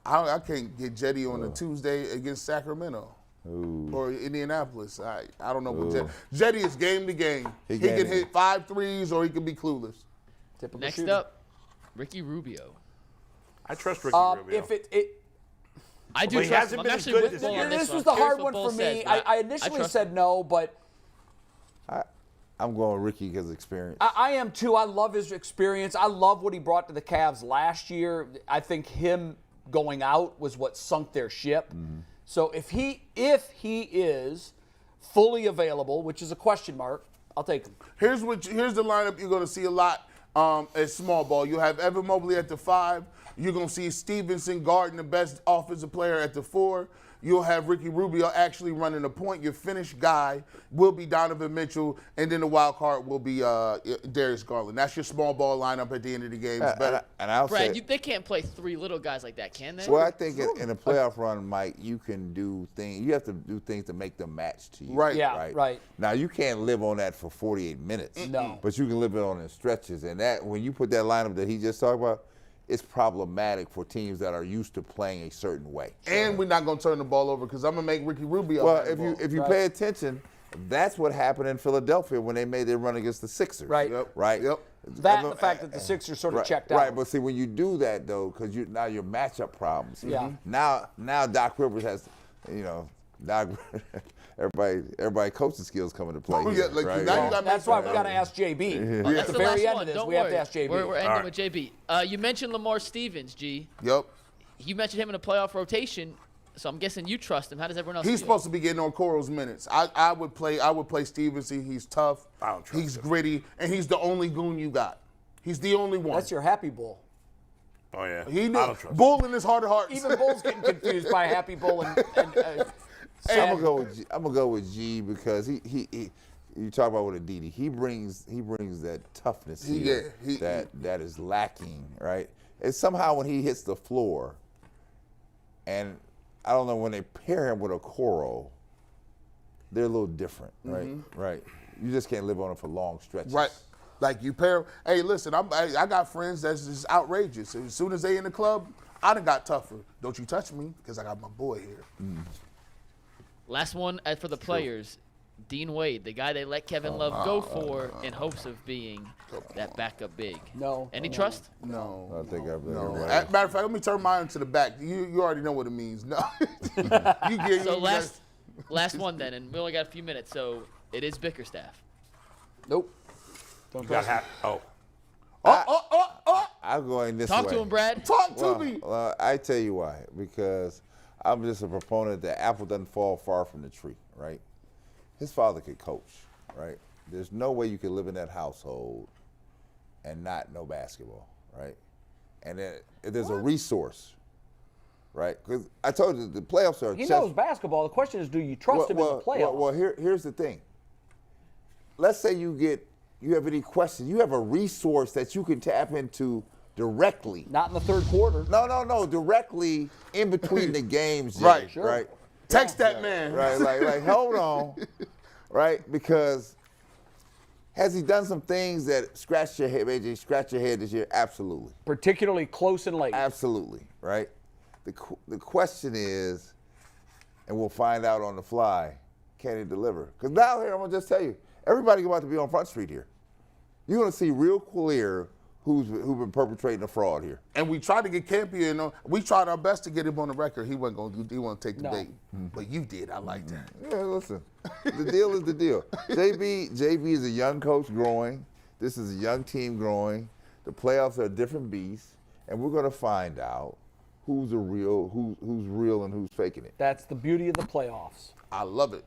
I can't get Jetty on a Tuesday against Sacramento. Or Indianapolis. I don't know what Jetty. Jetty is game to game. He can hit 5 threes or he can be clueless. Typical Next shooter. up, Ricky Rubio. I trust Ricky Rubio. If it I do Well, he trust hasn't him. I'm been as actually good with this Bull year. on this one. was the Curious hard what one Bull for says, me. but I initially trust said him. no, but I'm going Ricky because of experience. I am too. I love his experience. I love what he brought to the Cavs last year. I think him going out was what sunk their ship. So if he is fully available, which is a question mark, I'll take him. Here's the lineup you're going to see a lot at small ball. You have Evan Mobley at the 5. You're going to see Stevenson guarding the best offensive player at the 4. You'll have Ricky Rubio actually running the point. Your finished guy will be Donovan Mitchell, and then the wild card will be Darius Garland. That's your small ball lineup at the end of the game. And I'll Brad, say, they can't play 3 little guys like that, can they? well, I think in a playoff run, Mike, you can do things. You have to do things to make them match to you. Right. Yeah, right. Now you can't live on that for 48 minutes. No. But you can live it on in stretches, and that when you put that lineup that he just talked about, it's problematic for teams that are used to playing a certain way. And we're not going to turn the ball over because I'm going to make Ricky Rubio. Well, have the ball. if you pay attention, that's what happened in Philadelphia when they made their run against the Sixers. Right. Yep. Right. Yep. That and the fact that the Sixers sort of checked out. Right, but see, when you do that, though, because now your matchup problems. Yeah. Now Doc Rivers has, Doc, everybody coaching skills come into play. Oh, here, yeah, like, right? now you got That's why we got to ask JB. That's At the the very last end one. of this, Don't we have worry. to ask JB. We're ending right. with JB. You mentioned Lamar Stevens, G. Yep. You mentioned him in a playoff rotation, so I'm guessing you trust him. How does everyone else He's feel? supposed to be getting on Coro's minutes. I would play Stevenson. He's tough. I don't trust He's him. gritty, and he's the only goon you got. He's the only one. That's your happy bull. Oh, yeah. He I knew. don't trust him. Bull in his heart of hearts. Even Bull's getting confused by happy bull and I'm gonna go with G because he you talk about with Aditi. He brings that toughness here that is lacking, right? And somehow when he hits the floor, and I don't know when they pair him with a Coro, they're a little different, right? Right. You just can't live on it for long stretches. Right. Like you pair. Hey, listen, I got friends that's just outrageous. As soon as they in the club, I done got tougher. Don't you touch me, because I got my boy here. Last one for the players. Dean Wade, the guy they let Kevin Love go for in hopes of being that backup big. No. Any trust? No. I think No. Matter of fact, let me turn mine to the back. You already know what it means. No. You get So last one then, and we only got a few minutes, so it is Bickerstaff. Nope. You got I I'm going this way. Talk to him, Brad. Talk to me. Well, I tell you why. Because I'm just a proponent that apple doesn't fall far from the tree, right? His father could coach, right? There's no way you could live in that household and not know basketball, right? And then there's a resource, right? Because I told you the playoffs are. He knows basketball. The question is, do you trust him in the playoffs? Well, here's the thing. Let's say you have any questions. You have a resource that you can tap into directly. Not in the third quarter. No, directly in between the games. Right, sure. Right. Text that man. Right, like hold on, right? Because has he done some things that scratch your head, AJ? Scratch your head this year? Absolutely. Particularly close and late. Absolutely, right? The question is, and we'll find out on the fly, can he deliver? Because now here, I'm going to just tell you, everybody's about to be on Front Street here. You're going to see real clear who's been perpetrating the fraud here. And we tried to get Campy in. We tried our best to get him on the record. He wasn't going to. He wasn't take the bait. But you did. I like that. Yeah, listen. The deal is the deal. JB is a young coach growing. This is a young team growing. The playoffs are a different beast, and we're going to find out who's real and who's faking it. That's the beauty of the playoffs. I love it.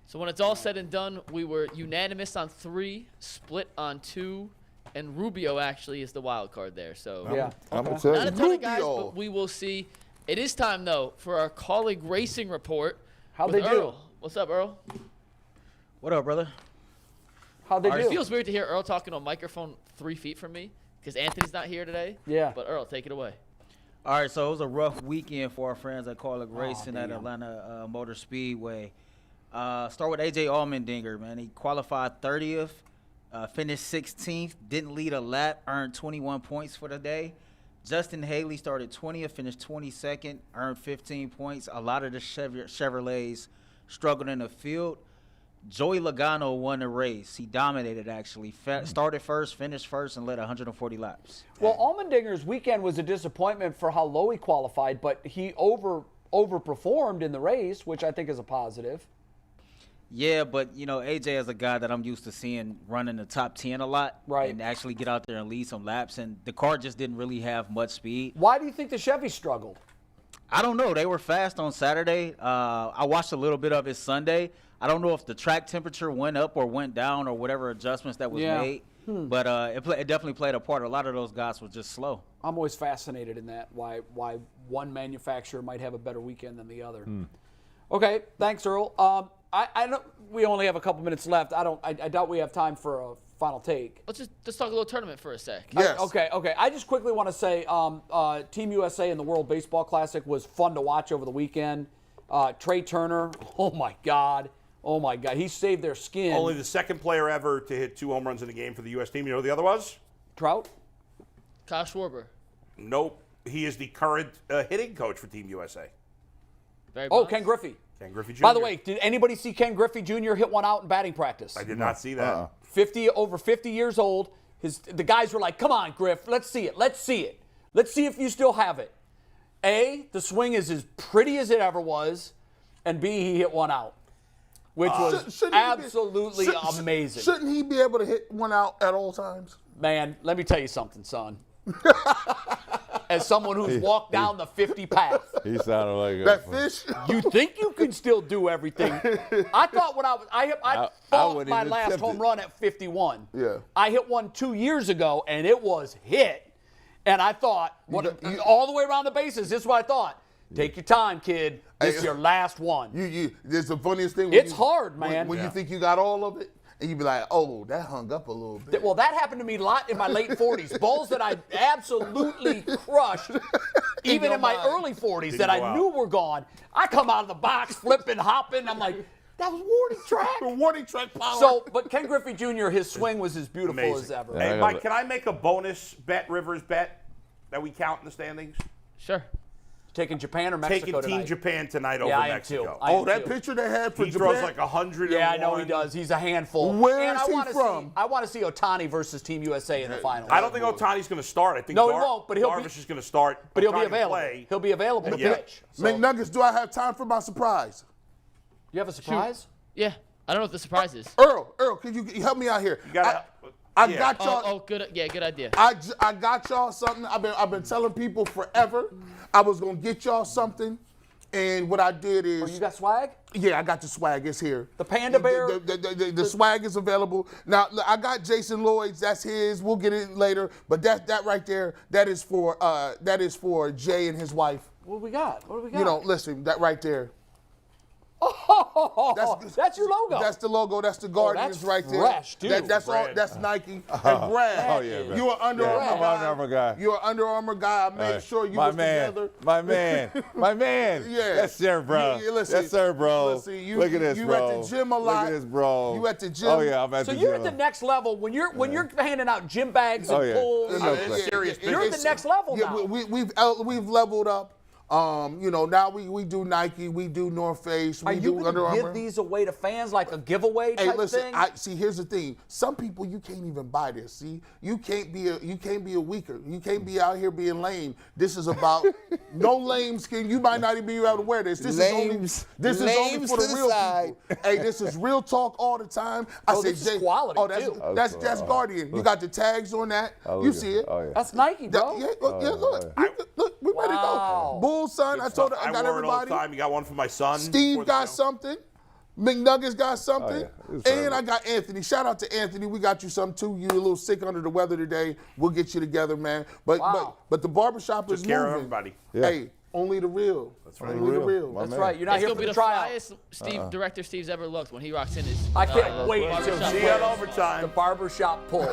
So when it's all said and done, we were unanimous on 3, split on 2, and Rubio actually is the wild card there. So Yeah. I'm going to tell not a you. ton of guys, Rubio. but we will see. It is time, though, for our colleague racing report. How'd with they do? Earl. What's up, Earl? What up, brother? How'd they It do? feels weird to hear Earl talking on a microphone 3 feet from me because Anthony's not here today. Yeah. But Earl, take it away. All right, so it was a rough weekend for our friends at Colleague Racing at damn. Atlanta Motor Speedway. Start with AJ Allmendinger, man. He qualified 30th, finished 16th, didn't lead a lap, earned 21 points for the day. Justin Haley started 20th, finished 22nd, earned 15 points. A lot of the Chevrolets struggled in the field. Joey Logano won the race. He dominated, actually. Started first, finished first, and led 140 laps. Well, Allmendinger's weekend was a disappointment for how low he qualified, but he overperformed in the race, which I think is a positive. Yeah, but, AJ is a guy that I'm used to seeing run in the top 10 a lot. Right. And actually get out there and lead some laps. And the car just didn't really have much speed. Why do you think the Chevy struggled? I don't know. They were fast on Saturday. I watched a little bit of it Sunday. I don't know if the track temperature went up or went down or whatever adjustments that was made. But it definitely played a part. A lot of those guys were just slow. I'm always fascinated in that, why one manufacturer might have a better weekend than the other. Okay, thanks, Earl. I know we only have a couple minutes left. I doubt we have time for a final take. Let's talk a little tournament for a sec. Yes. Okay. I just quickly want to say Team USA in the World Baseball Classic was fun to watch over the weekend. Trey Turner, oh my God, he saved their skin. Only the second player ever to hit 2 home runs in a game for the U.S. team. You know who the other was? Trout? Kyle Schwarber. Nope. He is the current hitting coach for Team USA. Barry Oh, Bonds. Ken Griffey. Ken Griffey Jr. By the way, did anybody see Ken Griffey Jr. hit one out in batting practice? I did not see that. 50 years old. The guys were like, "Come on, Griff, let's see it. Let's see it. Let's see if you still have it." A, the swing is as pretty as it ever was, and B, he hit one out, which was absolutely amazing. Shouldn't he be able to hit one out at all times? Man, let me tell you something, son. As someone who's walked down the 50 path, He sounded like That fish? you think you can still do everything. I thought when I fought wouldn't my even last attempt home it. run at 51. Yeah. I hit one 2 years ago, and it was hit. And I thought, all the way around the bases, this is what I thought. Take your time, kid. This is your last one. There's the funniest thing. It's hard, man. When you think you got all of it, and you be like, oh, that hung up a little bit. Well, that happened to me a lot in my late 40s. Balls that I absolutely crushed, even in my early 40s, that I knew were gone. I come out of the box, flipping, hopping. I'm like, that was warning track. The warning track power. So, but Ken Griffey Jr., his swing was as beautiful as ever. Hey, Mike, can I make a bonus bet, Rivers bet, that we count in the standings? Sure. Taking Japan or Mexico Taking tonight? Team Japan tonight over Yeah, I am Mexico. too. that picture they had for He Japan. throws like 100. Yeah, I know he does. He's a handful. Where and is he from? I want to see Otani versus Team USA in the finals. I don't think Otani's going to start. I think No, he won't, but he'll be- Darvish is going to start. But he'll be Ohtani will available. play. He'll be available to Yeah. pitch. So, McNuggets, do I have time for my surprise? you have a surprise? Yeah. I don't know what the surprise is. Earl, could you help me out here? You gotta, I got y'all. Oh, good. Yeah, good idea. I got y'all something. I've been telling people forever I was gonna get y'all something, and what I did is. Oh, you got swag? Yeah, I got the swag. It's here. The Panda Bear? The swag is available. Now, I got Jason Lloyd's. That's his. We'll get it later. But that right there, that is for Jay and his wife. What do we got? You know, listen, that right there. Oh, that's your logo. That's the logo. That's the Guardians that's right there. fresh, dude. That's all. That's Nike. And Brad, yeah, man. you're an Under Armour I'm guy. an Under Armour guy. You're an Under Armour guy. I made sure you my was man, together. My man. Yeah. Yes, sir, bro. Listen, yes, sir, bro. Listen, Look at this, you bro. at the gym a lot. Look at this, bro. You at the gym. Oh, yeah, I'm at So the you're gym. at the next level when you're handing out gym bags and Oh, yeah. pulls. No question. Serious You're at the next level now. We've leveled up. You know, now we do Nike, we do North Face, Are we you do Under going to Armour. give these away to fans like a giveaway type Hey, listen. thing? See, here's the thing. Some people you can't even buy this. See, you can't be a weaker. You can't be out here being lame. This is about no lame skin. You might not even be able to wear this. This is only Lames for to the the real side. people. Hey, this is real talk all the time. this is quality, too. That's Guardian. You got the tags on that. You see it. Oh, yeah. That's Nike, bro. Look, we ready to Wow. go. Bull son, I told her, I got wore it all the everybody. time. You got one for my son. Steve before the got show. something. McNuggets got something. yeah. It's And perfect. I got Anthony. Shout out to Anthony. We got you something too. You a little sick under the weather today. We'll get you together, man. But the barbershop is Took care of moving. everybody. Yeah. Hey, only the real. That's right. Only the real. My That's man. right. You're not It's here gonna for be the the tryout. flyest Director Steve's ever looked when he rocks in his. I can't wait until barbershop. See you at overtime. the barbershop pull.